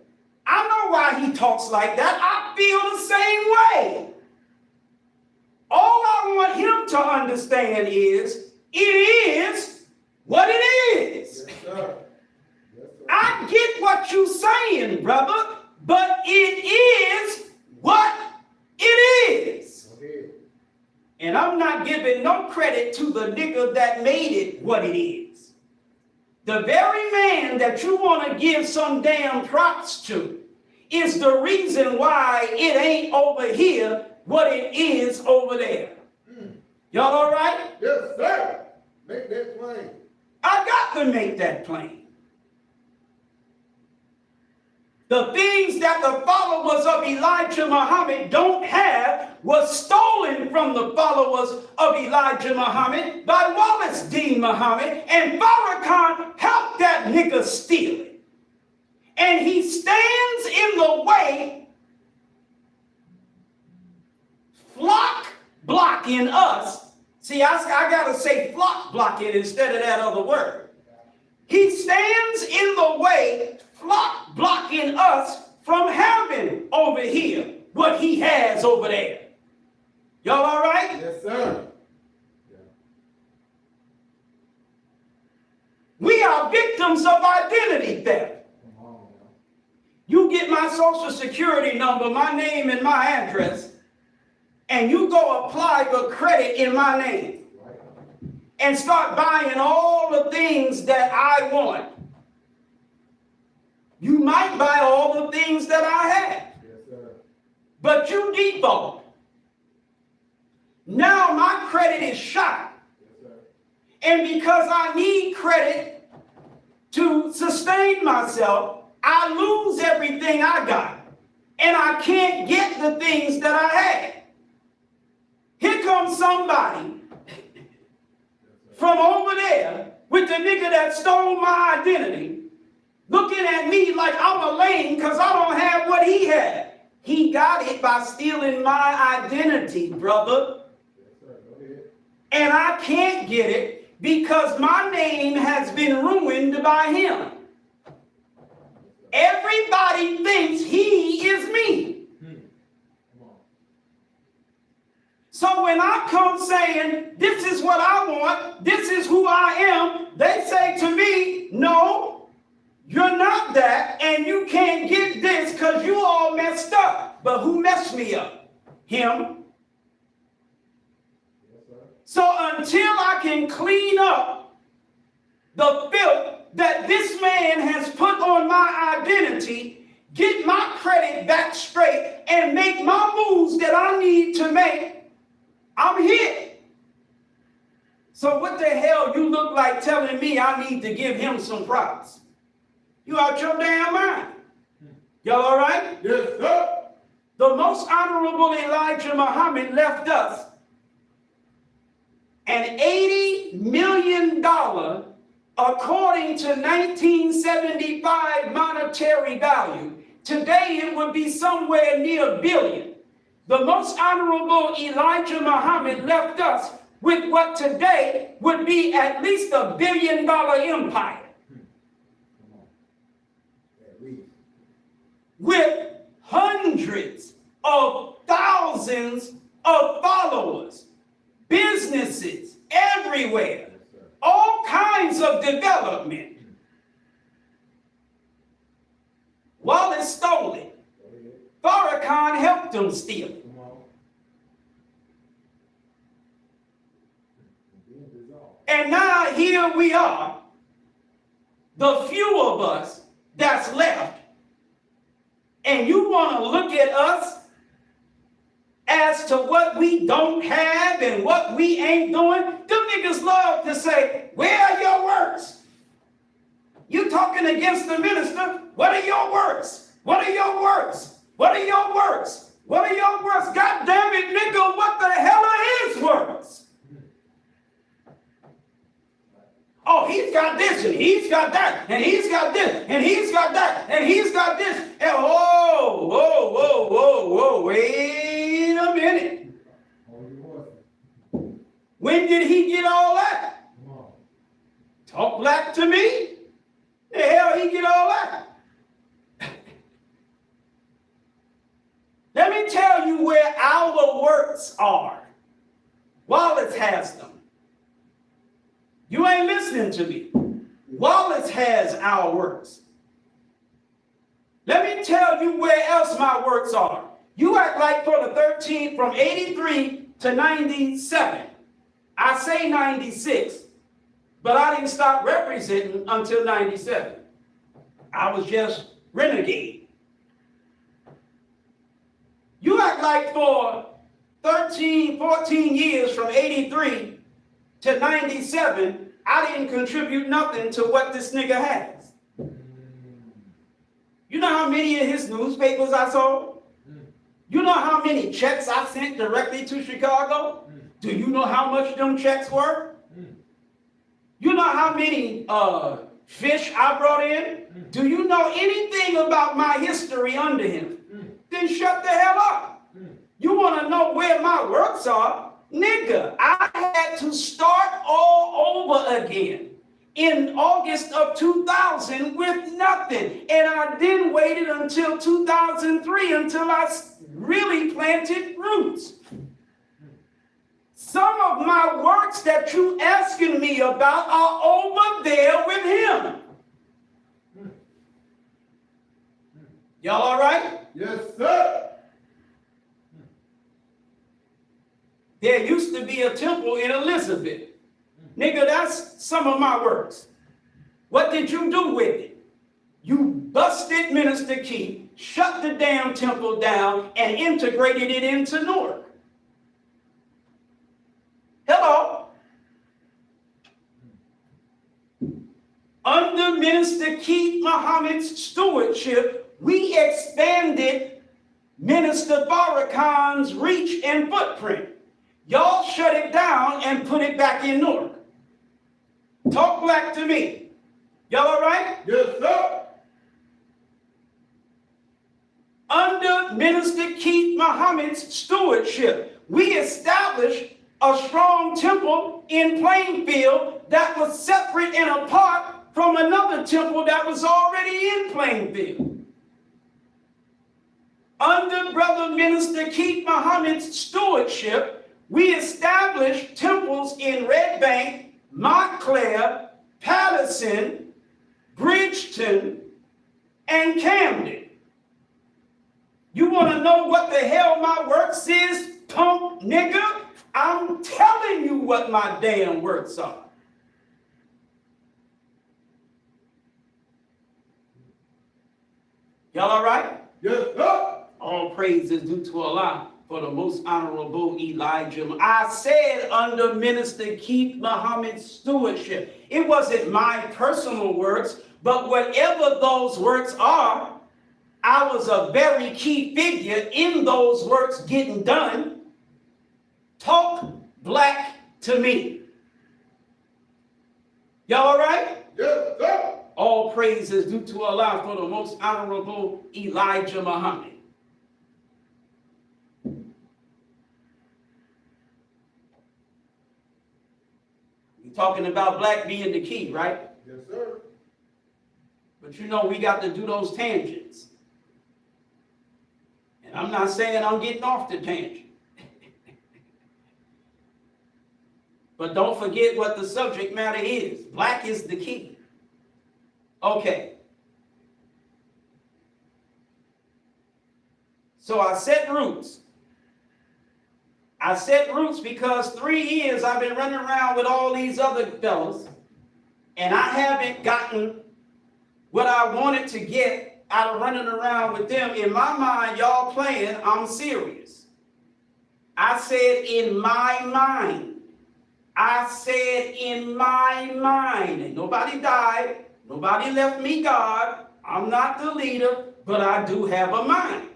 I know why he talks like that. I feel the same way. All I want him to understand is, it is what it is. Yes, sir. Yes, sir. I get what you're saying, brother, but it is what it is. Okay. And I'm not giving no credit to the nigga that made it what it is. The very man that you want to give some damn props to is the reason why it ain't over here what it is over there. Y'all all right? Yes, sir. Make that plain. I got to make that plain. The things that the followers of Elijah Muhammad don't have was stolen from the followers of Elijah Muhammad by Wallace Dean Muhammad, and Farrakhan helped that nigga steal it. And he stands in the way, flock blocking us. See, I gotta say flock blocking instead of that other word. He stands in the way, flock blocking us from having over here what he has over there. Y'all all right? Yes, sir. Yeah. We are victims of identity theft. Come on, man. You get my social security number, my name, and my address, and you go apply for credit in my name Right. and start buying all the things that I want. You might buy all the things that I have, Yes, sir. but you default. Now my credit is shot. Yes, sir. And because I need credit to sustain myself, I lose everything I got. And I can't get the things that I had. Here comes somebody from over there with the nigga that stole my identity, looking at me like I'm a lame because I don't have what he had. He got it by stealing my identity, brother. Yes, sir. Go ahead. And I can't get it because my name has been ruined by him. Everybody thinks he is me. Come on. So when I come saying, this is what I want, this is who I am, they say to me, no, you're not that, and you can't get this because you all messed up. But who messed me up? Him. Yes, sir. So until I can clean up the filth that this man has put on my identity, get my credit back straight, and make my moves that I need to make, I'm here. So what the hell you look like telling me I need to give him some props? You out your damn mind. Y'all all right? Yes, sir. The most honorable Elijah Muhammad left us an $80 million, according to 1975 monetary value. Today it would be somewhere near $1 billion. The most honorable Elijah Muhammad left us with what today would be at least $1 billion empire. With hundreds of thousands of followers, businesses everywhere, all kinds of development. Wallace stole it. Farrakhan helped him steal it. And now here we are, the few of us that's left, and you want to look at us as to what we don't have and what we ain't doing. Them niggas love to say, where are your works? You talking against the minister? What are your works? What are your works? What are your works? What are your works? God damn it, nigga, what the hell are his works? Oh, he's got this, and he's got that, and he's got this, and he's got that, and he's got this. And whoa, wait a minute. When did he get all that? Talk black to me? The hell he get all that? Let me tell you where our works are. Wallace has them. You ain't listening to me. Wallace has our works. Let me tell you where else my works are. You act like for the 13th, from 83 to 97. I say 96, but I didn't stop representing until 97. I was just renegade. You act like for 13, 14 years from 83 to 97, I didn't contribute nothing to what this nigga has. You know how many of his newspapers I sold? You know how many checks I sent directly to Chicago? Do you know how much them checks were? You know how many fish I brought in? Do you know anything about my history under him? Then shut the hell up. You want to know where my works are? Nigga, I had to start all over again in August of 2000 with nothing. And I then waited until 2003 until I really planted roots. Some of my works that you asking me about are over there with him. Y'all all right? Yes, sir. There used to be a temple in Elizabeth. Nigga, that's some of my works. What did you do with it? You busted Minister Keith, shut the damn temple down, and integrated it into Newark. Hello? Under Minister Keith Muhammad's stewardship, we expanded Minister Farrakhan's reach and footprint. Y'all shut it down and put it back in Newark. Talk black to me. Y'all all right? Yes, sir. Under Minister Keith Muhammad's stewardship, we established a strong temple in Plainfield that was separate and apart from another temple that was already in Plainfield. Under Brother Minister Keith Muhammad's stewardship, we established temples in Red Bank, Montclair, Patterson, Bridgeton, and Camden. You want to know what the hell my works is, punk nigga? I'm telling you what my damn works are. Y'all all right? Yes, sir. All praise is due to Allah for the most honorable Elijah. I said under Minister Keith Muhammad's stewardship. It wasn't my personal works, but whatever those works are, I was a very key figure in those works getting done. Talk black to me. Y'all all right? Yes, sir. All praise is due to Allah for the most honorable Elijah Muhammad. We're talking about black being the key, right? Yes, sir. But you know we got to do those tangents. And I'm not saying I'm getting off the tangent. But don't forget what the subject matter is. Black is the key. Okay. So I set roots. I set roots because 3 years I've been running around with all these other fellas, and I haven't gotten what I wanted to get out of running around with them. In my mind, y'all playing, I'm serious. I said in my mind. I said in my mind. And nobody died. Nobody left me God. I'm not the leader, but I do have a mind.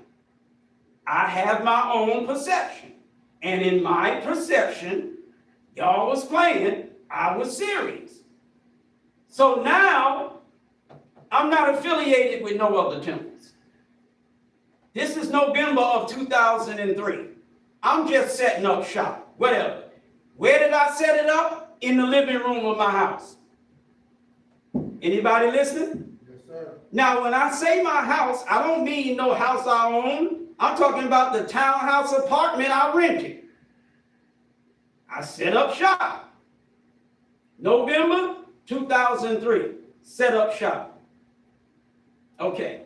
I have my own perception. And in my perception, y'all was playing, I was serious. So now, I'm not affiliated with no other temples. This is November of 2003. I'm just setting up shop, whatever. Where did I set it up? In the living room of my house. Anybody listening? Yes, sir. Now, when I say my house, I don't mean no house I own. I'm talking about the townhouse apartment I rented. I set up shop. November 2003, set up shop. Okay.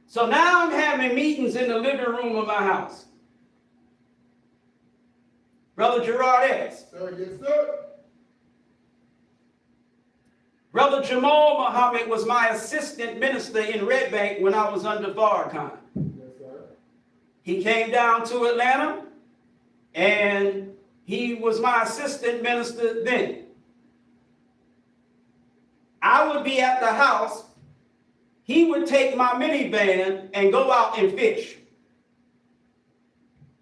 So now I'm having meetings in the living room of my house. Brother Gerard S. Sir, yes, sir. Brother Jamal Muhammad was my assistant minister in Red Bank when I was under Farrakhan. Yes, sir. He came down to Atlanta, and he was my assistant minister then. I would be at the house. He would take my minivan and go out and fish.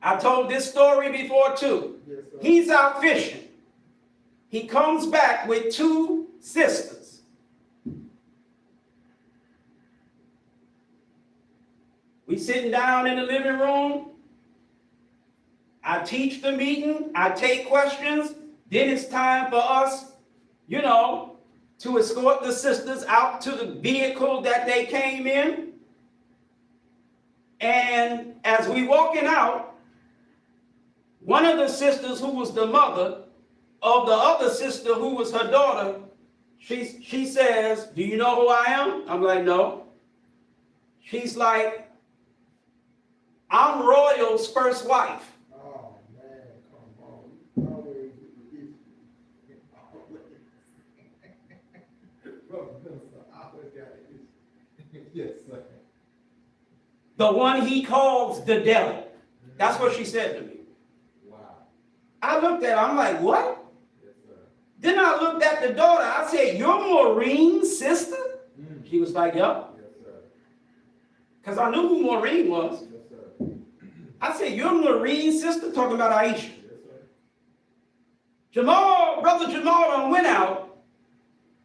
I told this story before too. Yes, sir. He's out fishing. He comes back with 2 sisters. We sitting down in the living room. I teach the meeting. I take questions. Then it's time for us, to escort the sisters out to the vehicle that they came in. And as we walking out, one of the sisters, who was the mother of the other sister, who was her daughter, she says, "Do you know who I am?" I'm like, "No." She's like, "I'm Royal's first wife." Oh, man, come on. You always get the issue. Brother Minister, I always got an issue. Yes, sir. The one he calls the devil. That's what she said to me. Wow. I looked at her, I'm like, "What?" Yes, sir. Then I looked at the daughter. I said, "You're Maureen's sister?" She was like, "Yup." Yes, sir. Because I knew who Maureen was. Yes, sir. I said, "You're Maureen's sister?" Talking about Aisha. Yes, sir. Brother Jamal done went out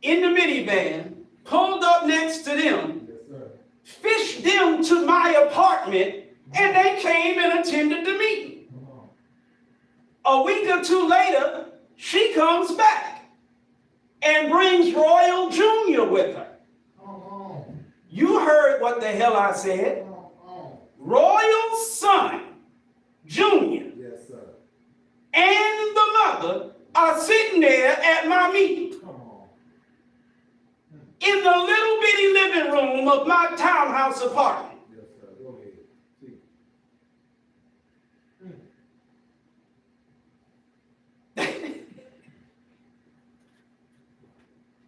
in the minivan, pulled up next to them, Yes, sir. fished them to my apartment, and they came and attended the meeting. Come on. A week or 2 later, she comes back and brings Royal Jr. with her. Come on. You heard what the hell I said. Come on. Royal's son, Jr., Yes, sir. and the mother are sitting there at my meeting Come on. in the little bitty living room of my townhouse apartment. Yes, sir. Go ahead. See.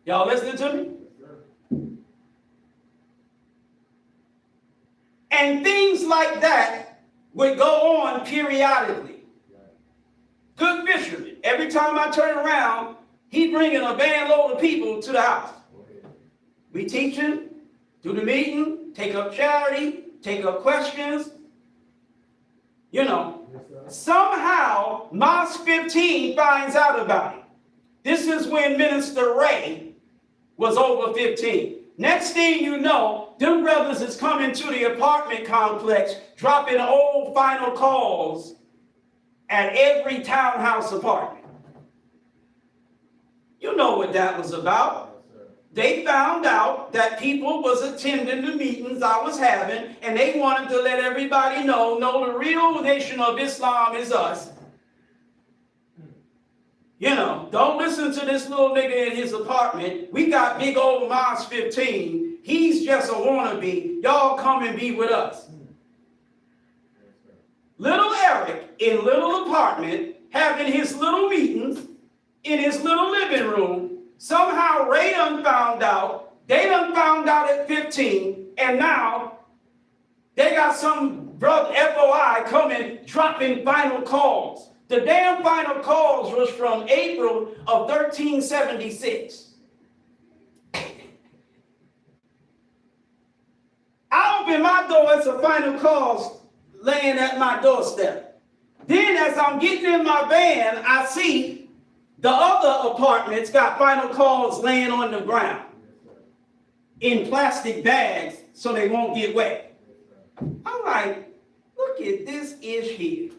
Y'all listening to me? Yes, sir. And things like that would go on periodically. Good fisherman. Every time I turn around, he bringing a van load of people to the house. Go ahead. We teaching, do the meeting, take up charity, take up questions, you know. Yes, sir. Somehow, Mosque 15 finds out about it. This is when Minister Ray was over 15. Next thing you know, them brothers is coming to the apartment complex, dropping old final calls at every townhouse apartment. You know what that was about. Yes, sir. They found out that people was attending the meetings I was having, and they wanted to let everybody know, no, the real Nation of Islam is us. You know, don't listen to this little nigga in his apartment. We got big old Mosque 15. He's just a wannabe. Y'all come and be with us. Yes, sir. Little Eric in little apartment having his little meetings in his little living room. Somehow Ray done found out. They done found out at 15. And now they got some brother FOI coming, dropping final calls. The damn final calls was from April of 1376. I open my door, it's a final calls laying at my doorstep. Then as I'm getting in my van, I see the other apartments got final calls laying on the ground in plastic bags so they won't get wet. I'm like, look at this ish here.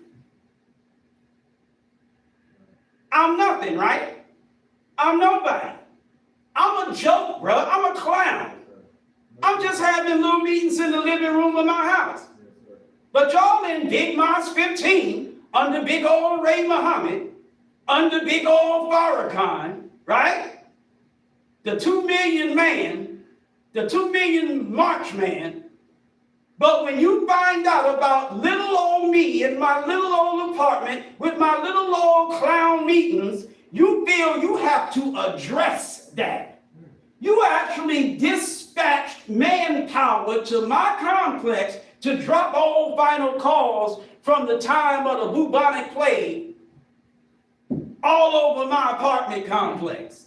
I'm nothing, right? I'm nobody. I'm a joke, bro. I'm a clown. I'm just having little meetings in the living room of my house. But y'all in Big Mosque 15, under big old Ray Muhammad, under big old Farrakhan, right? The 2 million man, the 2 million march man. But when you find out about little old me in my little old apartment with my little old clown meetings, you feel you have to address that. You actually dispatched manpower to my complex to drop all final calls from the time of the bubonic plague all over my apartment complex.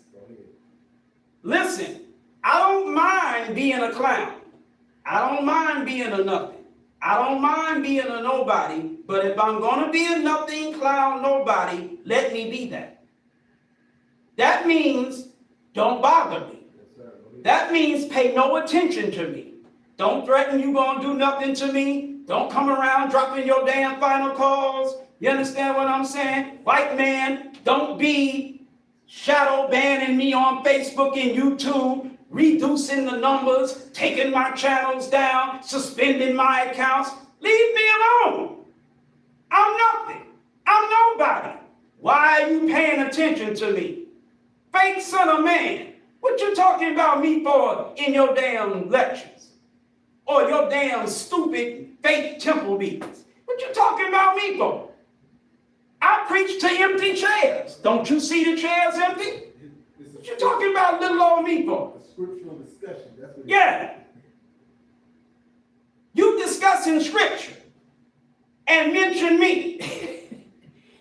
Listen, I don't mind being a clown. I don't mind being a nothing. I don't mind being a nobody, but if I'm going to be a nothing, clown, nobody, let me be that. That means don't bother me. That means pay no attention to me. Don't threaten you going to do nothing to me. Don't come around dropping your damn final calls. You understand what I'm saying? White man, don't be shadow banning me on Facebook and YouTube, reducing the numbers, taking my channels down, suspending my accounts. Leave me alone. I'm nothing. I'm nobody. Why are you paying attention to me? Fake son of man. What you talking about me for in your damn lectures? Or your damn stupid fake temple meetings? What you talking about me for? I preach to empty chairs. Don't you see the chairs empty? What you talking about little old me for? A scriptural discussion. That's what Yeah. You discussing scripture and mention me.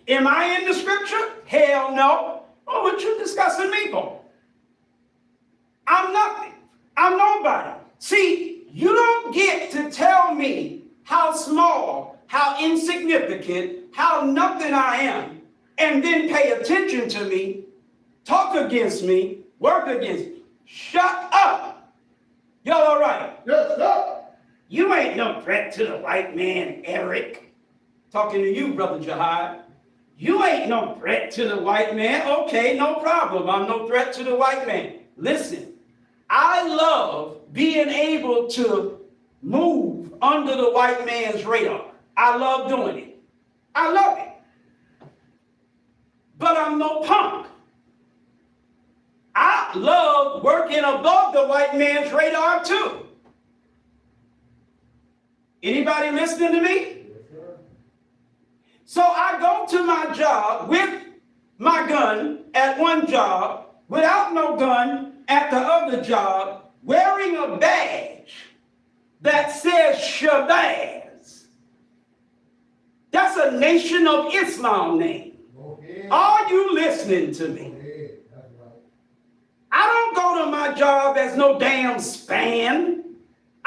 Am I in the scripture? Hell no. Oh, what you discussing me for? I'm nothing. I'm nobody. See, you don't get to tell me how small, how insignificant, how nothing I am, and then pay attention to me, talk against me, work against me. Shut up. Y'all all right? Yes, sir. You ain't no threat to the white man, Eric. Talking to you, Brother Jihad. You ain't no threat to the white man. Okay, no problem. I'm no threat to the white man. Listen, I love being able to move under the white man's radar. I love doing it. I love it. But I'm no punk. I love working above the white man's radar too. Anybody listening to me? Yes, sir. So I go to my job with my gun at one job, without no gun at the other job, wearing a badge that says Shabazz. That's a Nation of Islam name. Go ahead. Are you listening to Go me? ahead. That's right. I don't go to my job as no damn span.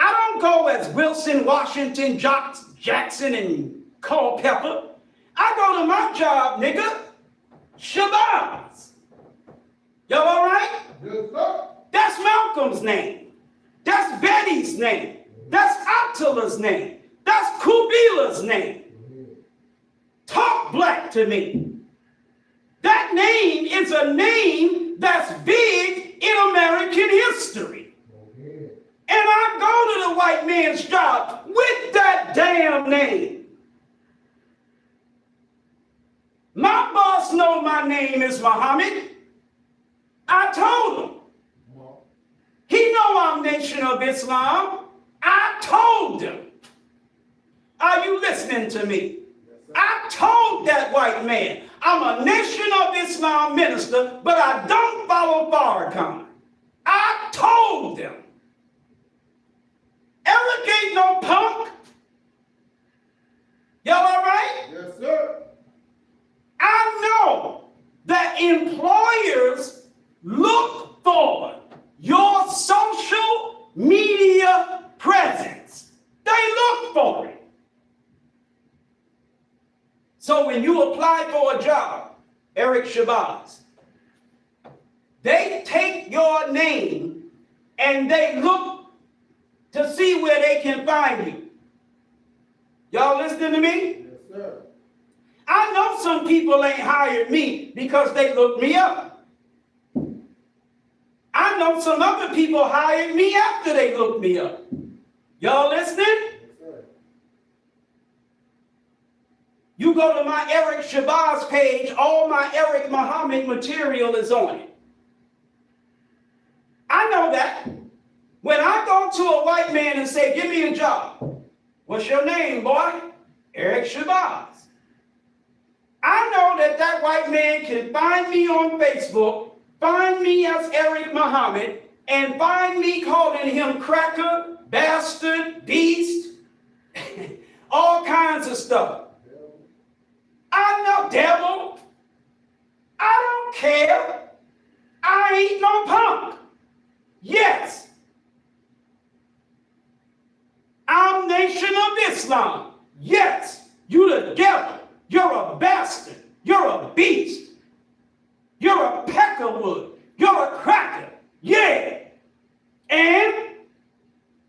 I don't go as Wilson, Washington, Jackson, and Culpeper. I go to my job, nigga, Shabazz. Y'all all right? Yes, sir. That's Malcolm's name. That's Betty's name. That's Attala's name. That's Kubila's name. Talk black to me. That name is a name that's big in American history. And I go to the white man's job with that damn name. My boss know my name is Muhammad. I told him. He know I'm Nation of Islam. I told him. Are you listening to me? I told that white man, I'm a Nation of Islam minister, but I don't follow Farrakhan. I told them. Eric ain't no punk. Y'all all right? Yes, sir. I know that employers look for your social media presence. They look for it. So when you apply for a job, Eric Shabazz, they take your name and they look to see where they can find you. Y'all listening to me? Yes, sir. I know some people ain't hired me because they looked me up. I know some other people hired me after they looked me up. Y'all listening? Yes, sir. You go to my Eric Shabazz page, all my Eric Muhammad material is on it. I know that. When I go to a white man and say, give me a job, what's your name, boy? Eric Shabazz. I know that that white man can find me on Facebook, find me as Eric Muhammad, and find me calling him cracker, bastard, beast, all kinds of stuff. I know, devil. I don't care. I ain't no punk. Yes. I'm Nation of Islam. Yes. You the devil. You're a bastard. You're a beast. You're a peckerwood. You're a cracker. Yeah. And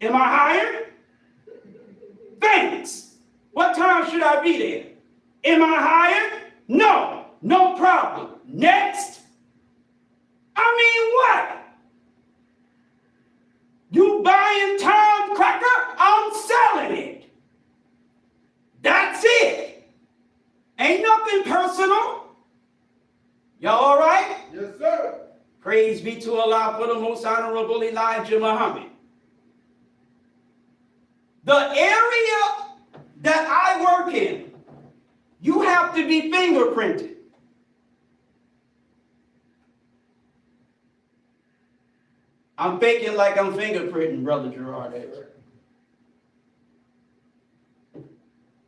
am I hired? Thanks. What time should I be there? Am I hired? No. No problem. Next. I mean what? You buying time, cracker? I'm selling it. That's it. Ain't nothing personal. Y'all all right? Yes, sir. Praise be to Allah for the most honorable Elijah Muhammad. The area that I work in, you have to be fingerprinted. I'm faking like I'm fingerprinting, Brother Gerard.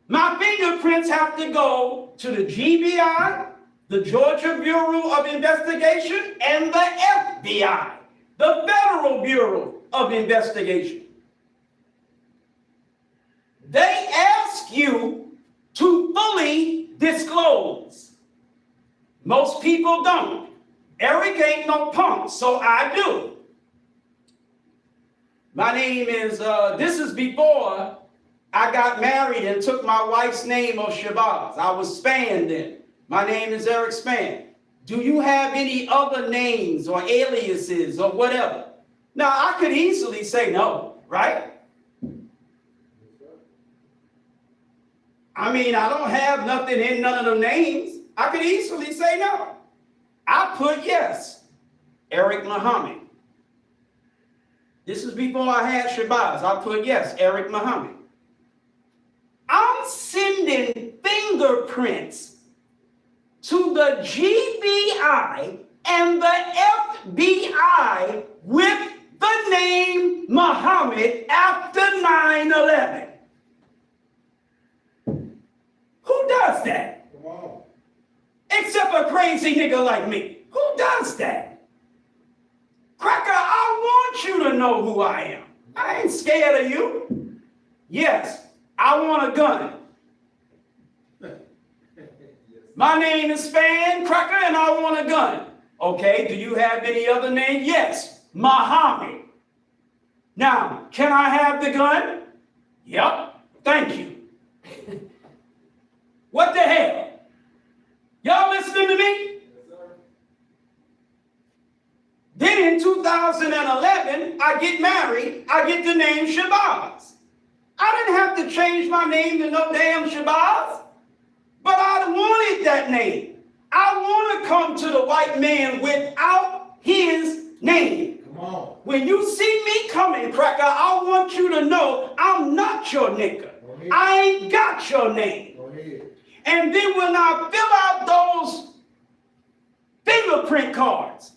My fingerprints have to go to the GBI, the Georgia Bureau of Investigation, and the FBI, the Federal Bureau of Investigation. They ask you to fully disclose. Most people don't. Eric ain't no punk, so I do. My name is, this is before I got married and took my wife's name of Shabazz. I was Span then. My name is Eric Span. Do you have any other names or aliases or whatever? Now, I could easily say no, right? I mean, I don't have nothing in none of them names. I could easily say no. I put yes, Eric Muhammad. This is before I had Shabazz. I put yes, Eric Muhammad. I'm sending fingerprints to the GBI and the FBI with the name Muhammad after 9/11. Who does that? Come on. Except a crazy nigga like me. Who does that? Cracker, I want you to know who I am. I ain't scared of you. Yes, I want a gun. My name is Fan Cracker and I want a gun. Okay, do you have any other name? Yes, Muhammad. Now, can I have the gun? Yep, thank you. What the hell? Y'all listening to me? Yes, sir. Then in 2011, I get married. I get the name Shabazz. I didn't have to change my name to no damn Shabazz, but I wanted that name. I want to come to the white man without his name. Come on. When you see me coming, Cracker, I want you to know I'm not your nigga. I ain't got your name. Go ahead. And then when I fill out those fingerprint cards,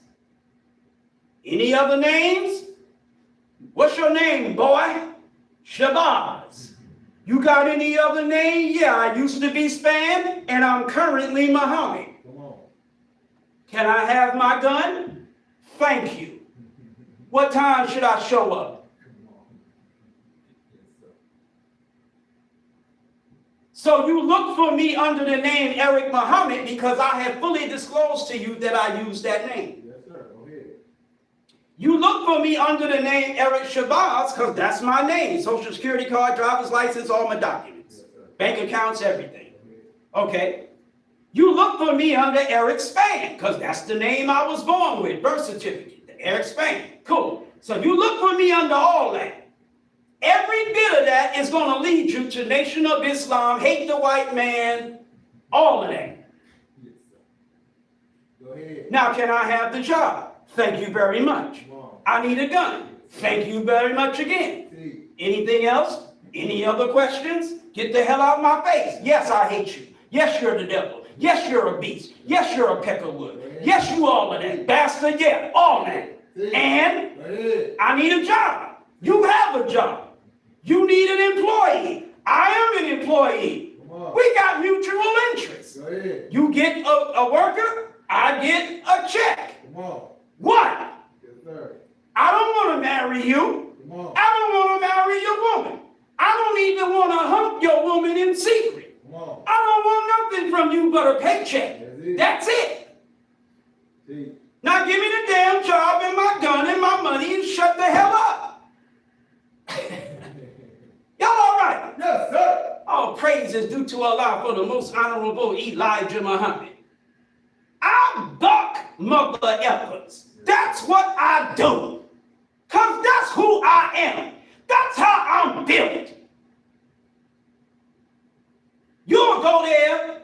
any other names? What's your name, boy? Shabazz. You got any other name? Yeah, I used to be Span, and I'm currently Muhammad. Come on. Can I have my gun? Thank you. What time should I show up? Come on. Yes, sir. So you look for me under the name Eric Muhammad because I have fully disclosed to you that I use that name. Yes, sir. Go ahead. You look for me under the name Eric Shabazz because that's my name. Social security card, driver's license, all my documents. Yes, sir. Bank accounts, everything. Go ahead. Okay. You look for me under Eric Span because that's the name I was born with, birth certificate, Eric Span. Cool. So you look for me under all that. Every bit of that is going to lead you to Nation of Islam, hate the white man, all of that. Yes, sir. Go ahead. Now, can I have the job? Thank you very much. Come on. I need a gun. Thank you very much again. See. Anything else? Any other questions? Get the hell out of my face. Yes, I hate you. Yes, you're the devil. Yes, you're a beast. Yes, you're a peckerwood. Yes, you all of that. Bastard, yeah, all that. See. And Go ahead. I need a job. You have a job. You need an employee. I am an employee. Come on. We got mutual interests. Go ahead. You get a worker, I get a check. Come on. What? Yes, sir. I don't want to marry you. Come on. I don't want to marry your woman. I don't even want to hump your woman in secret. Come on. I don't want nothing from you but a paycheck. That's it. That's it. See. Now give me the damn job and my gun and my money and shut the hell up. Y'all all right? Yes, sir. All praise is due to Allah for the most honorable Elijah Muhammad. I buck mother effers. That's what I do. Because that's who I am. That's how I'm built. You'll go there.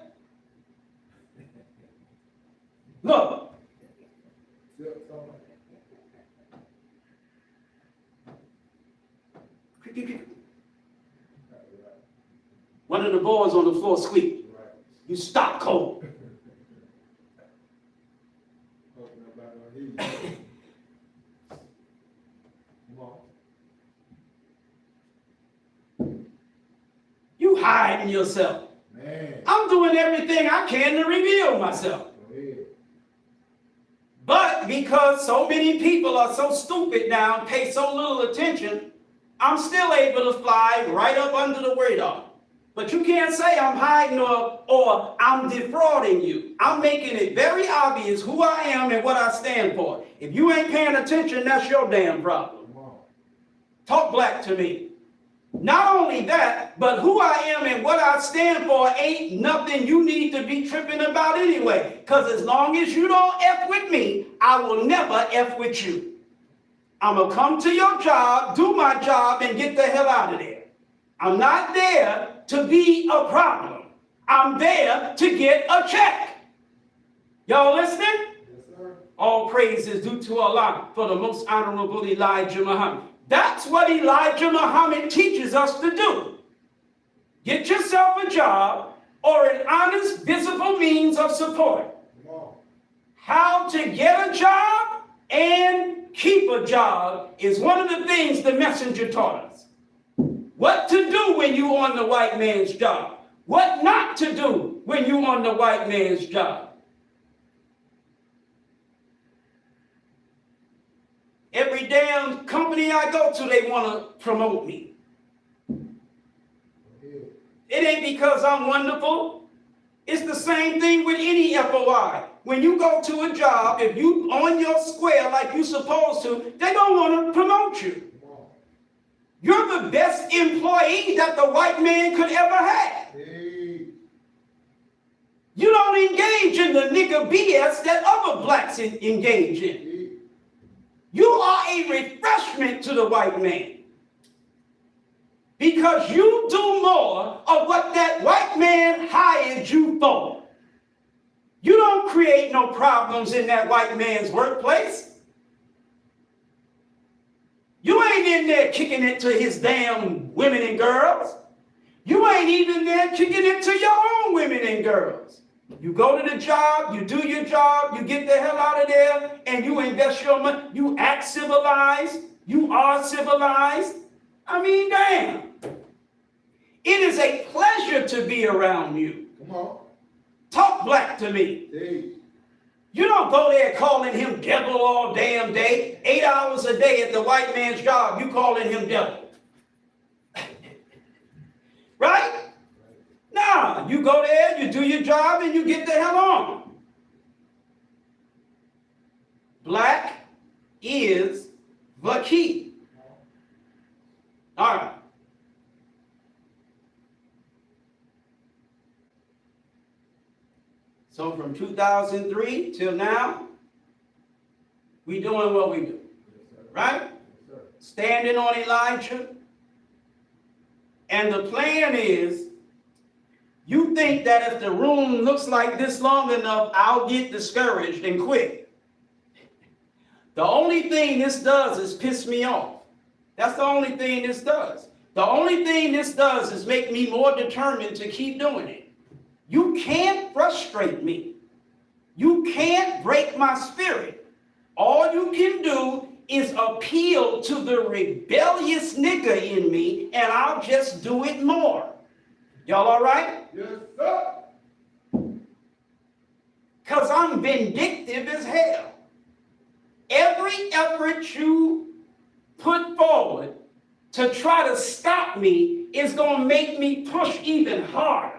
Look. One of the boys on the floor squeak. Right. You stop cold. Open up back on here. Come on. You hiding yourself. Man. I'm doing everything I can to reveal myself. Go ahead. But because so many people are so stupid now and pay so little attention, I'm still able to fly right up under the radar. But you can't say I'm hiding or I'm defrauding you. I'm making it very obvious who I am and what I stand for. If you ain't paying attention, that's your damn problem. Come on. Talk black to me. Not only that, but who I am and what I stand for ain't nothing you need to be tripping about anyway. Because as long as you don't F with me, I will never F with you. I'm going to come to your job, do my job, and get the hell out of there. I'm not there to be a problem. I'm there to get a check. Y'all listening? Yes, sir. All praise is due to Allah for the most honorable Elijah Muhammad. That's what Elijah Muhammad teaches us to do. Get yourself a job or an honest, visible means of support. Come on. How to get a job and keep a job is one of the things the messenger taught us. What to do when you on the white man's job. What not to do when you on the white man's job. Every damn company I go to, they want to promote me. It ain't because I'm wonderful. It's the same thing with any FOI. When you go to a job, if you on your square like you supposed to, they don't want to promote you. You're the best employee that the white man could ever have. You don't engage in the nigger BS that other blacks engage in. You are a refreshment to the white man. Because you do more of what that white man hired you for. You don't create no problems in that white man's workplace. You ain't in there kicking it to his damn women and girls. You ain't even there kicking it to your own women and girls. You go to the job, you do your job, you get the hell out of there, and you invest your money. You act civilized. You are civilized. I mean, damn. It is a pleasure to be around you. Come on. Talk black to me. Hey. You don't go there calling him devil all damn day. 8 hours a day at the white man's job, you calling him devil. Right? Nah, you go there, you do your job, and you get the hell on. Black is the key. All right. So from 2003 till now, we doing what we do, right? Standing on Elijah. And the plan is, you think that if the room looks like this long enough, I'll get discouraged and quit. The only thing this does is piss me off. That's the only thing this does. The only thing this does is make me more determined to keep doing it. You can't frustrate me. You can't break my spirit. All you can do is appeal to the rebellious nigger in me, and I'll just do it more. Y'all all right? Yes, sir. Because I'm vindictive as hell. Every effort you put forward to try to stop me is going to make me push even harder.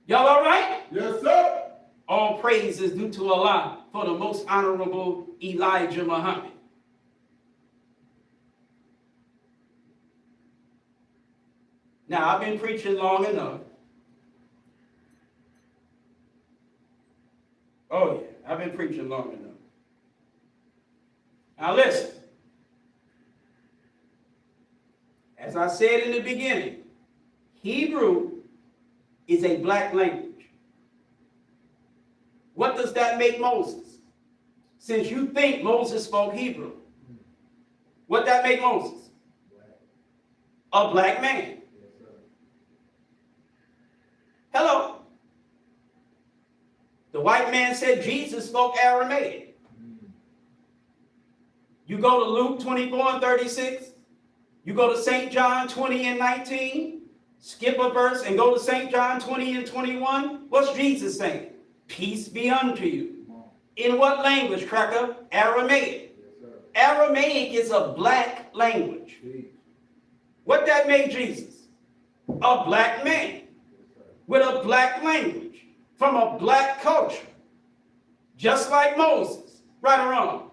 Y'all all right? Yes, sir. All praise is due to Allah for the most honorable Elijah Muhammad. Now, I've been preaching long enough. Oh, yeah, I've been preaching long enough. Now, listen. As I said in the beginning, Hebrew is a black language. What does that make Moses? Since you think Moses spoke Hebrew, what that make Moses? A black man. Hello. The white man said Jesus spoke Aramaic. You go to Luke 24 and 36. You go to St. John 20 and 19. Skip a verse and go to St. John 20 and 21. What's Jesus saying? Peace be unto you. In what language, cracker? Aramaic. Aramaic is a black language. What that made Jesus? A black man with a black language from a black culture. Just like Moses. Right or wrong?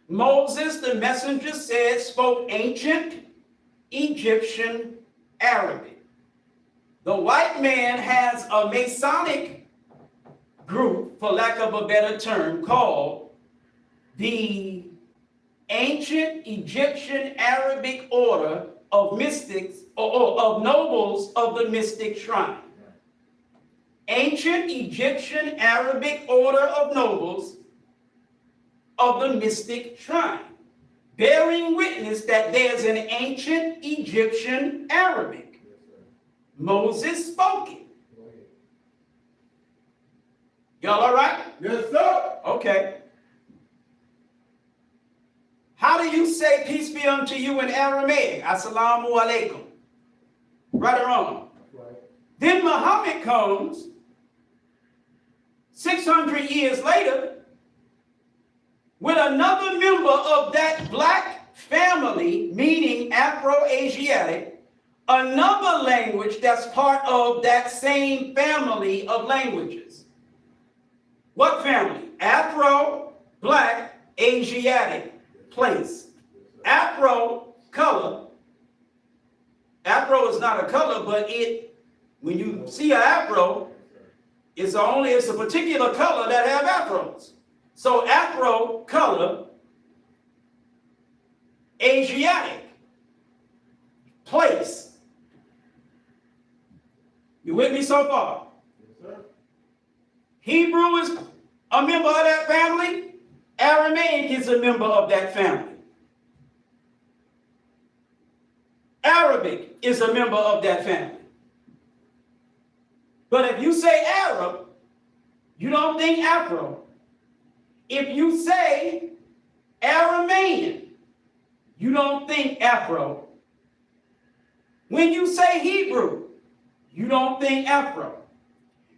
Moses, the messenger said, spoke ancient Egyptian Arabic. The white man has a Masonic group, for lack of a better term, called the Ancient Egyptian Arabic Order of Mystics, or of Nobles of the Mystic Shrine. Ancient Egyptian Arabic Order of Nobles of the Mystic Shrine, bearing witness that there's an ancient Egyptian Arabic. Moses spoke it. Y'all all right? Yes, sir. Okay. How do you say peace be unto you in Aramaic? Assalamu alaikum. Right or wrong? Right. Then Muhammad comes 600 years later with another member of that black family, meaning Afro-Asiatic, another language that's part of that same family of languages. What family? Afro, black, Asiatic, place. Afro, color. Afro is not a color, but when you see an afro, it's a particular color that have afros. So Afro, color, Asiatic, place. You with me so far? Yes, sir. Hebrew is a member of that family. Aramaic is a member of that family. Arabic is a member of that family. But if you say Arab, you don't think Afro. If you say Aramaean, you don't think Afro. When you say Hebrew, you don't think Afro.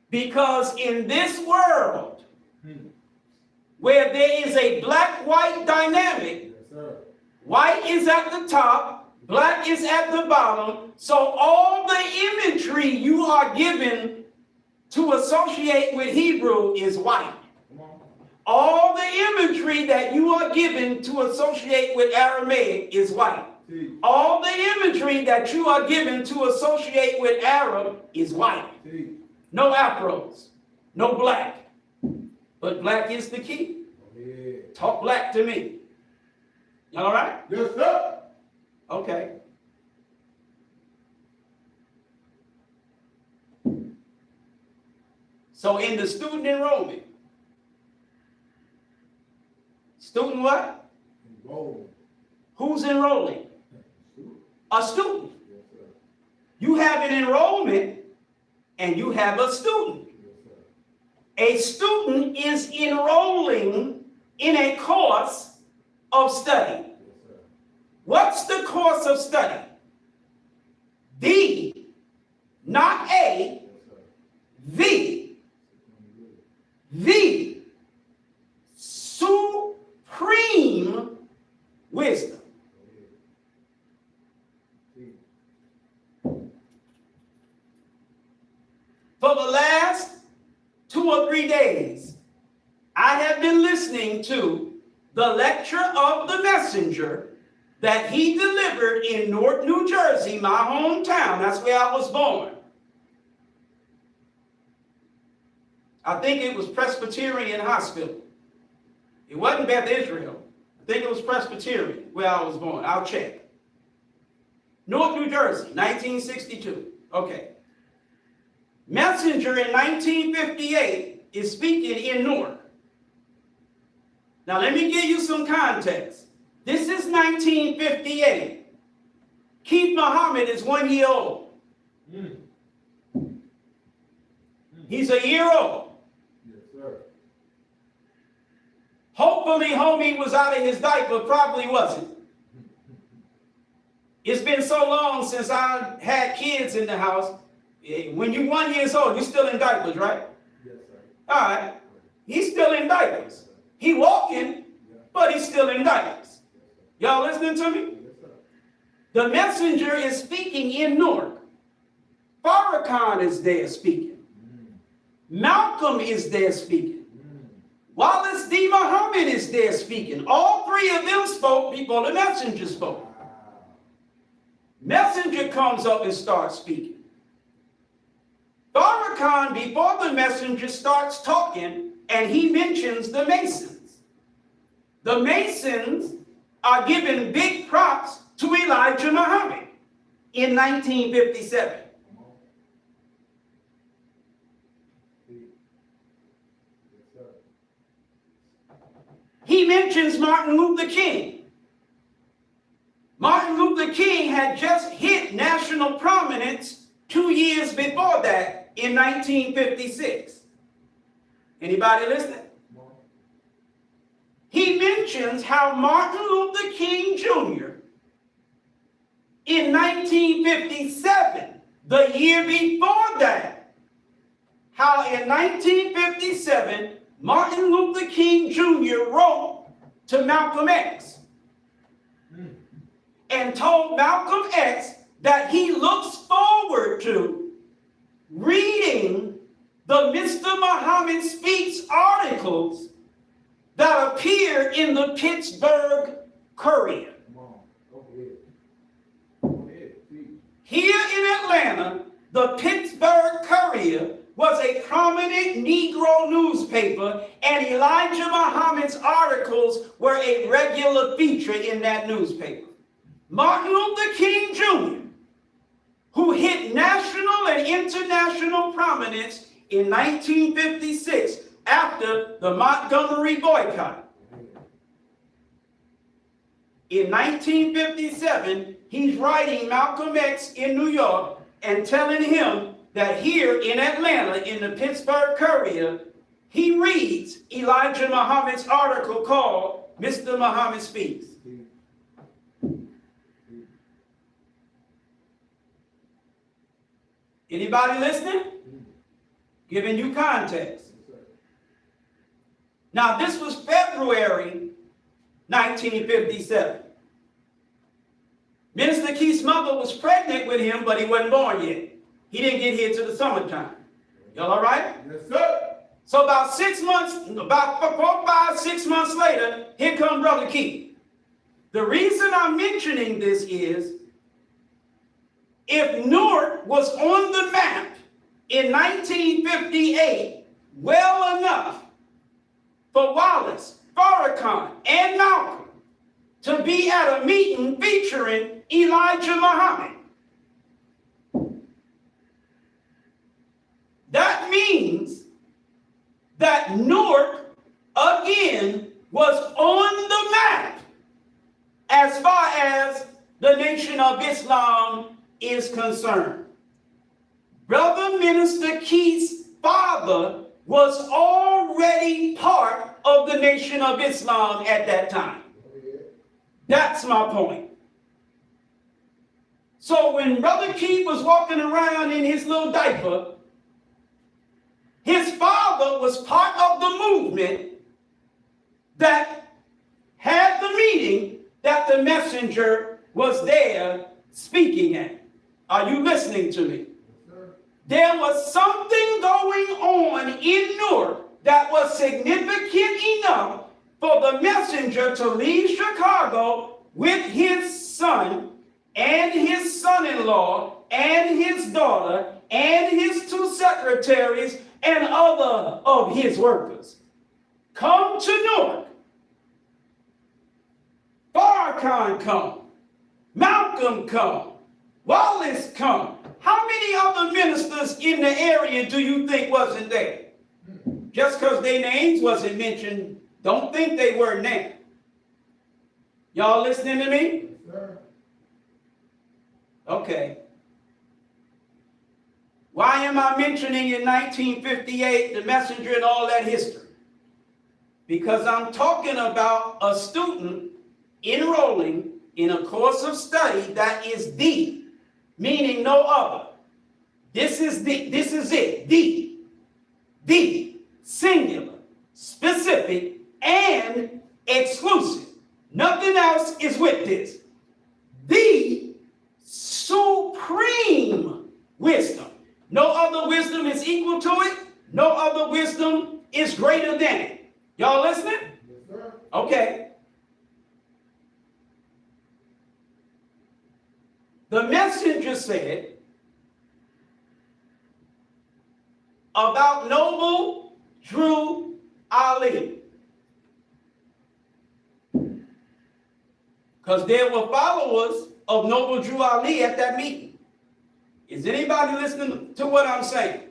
Because in this world, where there is a black-white dynamic, Yes, sir. white is at the top, black is at the bottom, so all the imagery you are given to associate with Hebrew is white. Come on. All the imagery that you are given to associate with Aramaic is white. See. All the imagery that you are given to associate with Arab is white. See. No Afros, no black. But black is the key. Yeah. Talk black to me. All right? Yes, sir. Okay. So in the student enrollment, student what? Enroll. Who's enrolling? A student. Yes, sir. You have an enrollment and you have a student. Yes, sir. A student is enrolling in a course of study. Yes, sir. What's the course of study? The, not a, Yes, sir. the supreme wisdom. See. For the last 2 or 3 days, I have been listening to the lecture of the messenger that he delivered in Newark, New Jersey, my hometown. That's where I was born. I think it was Presbyterian Hospital. It wasn't Beth Israel. I think it was Presbyterian where I was born. I'll check. Newark, New Jersey, 1962. Okay. Messenger in 1958 is speaking in Newark. Now let me give you some context. This is 1958. Keith Muhammad is 1 year old. He's a year old. Yes, sir. Hopefully, homie was out of his diaper. Probably wasn't. It's been so long since I had kids in the house. When you're 1 year old, you're still in diapers, right? Yes, sir. All right. He's still in diapers. He walking, but he's still in diapers. Y'all listening to me? Yes, sir. The messenger is speaking in Newark. Farrakhan is there speaking. Malcolm is there speaking. Wallace D. Muhammad is there speaking. All 3 of them spoke before the messenger spoke. Messenger comes up and starts speaking. Farrakhan, before the messenger starts talking, and he mentions the Masons. The Masons are giving big props to Elijah Muhammad in 1957. He mentions Martin Luther King. Martin Luther King had just hit national prominence 2 years before that in 1956. Anybody listening? He mentions how Martin Luther King Jr. in 1957, the year before that, how in 1957, Martin Luther King Jr. wrote to Malcolm X and told Malcolm X that he looks forward to reading the Mr. Muhammad Speaks articles that appear in the Pittsburgh Courier. Come on, go ahead. Go ahead, please. Here in Atlanta, the Pittsburgh Courier was a prominent Negro newspaper, and Elijah Muhammad's articles were a regular feature in that newspaper. Martin Luther King Jr., who hit national and international prominence in 1956 after the Montgomery boycott. In 1957, he's writing Malcolm X in New York and telling him that here in Atlanta, in the Pittsburgh Courier, he reads Elijah Muhammad's article called Mr. Muhammad Speaks. Anybody listening? Giving you context. Now, this was February 1957. Minister Keith's mother was pregnant with him, but he wasn't born yet. He didn't get here till the summertime. Y'all all right? Yes, sir. So about 6 months, about 4, 5, 6 months later, here comes Brother Keith. The reason I'm mentioning this is, if Newark was on the map in 1958 well enough for Wallace, Farrakhan, and Malcolm to be at a meeting featuring Elijah Muhammad, that means that Newark again was on the map as far as the Nation of Islam is concerned. Brother Minister Keith's father was already part of the Nation of Islam at that time. That's my point. So when Brother Keith was walking around in his little diaper, his father was part of the movement that had the meeting that the messenger was there speaking at. Are you listening to me? There was something going on in Newark that was significant enough for the messenger to leave Chicago with his son and his son-in-law and his daughter and his 2 secretaries and other of his workers. Come to Newark. Farrakhan come. Malcolm come. Wallace come. How many other ministers in the area do you think wasn't there? Just because their names wasn't mentioned, don't think they weren't there. Y'all listening to me? Sir. Okay. Why am I mentioning in 1958 the messenger and all that history? Because I'm talking about a student enrolling in a course of study that is the, meaning no other. This is it, the, singular, specific, and exclusive. Nothing else is with this. The supreme wisdom. No other wisdom is equal to it. No other wisdom is greater than it. Y'all listening? Yes, sir. Okay. The messenger said about Noble Drew Ali, because there were followers of Noble Drew Ali at that meeting. Is anybody listening to what I'm saying?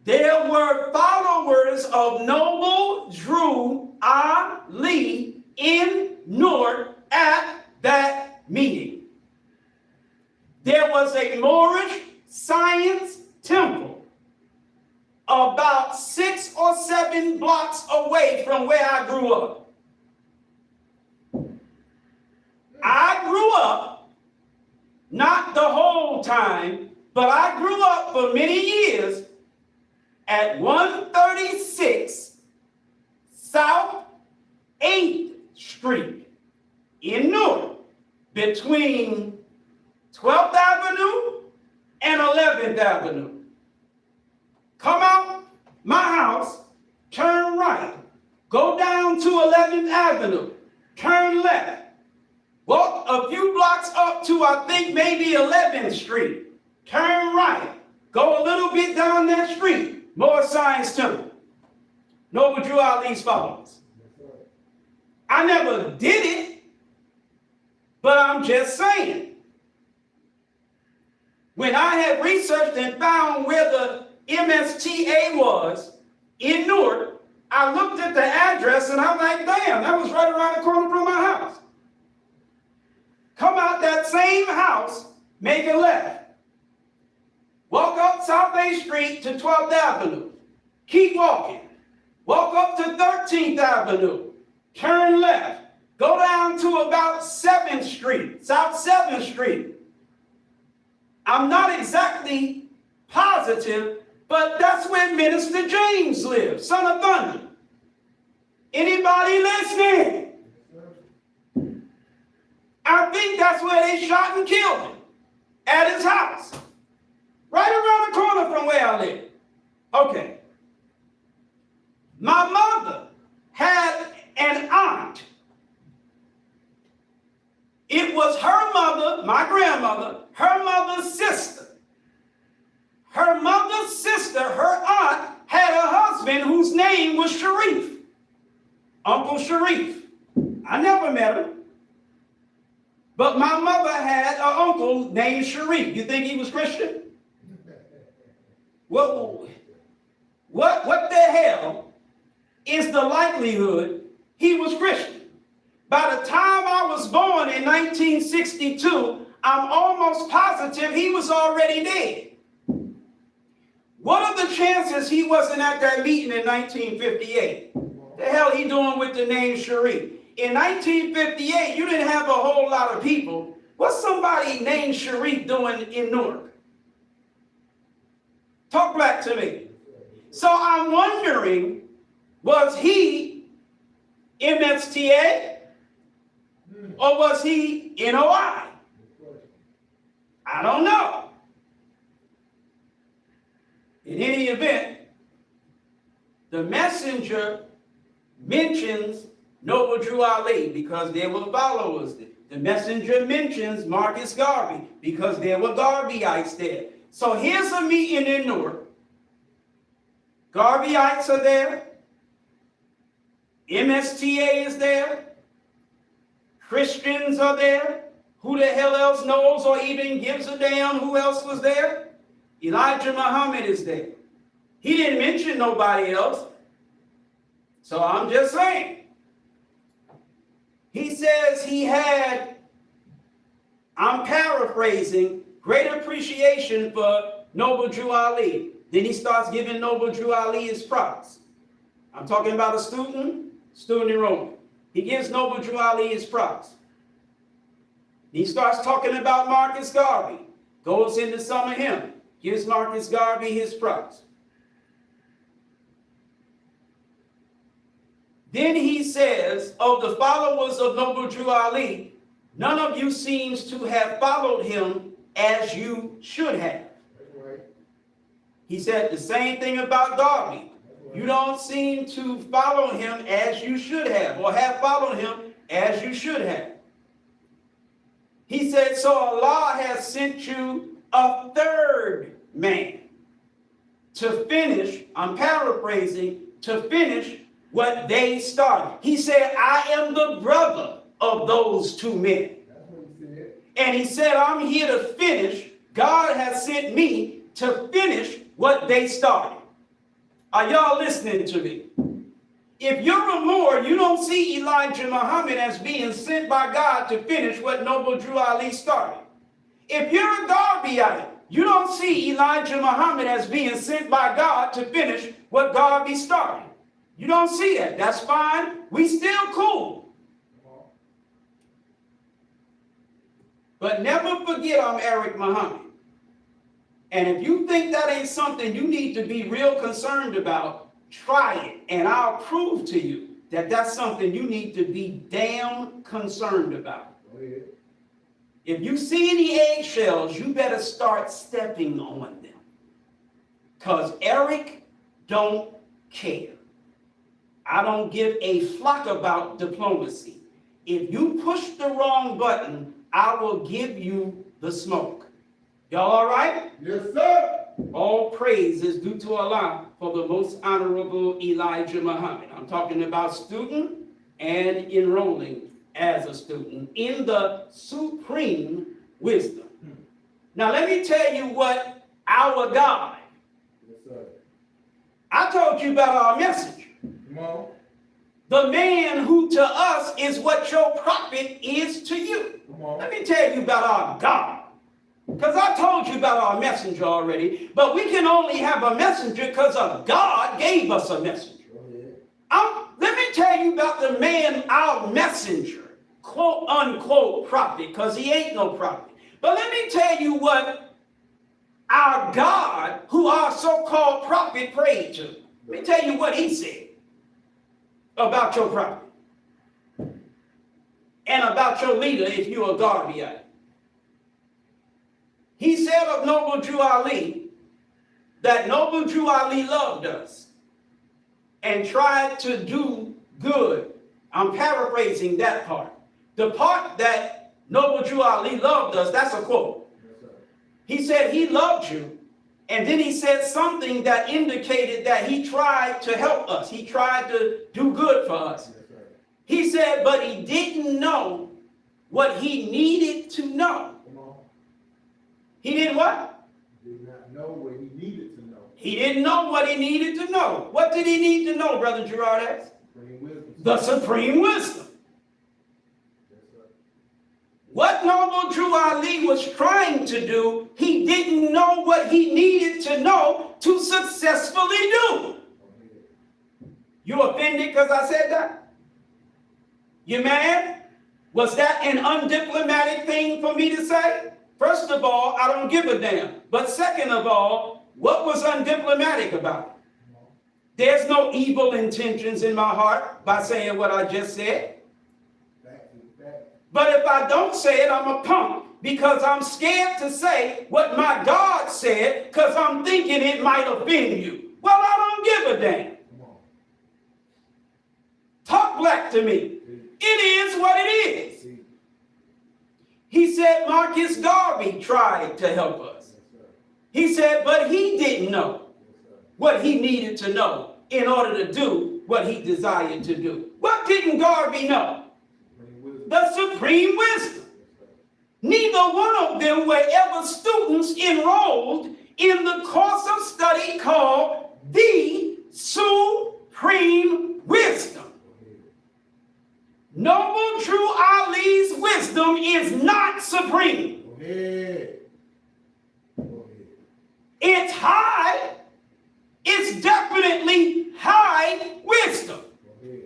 There were followers of Noble Drew Ali in Newark at that meeting. There was a Moorish Science Temple about 6 or 7 blocks away from where I grew up. I grew up, not the whole time, but I grew up for many years at 136 South Street in Newark between 12th Avenue and 11th Avenue. Come out my house, turn right, go down to 11th Avenue, turn left, walk a few blocks up to, I think, maybe 11th Street, turn right, go a little bit down that street, Moore Science Temple, Noble Drew Ali's followers. I never did it, but I'm just saying. When I had researched and found where the MSTA was in Newark, I looked at the address and I'm like, damn, that was right around the corner from my house. Come out that same house, make a left. Walk up South 8th Street to 12th Avenue. Keep walking. Walk up to 13th Avenue. Turn left. Go down to about 7th Street, South 7th Street. I'm not exactly positive, but that's where Minister James lives, Son of Thunder. Anybody listening? I think that's where they shot and killed him, at his house, right around the corner from where I live. Okay. My mother had an aunt. It was her mother, my grandmother, her mother's sister. Her mother's sister, her aunt, had a husband whose name was Sharif. Uncle Sharif. I never met him. But my mother had an uncle named Sharif. You think he was Christian? Well, what the hell is the likelihood he was Christian? By the time I was born in 1962, I'm almost positive he was already dead. What are the chances he wasn't at that meeting in 1958? The hell he doing with the name Sharif? In 1958, you didn't have a whole lot of people. What's somebody named Sharif doing in Newark? Talk back to me. So I'm wondering, was he MSTA or was he NOI? I don't know. In any event, the messenger mentions Noble Drew Ali because there were followers there. The messenger mentions Marcus Garvey because there were Garveyites there. So here's a meeting in Newark. Garveyites are there. MSTA is there. Christians are there. Who the hell else knows or even gives a damn who else was there? Elijah Muhammad is there. He didn't mention nobody else. So I'm just saying. He says he had, I'm paraphrasing, great appreciation for Noble Drew Ali. Then he starts giving Noble Drew Ali his props. I'm talking about a student enrollment. He gives Noble Drew Ali his props. He starts talking about Marcus Garvey. Goes into some of him. Gives Marcus Garvey his props. Then he says, of the followers of Noble Drew Ali, none of you seems to have followed him as you should have. Right. He said the same thing about Garvey. Right. You don't seem to follow him as you should have, or have followed him as you should have. He said, so Allah has sent you a third man to finish, I'm paraphrasing, to finish what they started. He said, I am the brother of those two men. That's what he said. And he said, I'm here to finish. God has sent me to finish what they started. Are y'all listening to me? If you're a Moor, you don't see Elijah Muhammad as being sent by God to finish what Noble Drew Ali started. If you're a Garveyite, you don't see Elijah Muhammad as being sent by God to finish what Garvey started. You don't see it. That's fine. We still cool. But never forget I'm Eric Muhammad. And if you think that ain't something you need to be real concerned about, try it. And I'll prove to you that's something you need to be damn concerned about. Go ahead. If you see any eggshells, you better start stepping on them. Because Eric don't care. I don't give a flock about diplomacy. If you push the wrong button, I will give you the smoke. Y'all all right? Yes, sir. All praise is due to Allah for the most honorable Elijah Muhammad. I'm talking about student and enrolling as a student in the supreme wisdom. Now let me tell you what our God, Yes, sir. I told you about our message. Come on. The man who to us is what your prophet is to you. Come on. Let me tell you about our God. Because I told you about our messenger already, but we can only have a messenger because of God gave us a messenger. Go ahead. Let me tell you about the man, our messenger, quote unquote prophet, because he ain't no prophet. But let me tell you what our God, who our so-called prophet prayed to. Let me tell you what he said about your prophet and about your leader if you're a Garveyite. He said of Noble Drew Ali that Noble Drew Ali loved us and tried to do good. I'm paraphrasing that part. The part that Noble Drew Ali loved us, that's a quote. Yes, sir. He said he loved you, and then he said something that indicated that he tried to help us. He tried to do good for us. Yes, sir. He said, but he didn't know what he needed to know. Come on. He didn't what? Did not know what he needed to know. He didn't know what he needed to know. What did he need to know, Brother Gerard asked? Supreme wisdom. The supreme wisdom. Yes, sir. What Noble Drew Ali was trying to do, he didn't know what he needed to know to successfully do. Go ahead. You offended because I said that? You mad? Was that an undiplomatic thing for me to say? First of all, I don't give a damn. But second of all, what was undiplomatic about it? Come on. There's no evil intentions in my heart by saying what I just said. Back to the fact. But if I don't say it, I'm a punk because I'm scared to say what my God said because I'm thinking it might offend you. Well, I don't give a damn. Come on. Talk black to me. It is what it is. See. He said Marcus Garvey tried to help us. Yes, sir. He said, but he didn't know Yes, sir. what he needed to know in order to do what he desired to do. What didn't Garvey know? Supreme wisdom. The supreme wisdom. Yes, sir. Neither one of them were ever students enrolled in the course of study called the supreme wisdom. Go ahead. Noble Drew Ali's wisdom is not supreme. Go ahead. Go ahead. It's high. It's definitely high wisdom. Go ahead.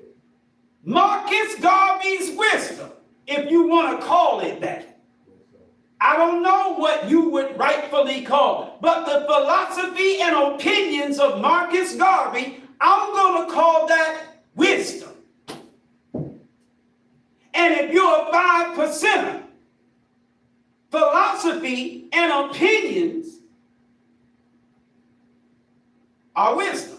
Marcus Garvey's wisdom, if you want to call it that. Yes, sir. I don't know what you would rightfully call it, but the philosophy and opinions of Marcus Garvey, I'm going to call that wisdom. And if you're a 5%er, philosophy and opinions are wisdom.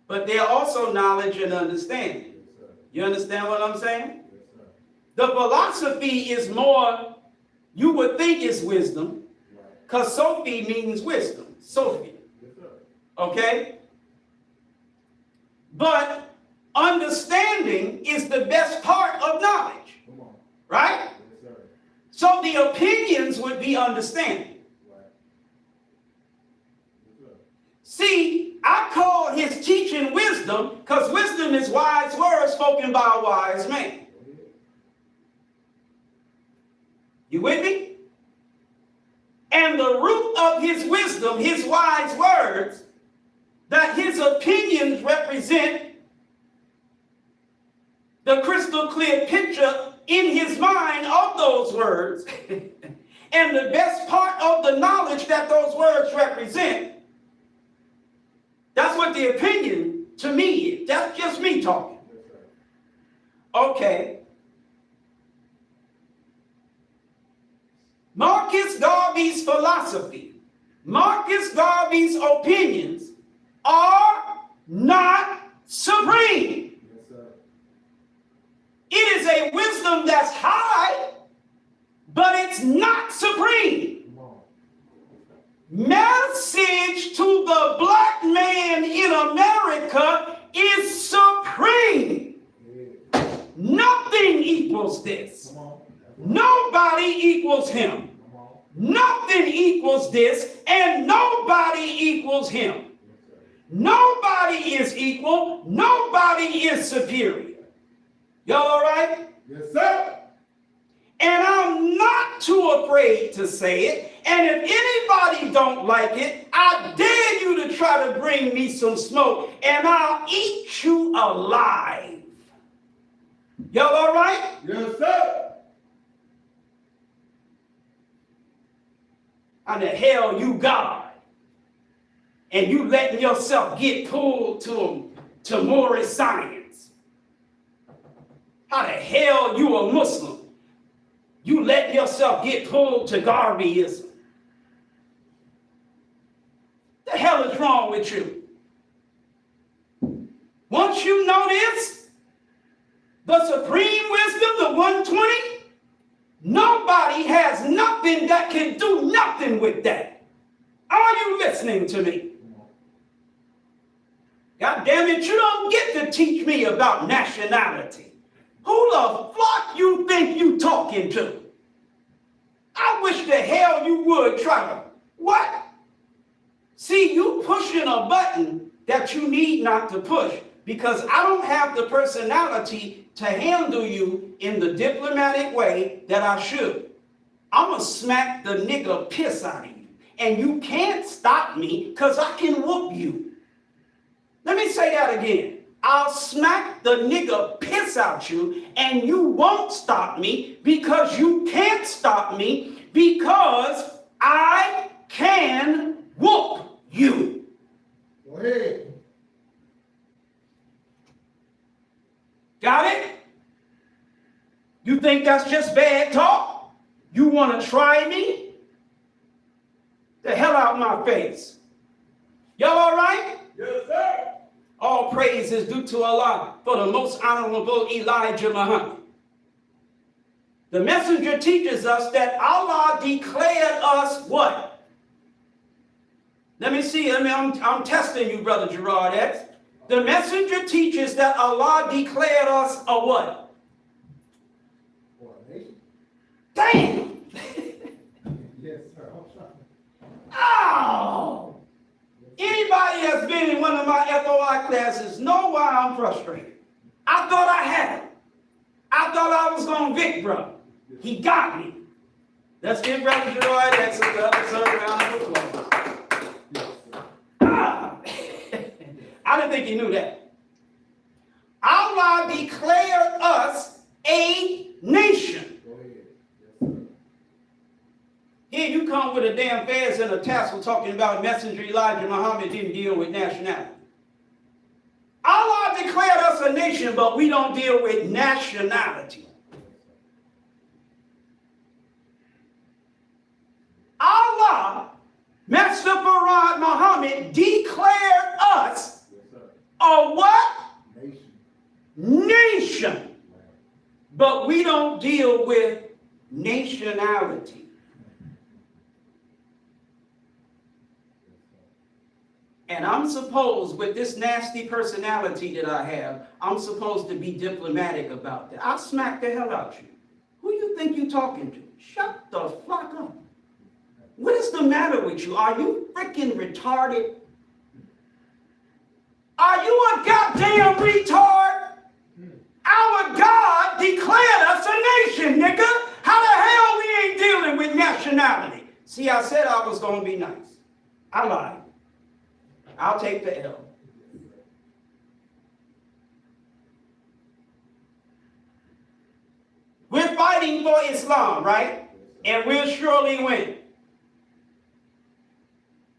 But they're also knowledge and understanding. Yes, sir. You understand what I'm saying? Yes, sir. The philosophy is more, you would think is wisdom, Right. because Sophie means wisdom. Sophie. Yes, sir. Okay? But understanding is the best part of knowledge, Come on. right? Yes, sir. So the opinions would be understanding. Right. Yes, sir. See, I call his teaching wisdom because wisdom is wise words spoken by a wise man. Go ahead. You with me? And the root of his wisdom, his wise words, that his opinions represent the crystal clear picture in his mind of those words, and the best part of the knowledge that those words represent. That's what the opinion To me, that's just me talking. Yes, sir. Okay. Marcus Garvey's philosophy, Marcus Garvey's opinions are not supreme. Yes, sir. It is a wisdom that's high, but it's not supreme. Come on. Message to the black man in America is supreme. Yeah. Nothing equals this. Come on. Nobody equals him. Come on. Nothing equals this, and nobody equals him. Yes, sir. Nobody is equal. Nobody is superior. Y'all all right? Yes, sir. And I'm not too afraid to say it. And if anybody don't like it, I dare you to try to bring me some smoke, and I'll eat you alive. Y'all all right? Yes, sir. How the hell you God? And you letting yourself get pulled to Morris science? How the hell you a Muslim? You letting yourself get pulled to Garveyism? The hell is wrong with you? Once you know this, the supreme wisdom, the 120, nobody has nothing that can do nothing with that. Are you listening to me? God damn it, you don't get to teach me about nationality. Who the fuck you think you talking to? I wish the hell you would try to, what? See, you pushing a button that you need not to push, because I don't have the personality to handle you in the diplomatic way that I should. I'm going to smack the nigga piss out of you. And you can't stop me because I can whoop you. Let me say that again. I'll smack the nigga piss out you, and you won't stop me because you can't stop me, because I can whoop you. Go ahead. Got it? You think that's just bad talk? You want to try me? The hell out my face. Y'all all right? Yes, sir. All praise is due to Allah for the most honorable Elijah Muhammad. The messenger teaches us that Allah declared us what? Let me see. I'm testing you, Brother Gerard X. The messenger teaches that Allah declared us a what? For a nation. Damn! Yes, sir. I'm trying. Oh! Anybody that's been in one of my FOI classes know why I'm frustrated. I thought I had him. I thought I was going to Vic, bro. He got me. Let's give Brother Gerard X another round of applause. Yes, sir. Ah. I didn't think you knew that. Allah declared us a nation. Go ahead. Yes, sir. Here you come with a damn fez and a tassel talking about Messenger Elijah Muhammad didn't deal with nationality. Allah declared us a nation, but we don't deal with nationality. Allah, Master Farad Muhammad, declared us Yes, sir. a what? Nation. Nation. But we don't deal with nationality. And I'm supposed, with this nasty personality that I have, I'm supposed to be diplomatic about that. I'll smack the hell out you. Who you think you talking to? Shut the fuck up. What is the matter with you? Are you freaking retarded? Are you a goddamn retard? Our God declared us a nation, nigga. How the hell we ain't dealing with nationality? See, I said I was going to be nice. I lied. I'll take the L. We're fighting for Islam, right? And we'll surely win.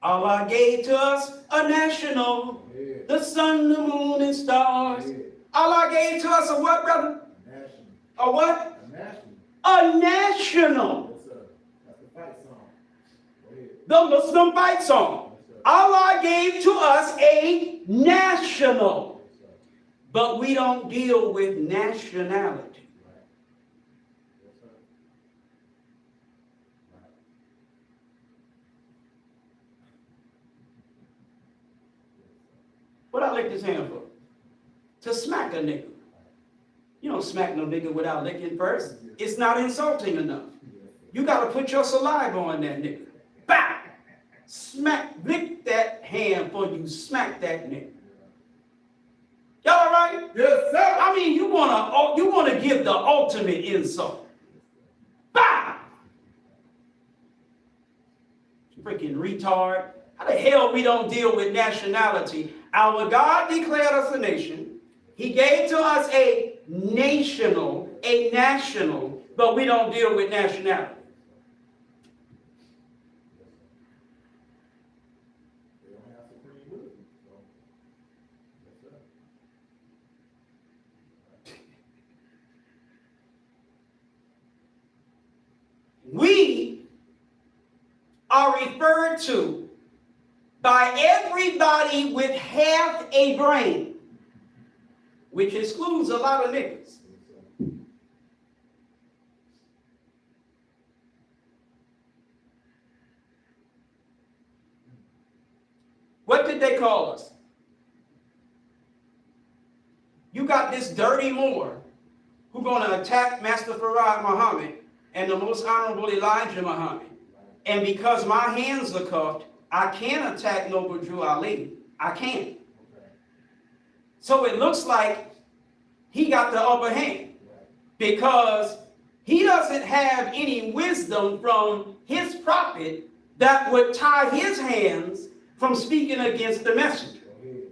Allah gave to us a national Yeah. the sun, the moon, and stars. Yeah. Allah gave to us a what, brother? National. A what? A national. A national. Yes, sir. That's the fight song. Go ahead. The Muslim fight song. Yes, sir. Allah gave to us a national. Yes, sir. But we don't deal with nationality. Right. Yes, sir. Right. What I lick this hand for? To smack a nigga. You don't smack no nigga without licking first. It's not insulting enough. You got to put your saliva on that nigga. Bow! Smack, lick that hand for you smack that nigga. Y'all all right? Yes, sir. I mean, you wanna give the ultimate insult. Bow! Freaking retard. How the hell we don't deal with nationality? Our God declared us a nation. He gave to us a national, but we don't deal with nationality. They don't have supreme wisdom. So, yes, sir. We are referred to by everybody with half a brain, which excludes a lot of niggas. Yes, sir. What did they call us? You got this dirty Moor who gonna attack Master Farad Muhammad and the most honorable Elijah Muhammad. And because my hands are cuffed, I can't attack Noble Drew Ali. I can't. Okay. So it looks like he got the upper hand Right. because he doesn't have any wisdom from his prophet that would tie his hands from speaking against the messenger. Go ahead.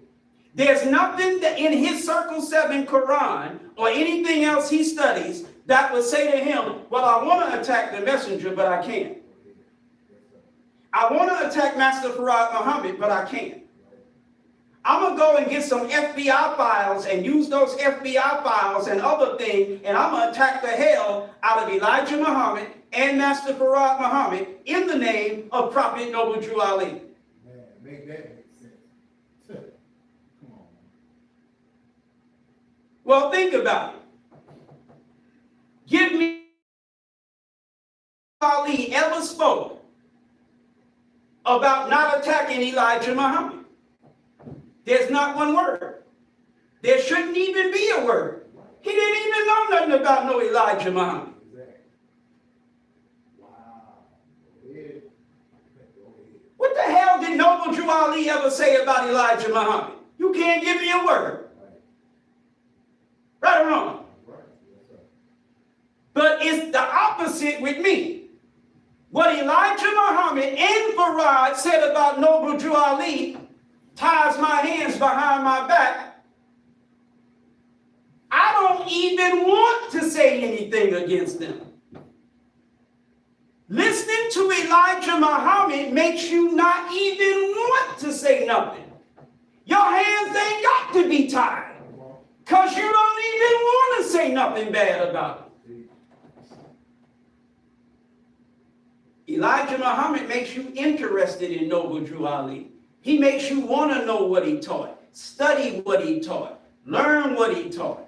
There's nothing that in his Circle 7 Quran or anything else he studies that would say to him, well, I want to attack the messenger, but I can't. I want to attack Master Farad Muhammad, but I can't. I'm going to go and get some FBI files and use those FBI files and other things, and I'm going to attack the hell out of Elijah Muhammad and Master Farad Muhammad in the name of Prophet Noble Drew Ali. Man, make that make sense. Come on, man. Well, think about it. Give me Ali ever spoke about not attacking Elijah Muhammad. There's not one word. There shouldn't even be a word. He didn't even know nothing about no Elijah Muhammad. Exactly. Wow. Go ahead. Go ahead. What the hell did Noble Drew Ali ever say about Elijah Muhammad? You can't give me a word. Right. Right or wrong? Right. Yes, sir. But it's the opposite with me. What Elijah Muhammad and Farad said about Noble Drew Ali ties my hands behind my back. I don't even want to say anything against them. Listening to Elijah Muhammad makes you not even want to say nothing. Your hands ain't got to be tied Come on. because you don't even want to say nothing bad about it. Elijah Muhammad makes you interested in Noble Drew Ali. He makes you want to know what he taught, study what he taught, learn what he taught.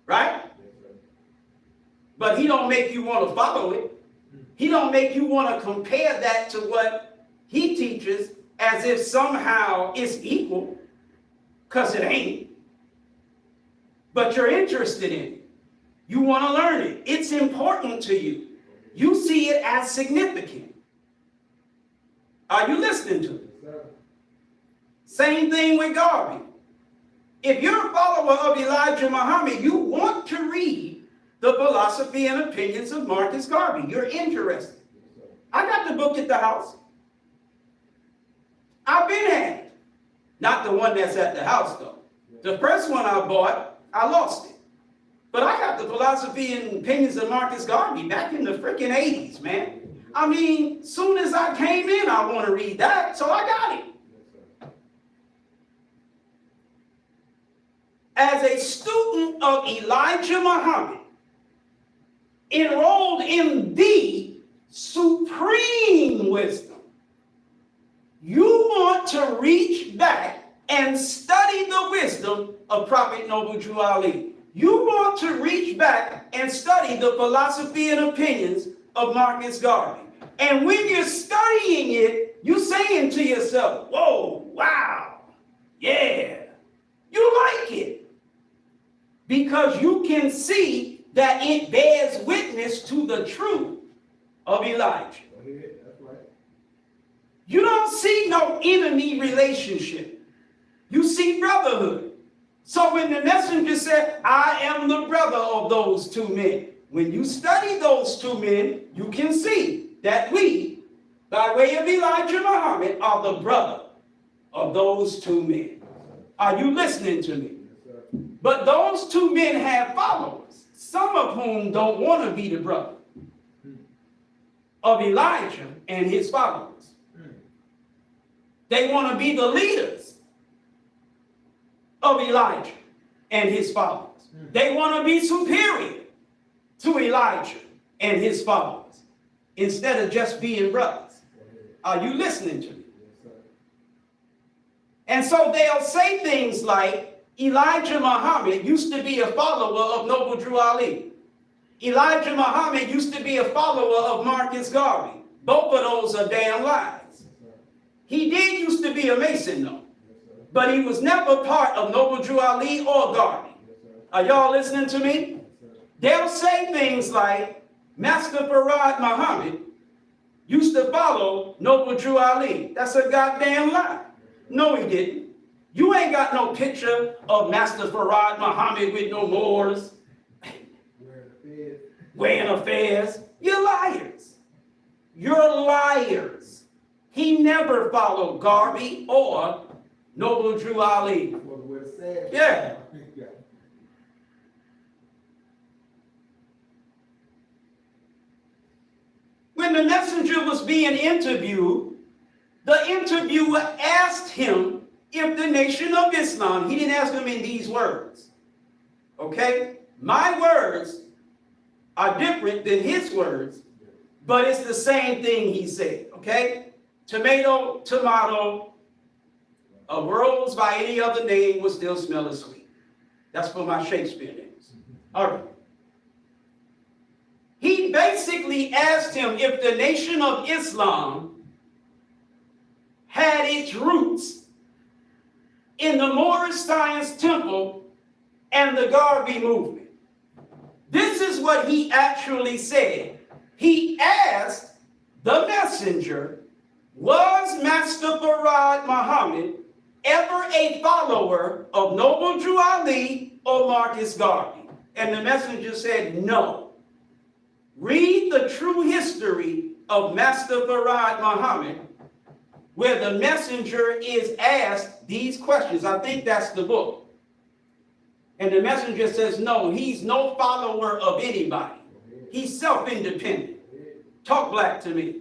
Right? Yes, sir. But he don't make you want to follow it. He don't make you want to compare that to what he teaches as if somehow it's equal, because it ain't. But you're interested in it. You want to learn it. It's important to you. You see it as significant. Are you listening to it? Yes, sir. Same thing with Garvey. If you're a follower of Elijah Muhammad, you want to read the philosophy and opinions of Marcus Garvey. You're interested. Yes, sir. I got the book at the house. I've been at it. Not the one that's at the house, though. The first one I bought, I lost it. But I got the philosophy and opinions of Marcus Garvey back in the freaking 80s, man. I mean, soon as I came in, I want to read that, so I got it. Yes, sir. as a student of Elijah Muhammad, enrolled in the supreme wisdom. You want to reach back and study the wisdom of Prophet Noble Drew Ali. You want to reach back and study the philosophy and opinions of Marcus Garvey. And when you're studying it, you're saying to yourself, whoa, wow, yeah, you like it. Because you can see that it bears witness to the truth of Elijah. Go ahead, that's right. You don't see no enemy relationship. You see brotherhood. So when the messenger said, I am the brother of those two men, when you study those two men, you can see that we, by way of Elijah Muhammad, are the brother of those two men. Are you listening to me? Yes, sir. But those two men have followers, some of whom don't want to be the brother of Elijah and his followers. They want to be the leaders of Elijah and his followers. They want to be superior to Elijah and his followers instead of just being brothers. Are you listening to me? Yes, sir. And so they'll say things like, Elijah Muhammad used to be a follower of Noble Drew Ali. Elijah Muhammad used to be a follower of Marcus Garvey. Both of those are damn lies. He did used to be a Mason, though. But he was never part of Noble Drew Ali or Garvey. Are y'all listening to me? They'll say things like, Master Farad Muhammad used to follow Noble Drew Ali. That's a goddamn lie. No, he didn't. You ain't got no picture of Master Farad Muhammad with no Moors, wearing affairs. You're liars. You're liars. He never followed Garvey or Noble Drew Ali. Yeah. When the messenger was being interviewed, the interviewer asked him if the Nation of Islam, he didn't ask him in these words. Okay? My words are different than his words, but it's the same thing he said. Okay? Tomato, tomato, a rose by any other name would still smell as sweet. That's for my Shakespeare names. All right. He basically asked him if the Nation of Islam had its roots in the Moorish Science Temple and the Garvey movement. This is what he actually said. He asked the messenger, was Master Farad Muhammad ever a follower of Noble Drew Ali or Marcus Garvey? And the messenger said, no. Read the true history of Master Farad Muhammad, where the messenger is asked these questions. I think that's the book. And the messenger says, no, he's no follower of anybody. He's self-independent. Talk black to me.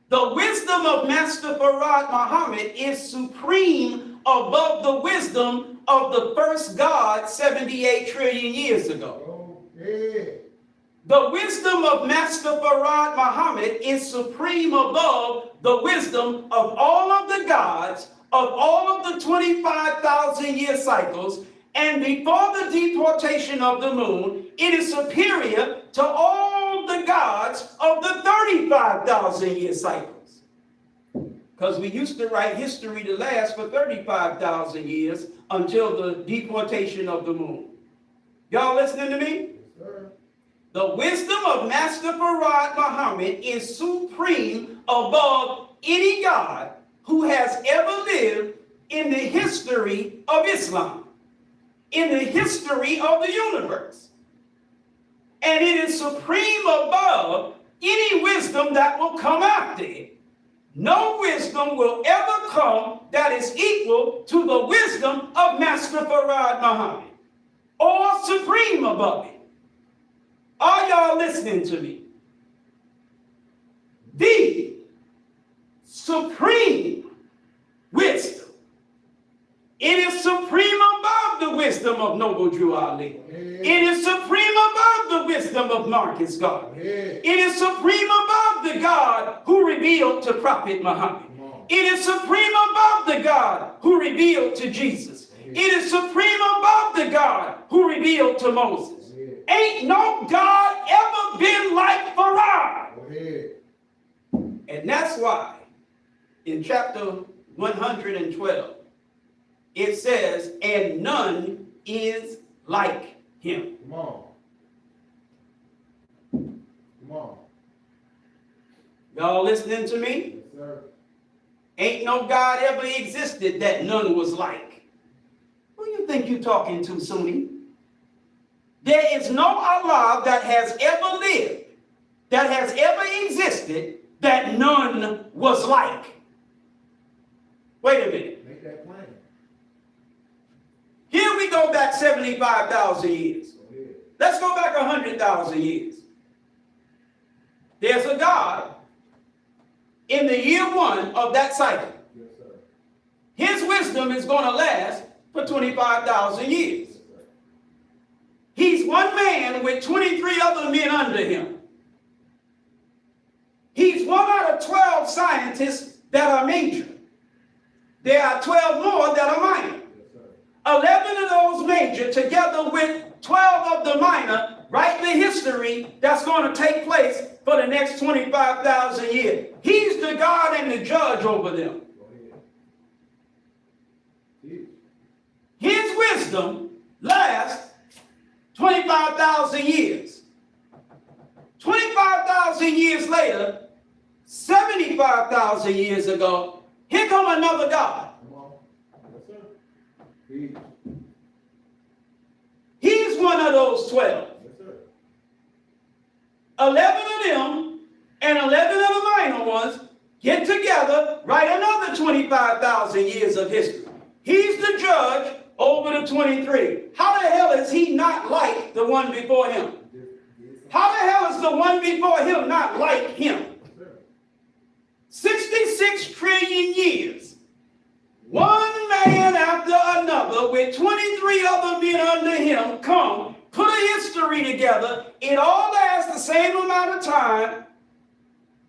The wisdom of Master Farad Muhammad is supreme above the wisdom of the first God 78 trillion years ago. The wisdom of Master Farad Muhammad is supreme above the wisdom of all of the gods of all of the 25,000 year cycles, and before the deportation of the moon, it is superior to all the gods of the 35,000 year cycles. Because we used to write history to last for 35,000 years until the deportation of the moon. Y'all listening to me? Yes, sir. The wisdom of Master Farad Muhammad is supreme above any god who has ever lived in the history of Islam, in the history of the universe. And it is supreme above any wisdom that will come after it. No wisdom will ever come that is equal to the wisdom of Master Farad Muhammad, or supreme above it. Are y'all listening to me? The supreme wisdom wisdom. It is supreme above the wisdom of Noble Drew Ali. It is supreme above the wisdom of Marcus Garvey. It is supreme above the God who revealed to Prophet Muhammad. It is supreme above the God who revealed to Jesus. It is supreme above the God who revealed to Moses. Ain't no God ever been like Farad. And that's why in chapter 112, it says, and none is like him. Come on. Come on. Y'all listening to me? Yes, sir. Ain't no God ever existed that none was like. Who you think you talking to, Sunni? There is no Allah that has ever lived, that has ever existed, that none was like. Wait a minute. Make that plain. Here we go back 75,000 years. Let's go back 100,000 years. There's a God in the year one of that cycle. Yes, sir. His wisdom is going to last for 25,000 years. Yes, sir. He's one man with 23 other men under him. He's one out of 12 scientists that are major. There are 12 more that are minor. Yes, sir. 11 of those major together with 12 of the minor write the history that's going to take place for the next 25,000 years. He's the God and the judge over them. Go ahead. His wisdom lasts 25,000 years. 25,000 years later, 75,000 years ago, here come another God. Come on. Yes, sir. Peace. He's one of those 12. Yes, sir. 11 of them and 11 of the minor ones get together, write another 25,000 years of history. He's the judge over the 23. How the hell is he not like the one before him? How the hell is the one before him not like him? 66 trillion years. One man after another with 23 other men under him come, put a history together. It all lasts the same amount of time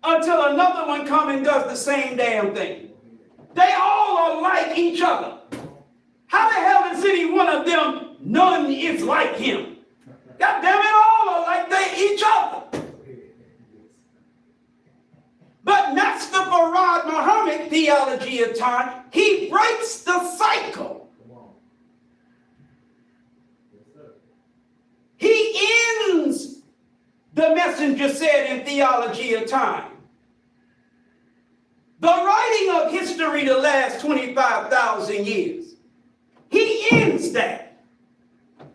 until another one comes and does the same damn thing. They all are like each other. How the hell is any one of them none is like him? God damn it, all are like each other. But that's the Farad Muhammad theology of time. He breaks the cycle. Come on. Yes, sir. He ends, the messenger said in theology of time, the writing of history to last 25,000 years. He ends that.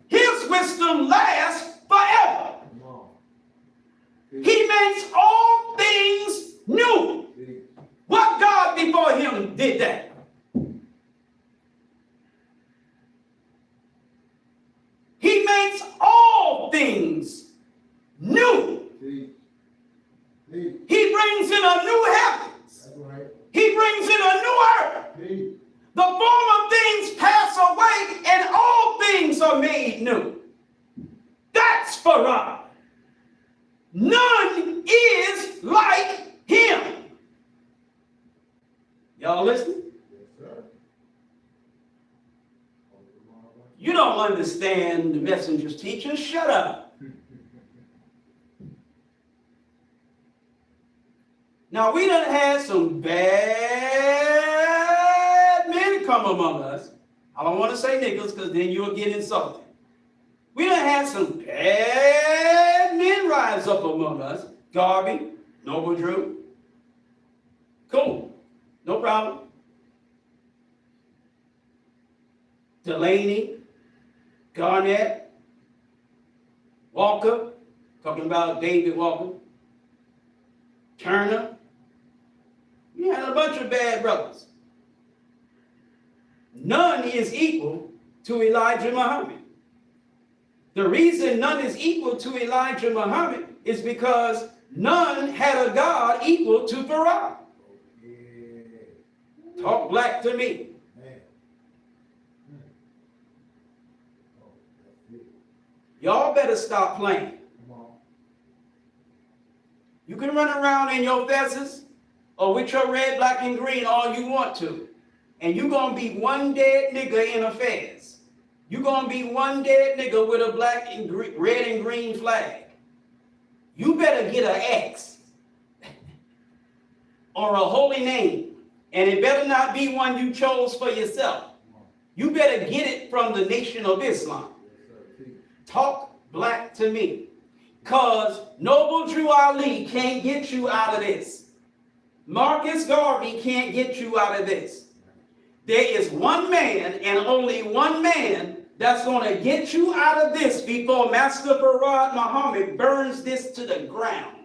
His wisdom lasts forever. Come on. He makes all things new. Peace. What God before him did that? He makes all things new. Peace. Peace. He brings in a new heavens. That's right. He brings in a new earth. Peace. The former things pass away and all things are made new. That's Farad. None is like him. Y'all listening? Yes, sir. You don't understand the messenger's teaching. Shut up. Now, we done had some bad men come among us. I don't want to say niggas because then you'll get insulted. We done had some bad men rise up among us. Garvey, Noble Drew. Cool. No problem. Delaney, Garnett, Walker, talking about David Walker, Turner. We had a bunch of bad brothers. None is equal to Elijah Muhammad. The reason none is equal to Elijah Muhammad is because none had a God equal to Farad. Talk black to me. Man. Oh, that's it. Y'all better stop playing. Come on. You can run around in your fezzes or with your red, black, and green all you want to. And you're going to be one dead nigga in a fez. You're going to be one dead nigga with a black and red and green flag. You better get an X or a holy name. And it better not be one you chose for yourself. You better get it from the Nation of Islam. Talk black to me. Because Noble Drew Ali can't get you out of this. Marcus Garvey can't get you out of this. There is one man and only one man that's going to get you out of this before Master Farad Muhammad burns this to the ground.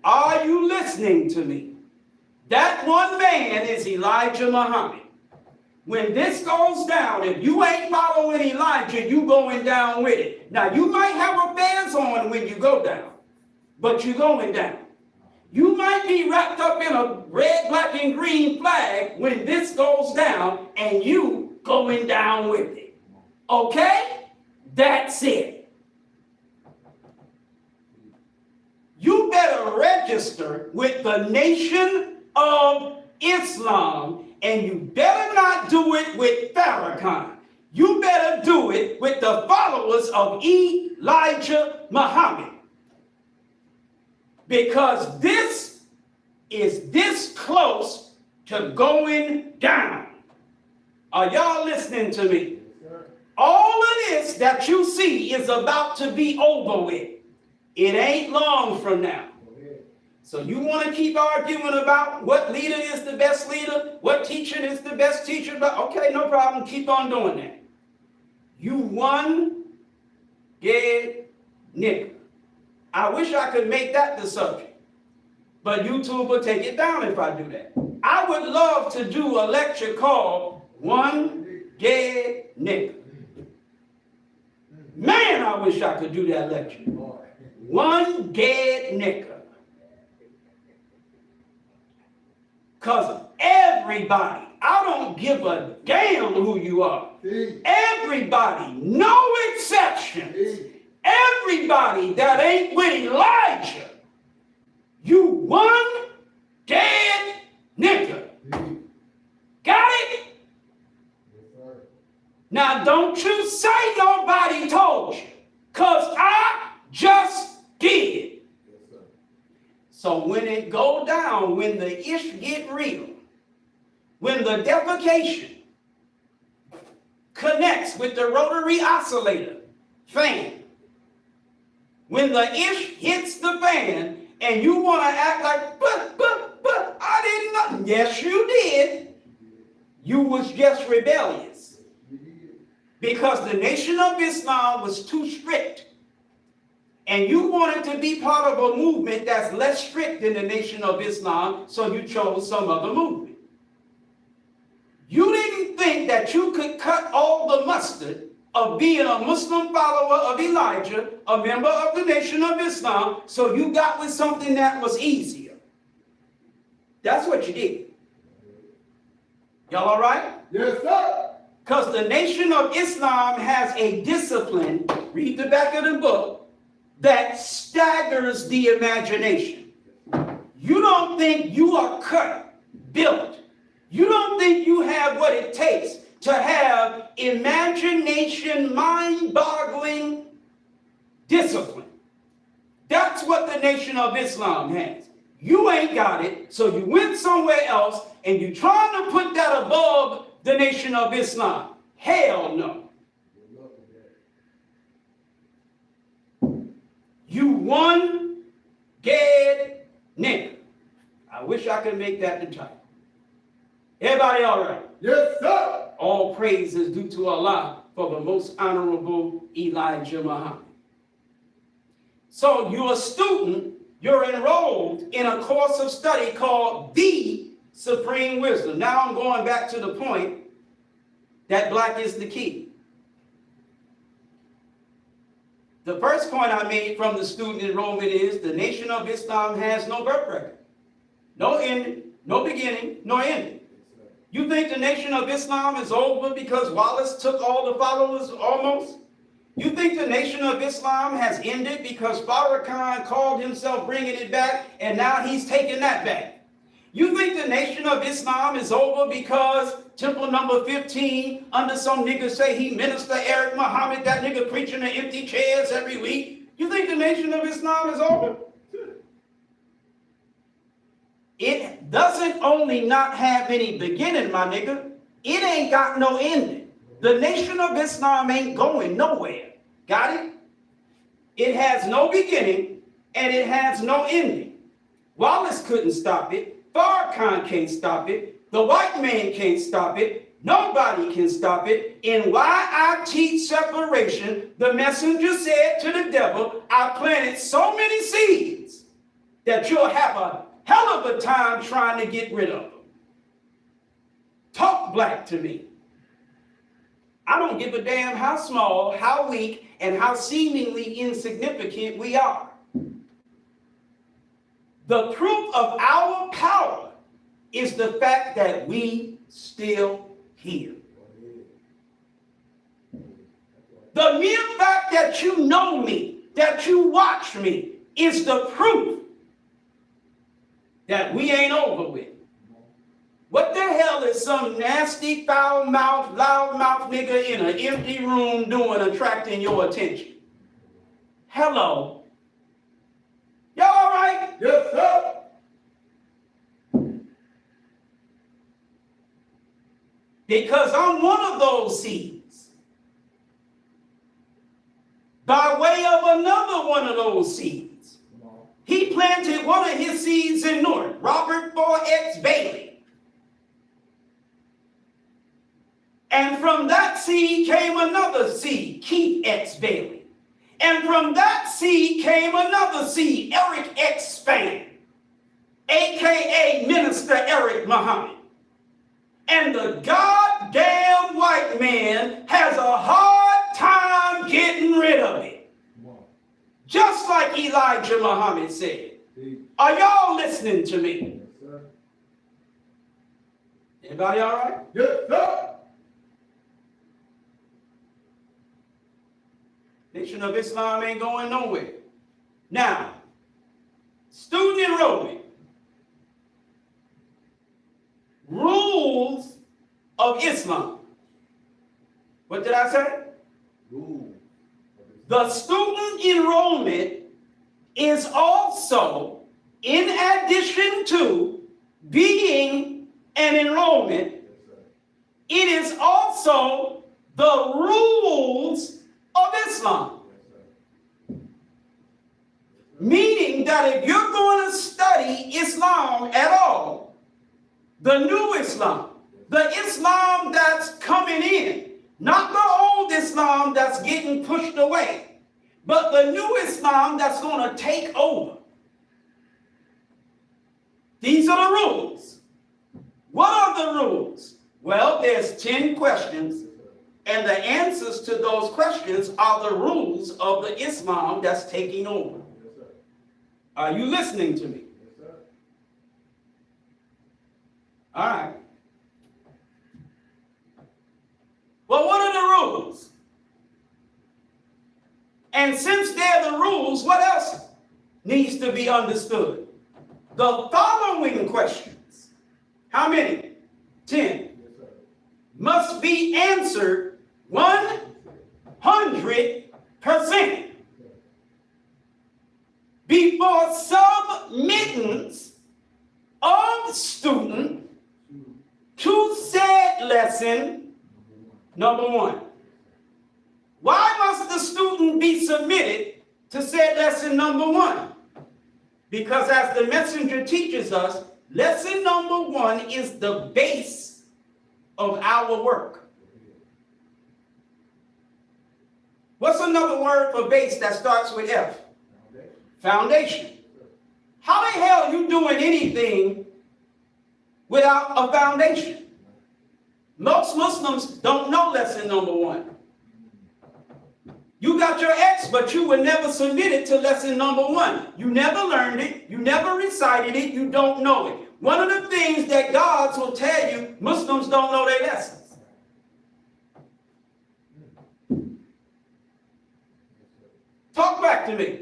Are you listening to me? That one man is Elijah Muhammad. When this goes down, if you ain't following Elijah, you going down with it. Now, you might have a fez on when you go down, but you're going down. You might be wrapped up in a red, black, and green flag when this goes down, and you going down with it. Okay? That's it. You better register with the Nation of Islam, and you better not do it with Farrakhan. You better do it with the followers of Elijah Muhammad. Because this is this close to going down. Are y'all listening to me? All of this that you see is about to be over with. It ain't long from now. So you want to keep arguing about what leader is the best leader, what teacher is the best teacher? But okay, no problem. Keep on doing that. You one dead nigga. I wish I could make that the subject, but YouTube will take it down if I do that. I would love to do a lecture called One Dead Nigga. Man, I wish I could do that lecture. One dead nigga. Because everybody, I don't give a damn who you are. Everybody, no exceptions. Everybody that ain't with Elijah, you one dead nigga. Got it? Now don't you say nobody told you, because I just did. So when it go down, when the ish get real, when the defecation connects with the rotary oscillator fan, when the ish hits the fan and you want to act like, but I didn't know. Yes, you did. You was just rebellious. Because the Nation of Islam was too strict. And you wanted to be part of a movement that's less strict than the Nation of Islam, so you chose some other movement. You didn't think that you could cut all the mustard of being a Muslim follower of Elijah, a member of the Nation of Islam, so you got with something that was easier. That's what you did. Y'all all right? Yes, sir. Because the Nation of Islam has a discipline, read the back of the book, that staggers the imagination. You don't think you are cut, built. You don't think you have what it takes to have imagination, mind-boggling discipline. That's what the Nation of Islam has. You ain't got it, so you went somewhere else and you're trying to put that above the Nation of Islam. Hell no. You one dead nigga. I wish I could make that the title. Everybody all right? Yes, sir. All praise is due to Allah for the most honorable Elijah Muhammad. So you're a student, you're enrolled in a course of study called The Supreme Wisdom. Now I'm going back to the point that black is the key. The first point I made from the student enrollment is the Nation of Islam has no birth record. No ending, no beginning, nor ending. You think the Nation of Islam is over because Wallace took all the followers almost? You think the Nation of Islam has ended because Farrakhan called himself bringing it back and now he's taking that back? You think the Nation of Islam is over because Temple number 15 under some nigga say he Minister Eric Muhammad, that nigga preaching the empty chairs every week? You think the Nation of Islam is over? It doesn't only not have any beginning, my nigga. It ain't got no ending. The Nation of Islam ain't going nowhere. Got it? It has no beginning and it has no ending. Wallace couldn't stop it. Farrakhan can't stop it. The white man can't stop it. Nobody can stop it. And why I teach separation, the messenger said to the devil, I planted so many seeds that you'll have a hell of a time trying to get rid of them. Talk black to me. I don't give a damn how small, how weak, and how seemingly insignificant we are. The proof of our power is the fact that we still here. The mere fact that you know me, that you watch me, is the proof that we ain't over with. What the hell is some nasty, foul-mouthed, loud-mouthed nigga in an empty room doing attracting your attention? Hello? Y'all all right? Yes, sir. Because I'm one of those seeds. By way of another one of those seeds. He planted one of his seeds in North, Robert 4X Bailey. And from that seed came another seed, Keith X. Bailey. And from that seed came another seed, Eric X. Fan, a.k.a. Minister Eric Muhammad. And the goddamn white man has a hard time getting rid of it. Just like Elijah Muhammad said. Are y'all listening to me? Yes, sir. Anybody all right? Yes, sir. Nation of Islam ain't going nowhere. Now, student enrollment. Rules of Islam. What did I say? Ooh. The student enrollment is also, in addition to being an enrollment, Yes, sir. it is also the rules of Islam. Yes, sir. Meaning that if you're going to study Islam at all, the new Islam, the Islam that's coming in, not the old Islam that's getting pushed away, but the new Islam that's going to take over. These are the rules. What are the rules? Well, there's 10 questions, and the answers to those questions are the rules of the Islam that's taking over. Yes, sir. Are you listening to me? Yes, sir. All right. Well, what are the rules? And since they're the rules, what else needs to be understood? The following questions, how many? 10, Yes, sir. must be answered 100% before submittance of student to said lesson number 1. Why must the student be submitted to said lesson number 1? Because as the messenger teaches us, lesson number 1 is the base of our work. What's another word for base that starts with F? Foundation. How the hell are you doing anything without a foundation? Most Muslims don't know lesson number 1. You got your X, but you were never submitted to lesson number 1. You never learned it. You never recited it. You don't know it. one of the things that gods will tell you, Muslims don't know their lessons. Talk back to me.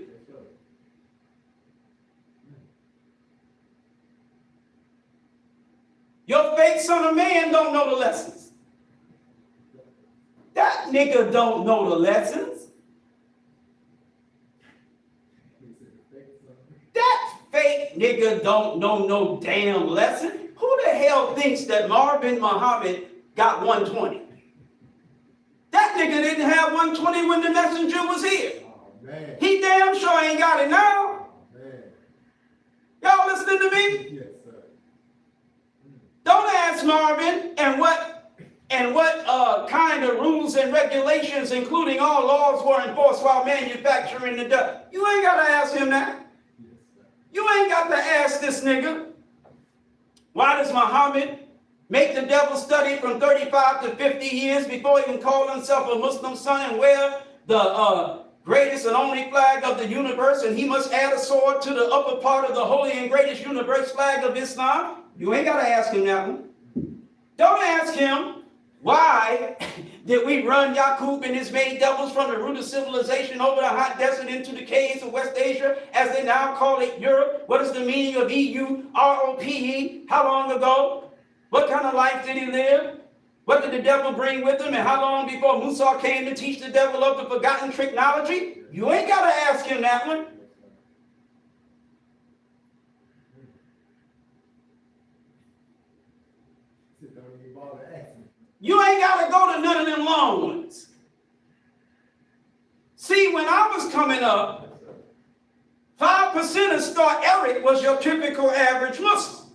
Your fake son of man don't know the lessons. That nigga don't know the lessons. That fake nigga don't know no damn lesson. Who the hell thinks that Marvin Muhammad got 120? That nigga didn't have 120 when the messenger was here. Oh, man. He damn sure ain't got it now. Oh, man. Y'all listening to me? Yes, sir. Don't ask Marvin and what kind of rules and regulations, including all laws, were enforced while manufacturing the dough. You ain't got to ask him that. You ain't got to ask this nigga. Why does Muhammad make the devil study from 35 to 50 years before he can call himself a Muslim son and wear the greatest and only flag of the universe, and he must add a sword to the upper part of the holy and greatest universe flag of Islam? You ain't got to ask him that one. Don't ask him, why did we run Yaqub and his made devils from the root of civilization over the hot desert into the caves of West Asia, as they now call it Europe? What is the meaning of EUROPE? How long ago? What kind of life did he live? What did the devil bring with him? And how long before Musa came to teach the devil of the forgotten technology? You ain't got to ask him that one. You ain't got to go to none of them long ones. See, when I was coming up, 5% of Star Eric was your typical average Muslim.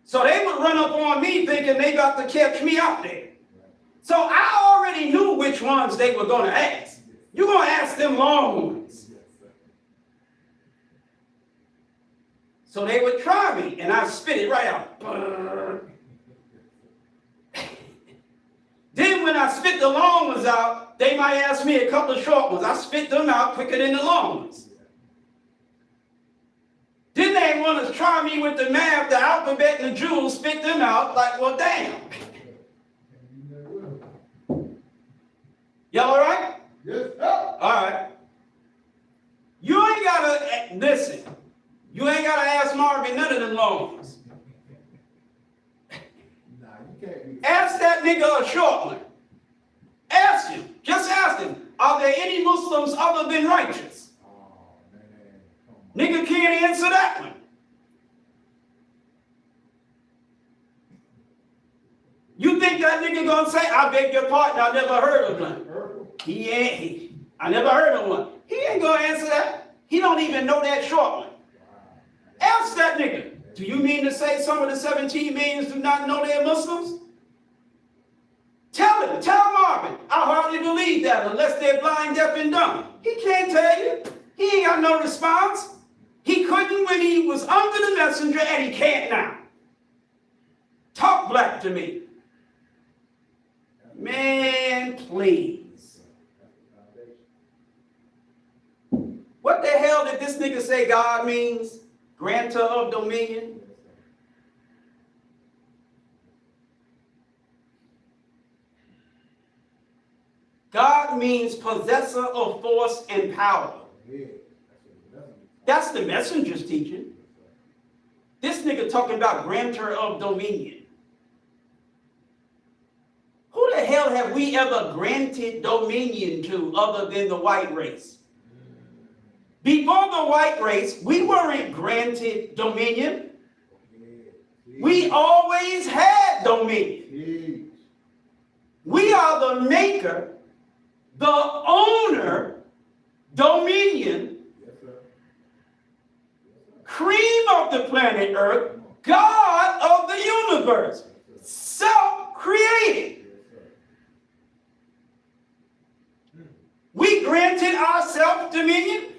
So they would run up on me thinking they got to catch me out there. So I already knew which ones they were going to ask. You're going to ask them long ones. So they would try me, and I spit it right out. Then when I spit the long ones out, they might ask me a couple of short ones. I spit them out quicker than the long ones. Then they want to try me with the math, the alphabet, and the jewels, spit them out like, well, damn. Y'all all right? Yes, sir. All right. You ain't got to, listen, you ain't got to ask Marvin none of them long ones. Ask that nigga a short one. Ask him. Just ask him. Are there any Muslims other than righteous? Oh, man. Nigga can't answer that one. You think that nigga gonna say, I beg your pardon, I never heard of one? I never heard of one. He ain't gonna answer that. He don't even know that short one. Ask that nigga. Do you mean to say some of the 17 millions do not know they're Muslims? Tell him, tell Marvin. I hardly believe that unless they're blind, deaf, and dumb. He can't tell you. He ain't got no response. He couldn't when he was under the messenger, and he can't now. Talk black to me. Man, please. What the hell did this nigga say God means? Grantor of dominion? God means possessor of force and power. That's the messenger's teaching. This nigga talking about grantor of dominion. Who the hell have we ever granted dominion to other than the white race? Before the white race, we weren't granted dominion. We always had dominion. We are the maker, the owner, dominion, cream of the planet Earth, God of the universe, self-created. We granted ourselves dominion.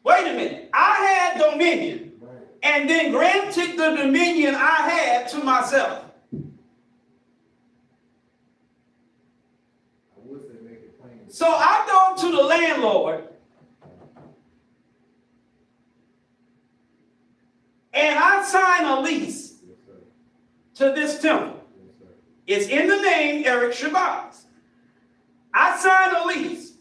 Wait a minute. I had dominion and then granted the dominion I had to myself. So I go to the landlord temple. Yes, sir. It's in the name Eric Shabazz. I signed a lease.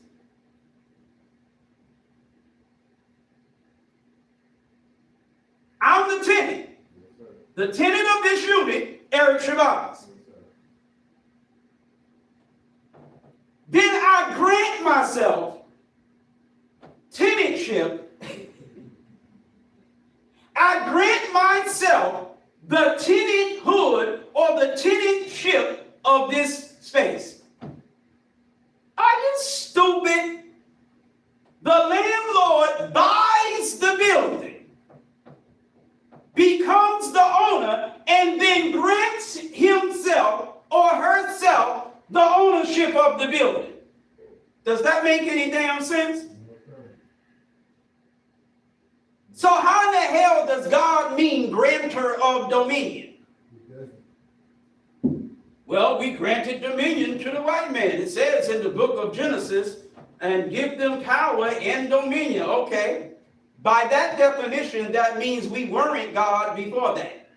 I'm the tenant. Yes, sir. The tenant of this unit, Eric Shabazz. Yes, sir. Then I grant myself tenantship. I grant myself the tenanthood or the tenantship of this space. Are you stupid? The landlord buys the building, becomes the owner, and then grants himself or herself the ownership of the building. Does that make any damn sense? Yes, sir. So how in the hell does God mean grantor of dominion? He doesn't. Well, we granted dominion to the white man. It says in the book of Genesis, and give them power and dominion. Okay. By that definition, that means we weren't God before that.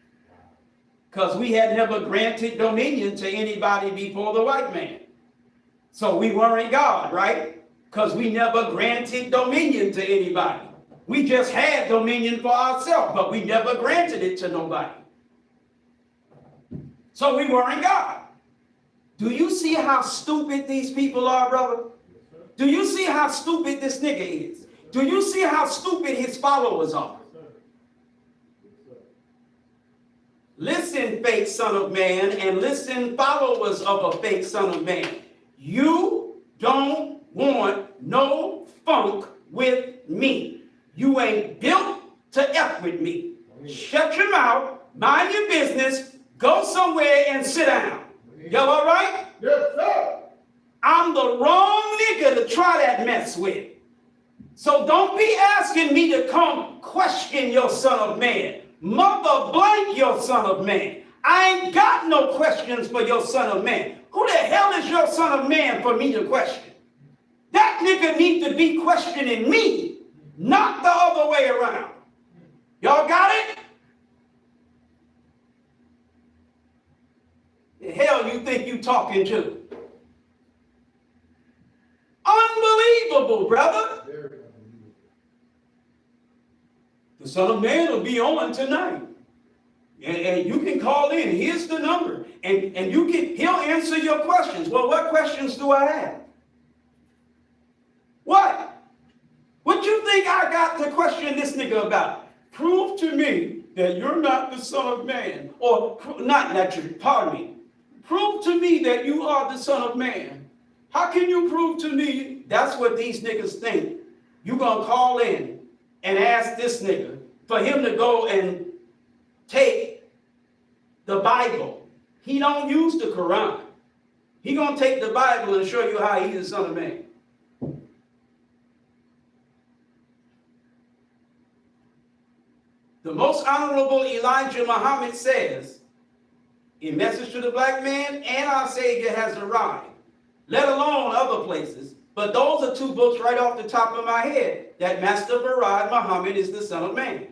Because we had never granted dominion to anybody before the white man. So we weren't God, right? Because we never granted dominion to anybody. We just had dominion for ourselves, but we never granted it to nobody. So we weren't God. Do you see how stupid these people are, brother? Yes, sir. Do you see how stupid this nigga is? Do you see how stupid his followers are? Yes, sir. Yes, sir. Listen, fake son of man, and listen, followers of a fake son of man. You don't want no funk with me. You ain't built to F with me. Shut your mouth, mind your business, go somewhere and sit down. Y'all all right? Yes, sir. I'm the wrong nigga to try that mess with. So don't be asking me to come question your son of man. Mother blank your son of man. I ain't got no questions for your son of man. Who the hell is your son of man for me to question? That nigga need to be questioning me, not the other way around. Y'all got it? The hell you think you talking to? Unbelievable, brother. Very unbelievable. The Son of Man will be on tonight. And you can call in. Here's the number. And he'll answer your questions. Well, what questions do I have? What? What you think I got to question this nigga about? Prove to me that you're not the Son of Man. Or, not that you, pardon me. Prove to me that you are the Son of Man. How can you prove to me? That's what these niggas think. You gonna call in and ask this nigga for him to go and take the Bible. He don't use the Quran. He gonna take the Bible and show you how he's the Son of Man. The most honorable Elijah Muhammad says, in Message to the Black Man, and Our Savior has arrived, let alone other places, but those are two books right off the top of my head, that Master Farad Muhammad is the Son of Man.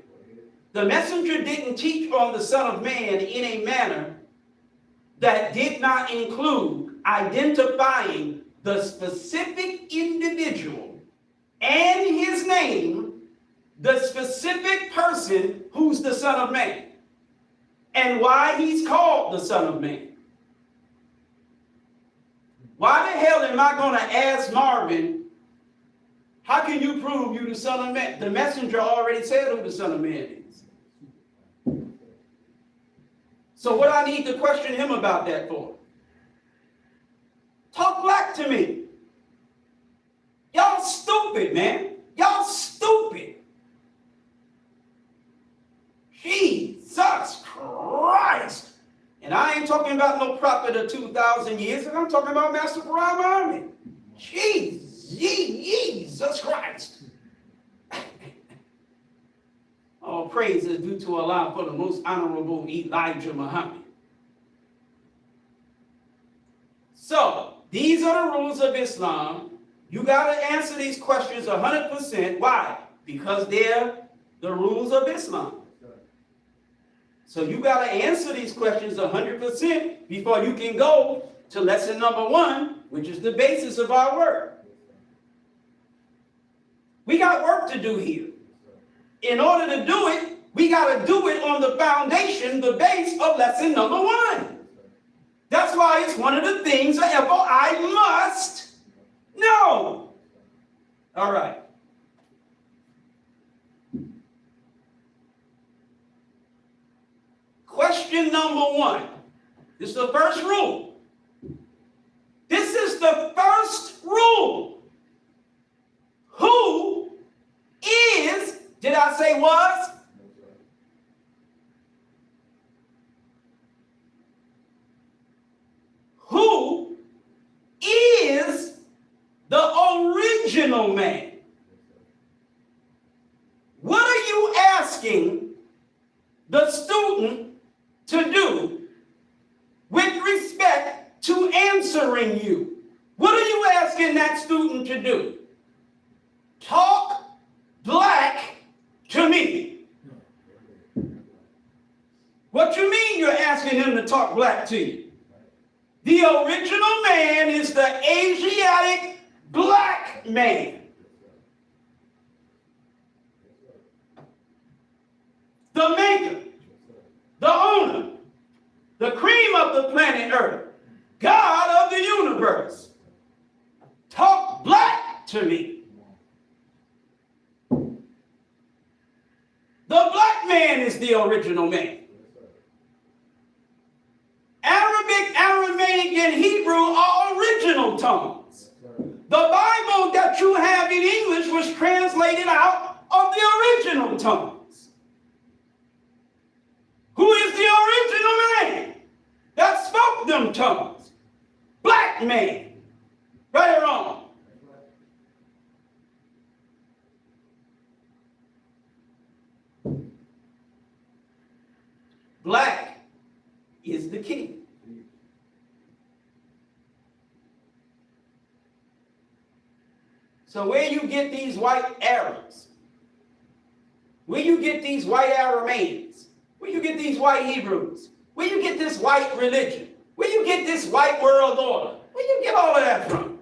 The messenger didn't teach on the Son of Man in a manner that did not include identifying the specific individual and his name, the specific person who's the Son of Man, and why he's called the Son of Man. Why the hell am I going to ask Marvin, how can you prove you the Son of Man? The messenger already said who the Son of Man is. So what I need to question him about that for? Talk black to me. Y'all stupid, man. Y'all stupid. Jesus Christ. And I ain't talking about no prophet of 2,000 years, and I'm talking about Master Farad Muhammad. Jesus Christ. All praise is due to Allah for the most honorable Elijah Muhammad. So, these are the rules of Islam. You got to answer these questions 100%. Why? Because they're the rules of Islam. So you got to answer these questions 100% before you can go to lesson number 1, which is the basis of our work. We got work to do here. In order to do it, we got to do it on the foundation, the base of lesson number 1. That's why it's one of the things that I must know. All right. Question number 1. This is the first rule. This is the first rule. Who is, did I say was? Who is the original man? What are you asking the student to do with respect to answering you? What are you asking that student to do? Talk black to me. What you mean you're asking him to talk black to you? The original man is the Asiatic black man. The maker, the owner, the cream of the planet Earth, God of the universe. Talk black to me. The black man is the original man. Arabic, Aramaic, and Hebrew are original tongues. The Bible that you have in English was translated out of the original tongues. Who is the original man that spoke them tongues? Black man. Right or wrong? Black is the king. So where you get these white Arabs? Where you get these white Aramaeans? Where you get these white Hebrews? Where you get this white religion? Where you get this white world order? Where you get all of that from?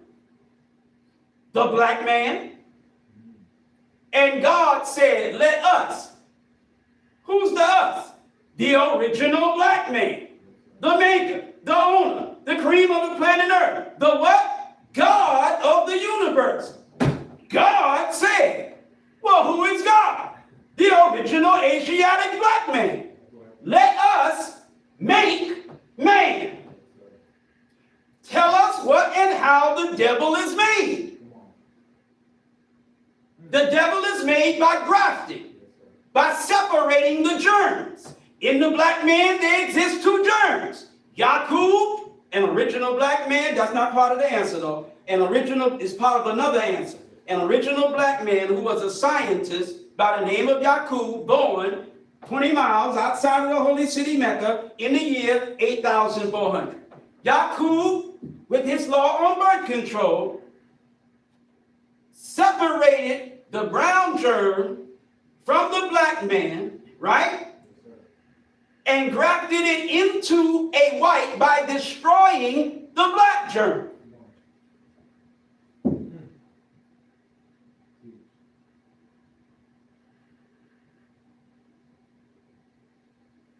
The black man. And God said, let us. Who's the us? The original black man. The maker, the owner, the cream of the planet Earth. The what? God of the universe. God said. Well, who is God? The original Asiatic black man. Let us make man. Tell us what and how the devil is made. The devil is made by grafting, by separating the germs. In the black man, there exist 2 germs. Yakub, an original black man, that's not part of the answer though. An original is part of another answer. An original black man who was a scientist by the name of Yakub, born 20 miles outside of the holy city Mecca in the year 8400. Yakub, with his law on birth control, separated the brown germ from the black man, right? And grafted it into a white by destroying the black germ.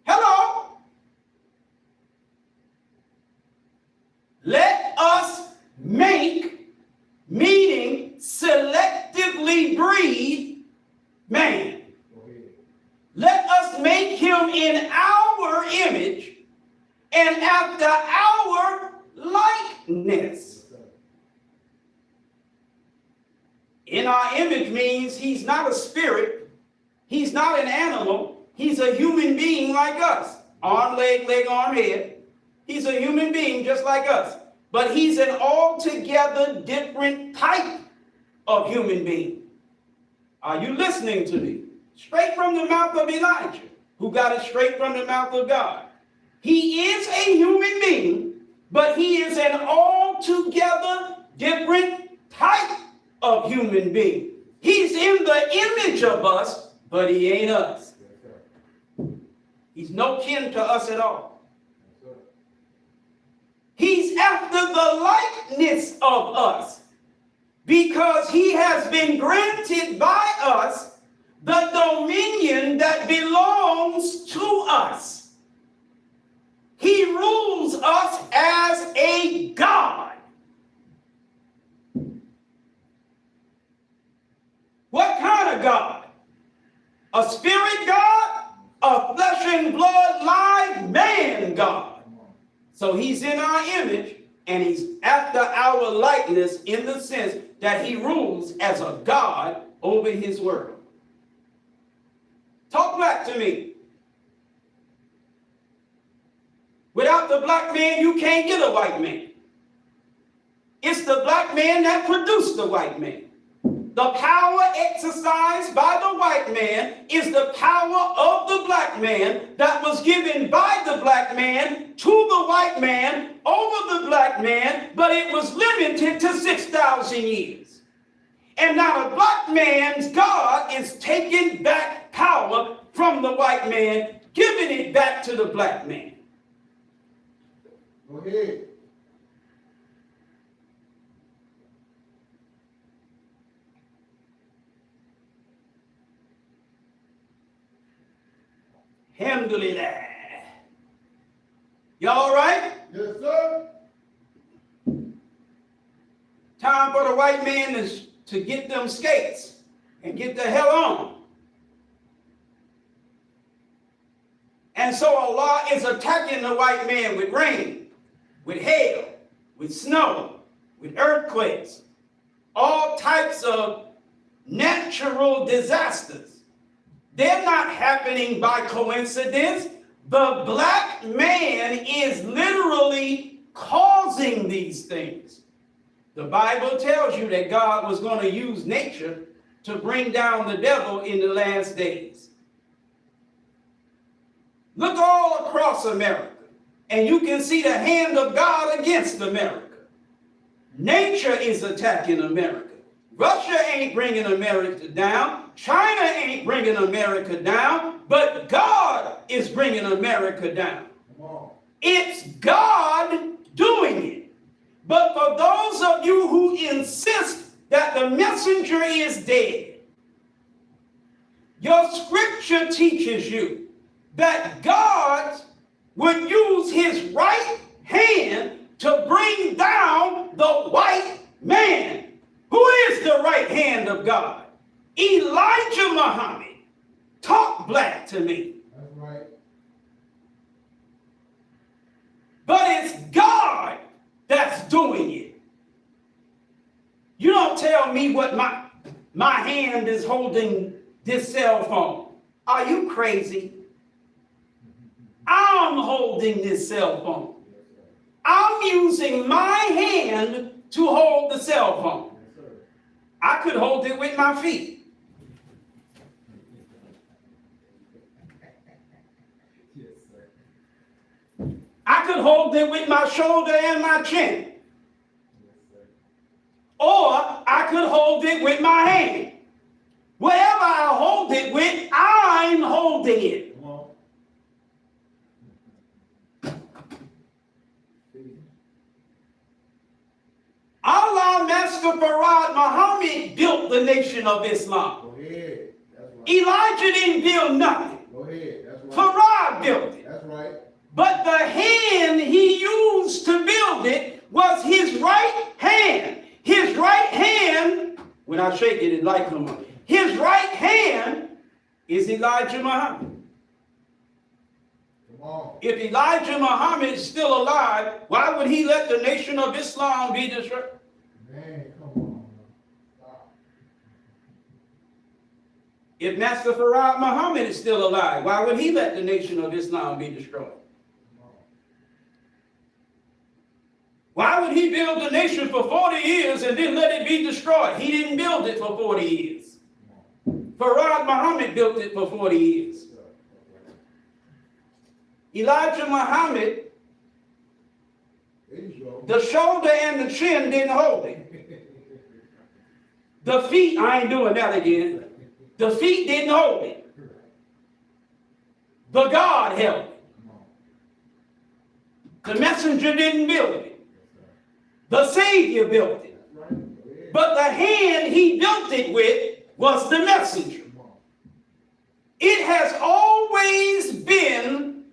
Hello? Let us make, meaning selectively breed man. Let us make him in our image and after our likeness. In our image means he's not a spirit, he's not an animal, he's a human being like us. Arm, leg, arm, head. He's a human being just like us. But he's an altogether different type of human being. Are you listening to me? Straight from the mouth of Elijah, who got it straight from the mouth of God. He is a human being, but he is an altogether different type of human being. He's in the image of us, but he ain't us. He's no kin to us at all. Yes, sir. He's after the likeness of us because he has been granted by us the dominion that belongs to us. He rules us as a God. What kind of God? A spirit God? A flesh and blood live man God. So he's in our image and he's after our likeness in the sense that he rules as a God over his world. Talk black to me. Without the black man, you can't get a white man. It's the black man that produced the white man. The power exercised by the white man is the power of the black man that was given by the black man to the white man over the black man, but it was limited to 6,000 years. And now the black man's God is taking back power from the white man, giving it back to the black man. Go ahead. Alhamdulillah. Y'all all right? Yes, sir. Time for the white man to get them skates and get the hell on. And so Allah is attacking the white man with rain, with hail, with snow, with earthquakes, all types of natural disasters. They're not happening by coincidence. The black man is literally causing these things. The Bible tells you that God was going to use nature to bring down the devil in the last days. Look all across America, and you can see the hand of God against America. Nature is attacking America. Russia ain't bringing America down. China ain't bringing America down. But God is bringing America down. Come on. It's God doing it. But for those of you who insist that the messenger is dead, your scripture teaches you that God would use his right hand to bring down the white man. Who is the right hand of God? Elijah Muhammad. Talk black to me. That's right. But it's God that's doing it. You don't tell me what my hand is holding this cell phone. Are you crazy? I'm holding this cell phone. I'm using my hand to hold the cell phone. I could hold it with my feet. Yes, sir. I could hold it with my shoulder and my chin. Yes, sir. Or I could hold it with my hand. Whatever I hold it with, I'm holding it. Come on. Allah, Master Farad Muhammad built the nation of Islam. Go ahead. That's right. Elijah didn't build nothing. Go ahead. That's right. Farad built it. That's right. But the hand he used to build it was his right hand. His right hand, when I shake it, it light come up. His right hand is Elijah Muhammad. Come on. If Elijah Muhammad is still alive, why would he let the nation of Islam be destroyed? Man, come on. Stop. If Master Farad Muhammad is still alive, why would he let the nation of Islam be destroyed? Come on. Why would he build the nation for 40 years and then let it be destroyed? He didn't build it for 40 years. Farad Muhammad built it for 40 years. Elijah Muhammad, There you go. the shoulder and the chin didn't hold it. The feet, I ain't doing that again. The feet didn't hold it. The God held it. Come on. The messenger didn't build it. Yes, sir. The Savior built it. That's right. Go ahead. But the hand he built it with was the messenger. Come on. It has always been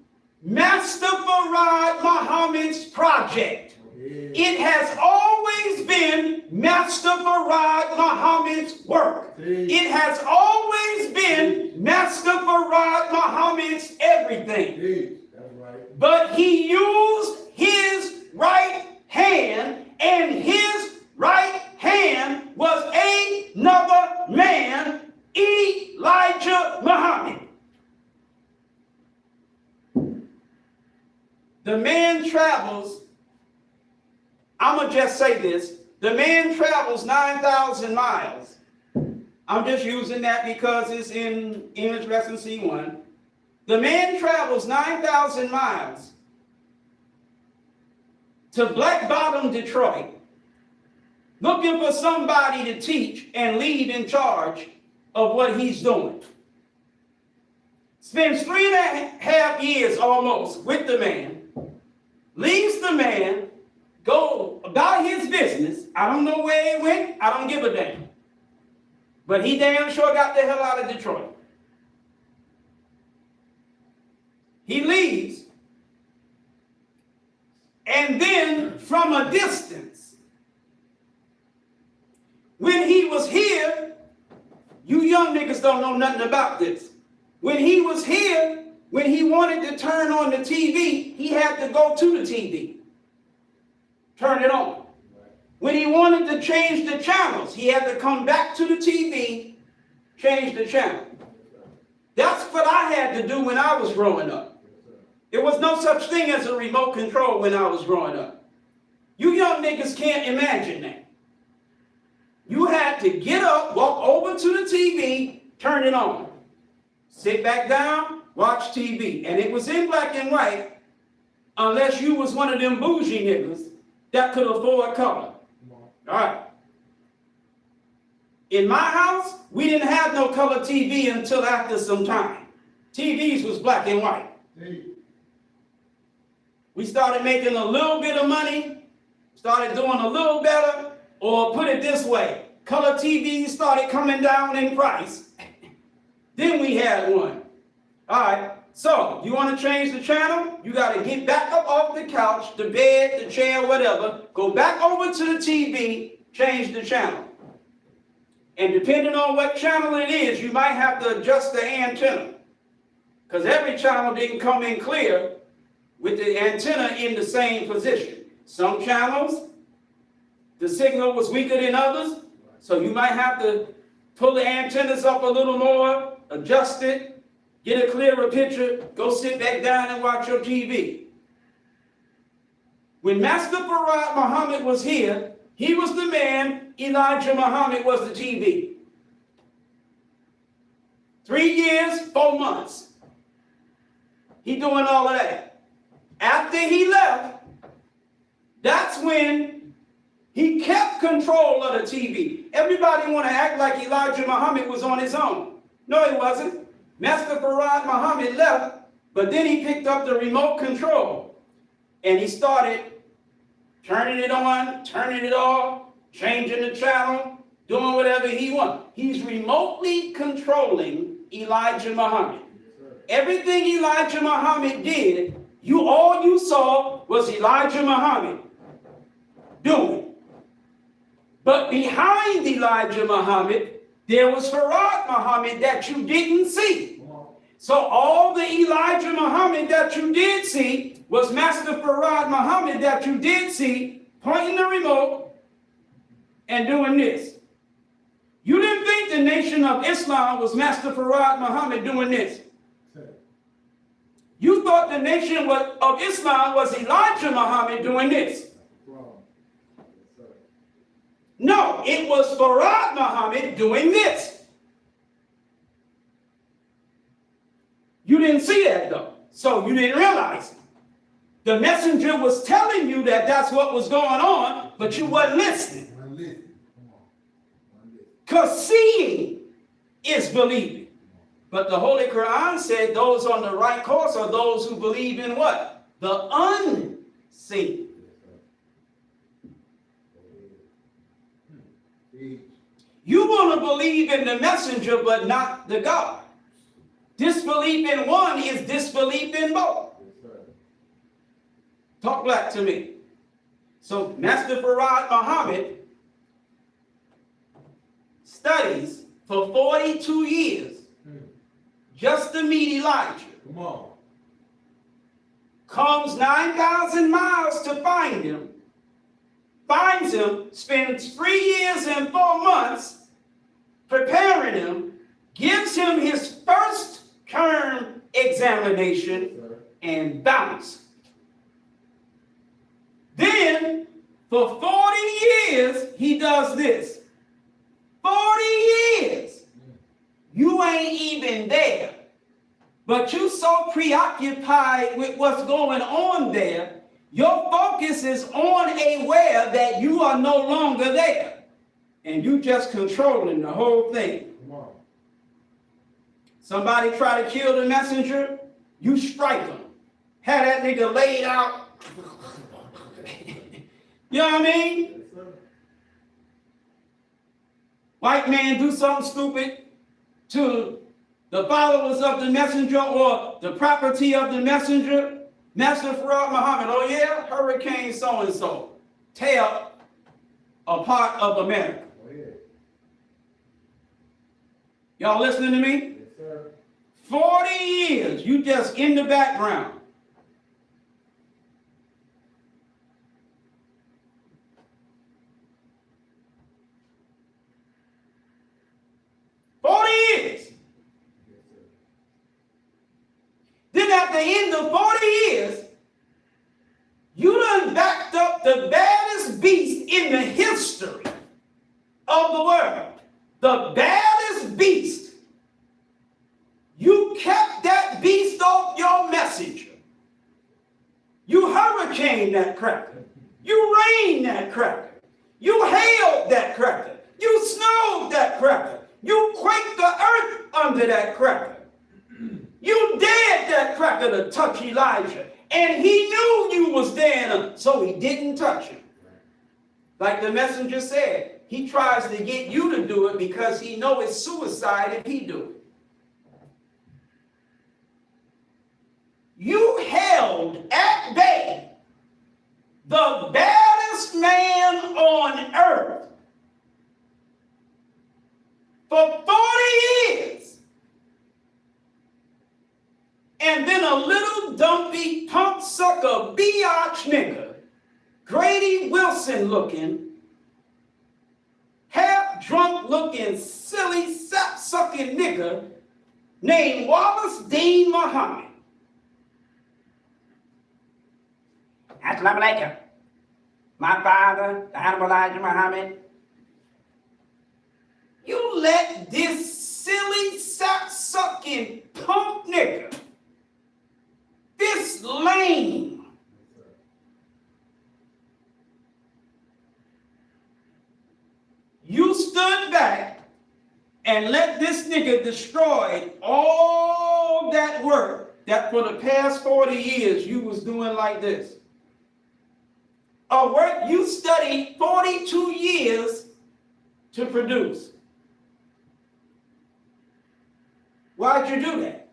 Master Farad Muhammad's project. Go ahead. It has always been Master Farad Muhammad's work. It has always been Master Farad Muhammad's everything. Teach. That's right. But he used his right hand, and his right hand was another man, Elijah Muhammad. The man travels, I'm going to just say this, the man travels 9,000 miles. I'm just using that because it's in English lesson C1. The man travels 9,000 miles to Black Bottom, Detroit, looking for somebody to teach and lead in charge of what he's doing. Spends 3.5 years almost with the man, leaves the man, go about his business. I don't know where he went. I don't give a damn. But he damn sure got the hell out of Detroit. He leaves. And then from a distance, when he was here, you young niggas don't know nothing about this. When he was here, when he wanted to turn on the TV, he had to go to the TV. Turn it on. When he wanted to change the channels, he had to come back to the TV, change the channel. That's what I had to do when I was growing up. There was no such thing as a remote control when I was growing up. You young niggas can't imagine that. You had to get up, walk over to the TV, turn it on. Sit back down, watch TV. And it was in black and white, unless you was one of them bougie niggas that could afford color. All right. In my house, we didn't have no color TV until after some time. TVs was black and white. We started making a little bit of money, started doing a little better, or put it this way, color TVs started coming down in price. Then we had one. All right. So, you want to change the channel? You got to get back up off the couch, the bed, the chair, whatever. Go back over to the TV, change the channel. And depending on what channel it is, you might have to adjust the antenna. Because every channel didn't come in clear with the antenna in the same position. Some channels, the signal was weaker than others. So you might have to pull the antennas up a little more, adjust it, get a clearer picture, go sit back down and watch your TV. When Master Farad Muhammad was here, he was the man, Elijah Muhammad was the TV. 3 years, 4 months. He doing all of that. After he left, that's when he kept control of the TV. Everybody want to act like Elijah Muhammad was on his own. No, he wasn't. Master Farad Muhammad left, but then he picked up the remote control and he started turning it on, turning it off, changing the channel, doing whatever he wants. He's remotely controlling Elijah Muhammad. Everything Elijah Muhammad did, all you saw was Elijah Muhammad doing. But behind Elijah Muhammad, there was Farad Muhammad that you didn't see. So all the Elijah Muhammad that you did see was Master Farad Muhammad that you did see pointing the remote and doing this. You didn't think the Nation of Islam was Master Farad Muhammad doing this. You thought the Nation of Islam was Elijah Muhammad doing this. No, it was Farad Muhammad doing this. You didn't see that though, so you didn't realize it. The messenger was telling you that that's what was going on, but you wasn't listening. Because seeing is believing. But the Holy Quran said those on the right course are those who believe in what? The unseen. You want to believe in the messenger, but not the God. Disbelief in one is disbelief in both. Talk back to me. So Master Farad Muhammad studies for 42 years just to meet Elijah. Come on. Comes 9,000 miles to find him. Finds him, spends 3 years and 4 months preparing him, gives him his first term examination, and bounce. Then, for 40 years, he does this. 40 years. You ain't even there. But you so preoccupied with what's going on there, your focus is on aware that you are no longer there. And you just controlling the whole thing. Come on. Somebody try to kill the messenger, you strike them. Have that nigga laid out. You know what I mean? Yes, sir. White man do something stupid to the followers of the messenger or the property of the messenger. Master Farad Muhammad, oh yeah, Hurricane so-and-so, tear a part of America. Go ahead. Y'all listening to me? Yes, sir. 40 years, you just in the background. Then at the end of 40 years, you done backed up the baddest beast in the history of the world. The baddest beast. You kept that beast off your messenger. You hurricaned that cracker. You rained that cracker. You hailed that cracker. You snowed that cracker. You quaked the earth under that cracker. You dared that cracker to touch Elijah. And he knew you was there, so he didn't touch him. Like the messenger said, he tries to get you to do it because he knows it's suicide if he do it. You held at bay the baddest man on earth for 40 years. And then a little dumpy punk sucker biatch nigga, Grady Wilson looking, half drunk looking, silly sap sucking nigga named Wallace Dean Muhammad. Assalamu alaikum. My father, the Honorable Elijah Muhammad. You let this silly sap sucking punk nigga, this lame, you stood back and let this nigga destroy all that work that for the past 40 years you was doing like this. A work you studied 42 years to produce. Why'd you do that?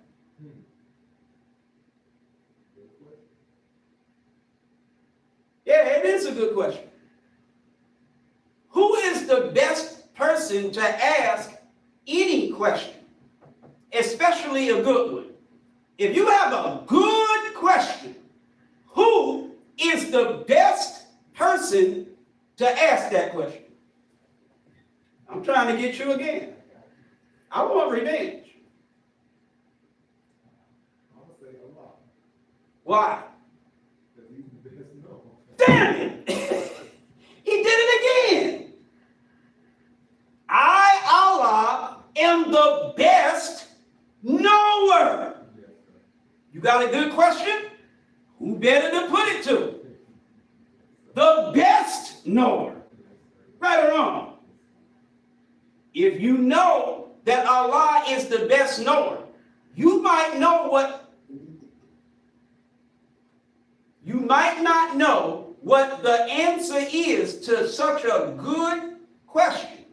Yeah, it is a good question. Who is the best person to ask any question, especially a good one? If you have a good question, who is the best person to ask that question? I'm trying to get you again. I want revenge. I'm going to say Allah. Why? Because he's the best known. Damn it! He did it again. I, Allah, am the best knower. Yes, sir. You got a good question? Who better to put it to? The best knower. Right or wrong? If you know that Allah is the best knower, You might know you might not know what the answer is to such a good question.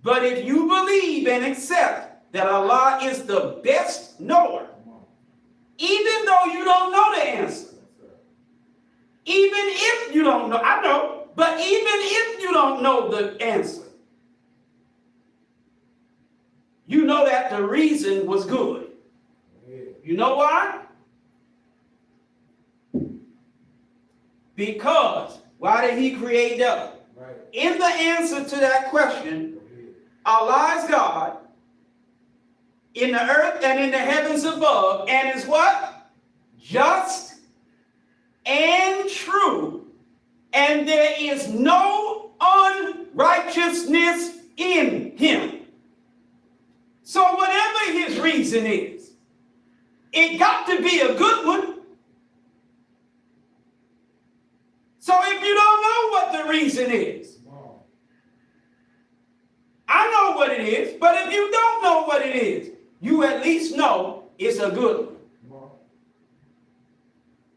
But if you believe and accept that Allah is the best knower, even though you don't know the answer, even if you don't know, I know, but even if you don't know the answer, you know that the reason was good. You know why? Because, why did he create them? Right. In the answer to that question, Allah is God in the earth and in the heavens above, and is what? Just and true, and there is no unrighteousness in him. So whatever his reason is, it got to be a good one. So if you don't know what the reason is, I know what it is, but if you don't know what it is, you at least know it's a good one.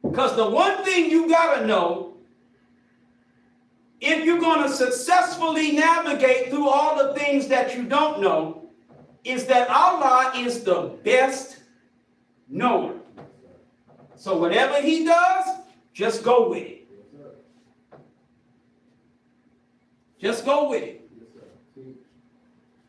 Because the one thing you gotta know, if you're gonna successfully navigate through all the things that you don't know, is that Allah is the best knower. So whatever he does, just go with it. Just go with it.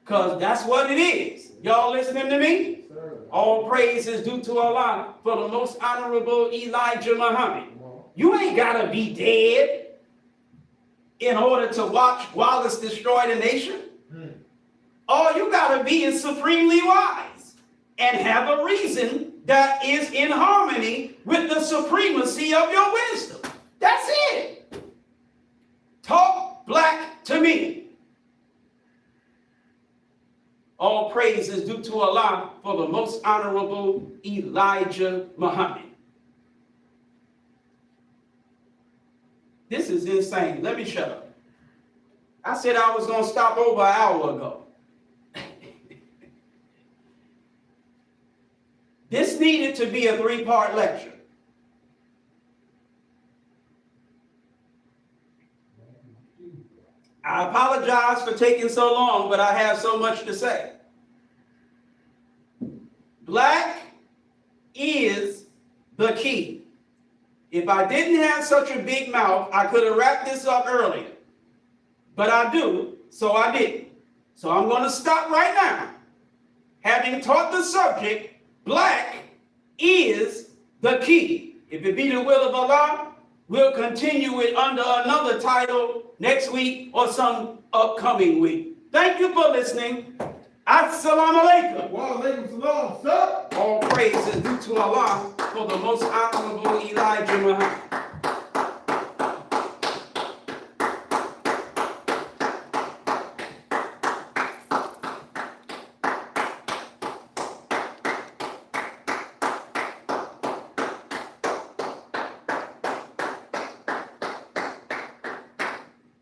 Because that's what it is. Y'all listening to me? All praise is due to Allah for the most honorable Elijah Muhammad. You ain't got to be dead in order to watch Wallace destroy the nation. All you got to be is supremely wise and have a reason that is in harmony with the supremacy of your wisdom. That's it. Talk black to me. All praise is due to Allah for the most honorable Elijah Muhammad. This is insane. Let me shut up. I said I was going to stop over an hour ago. This needed to be a 3-part lecture. I apologize for taking so long, but I have so much to say. Black is the key. If I didn't have such a big mouth, I could have wrapped this up earlier. But I do, so I didn't. So I'm going to stop right now. Having taught the subject, black is the key. If it be the will of Allah, we'll continue it under another title next week or some upcoming week. Thank you for listening. Assalamu alaikum. Wa alaikum salam, sir. All praise is due to Allah for the most honorable Elijah Muhammad.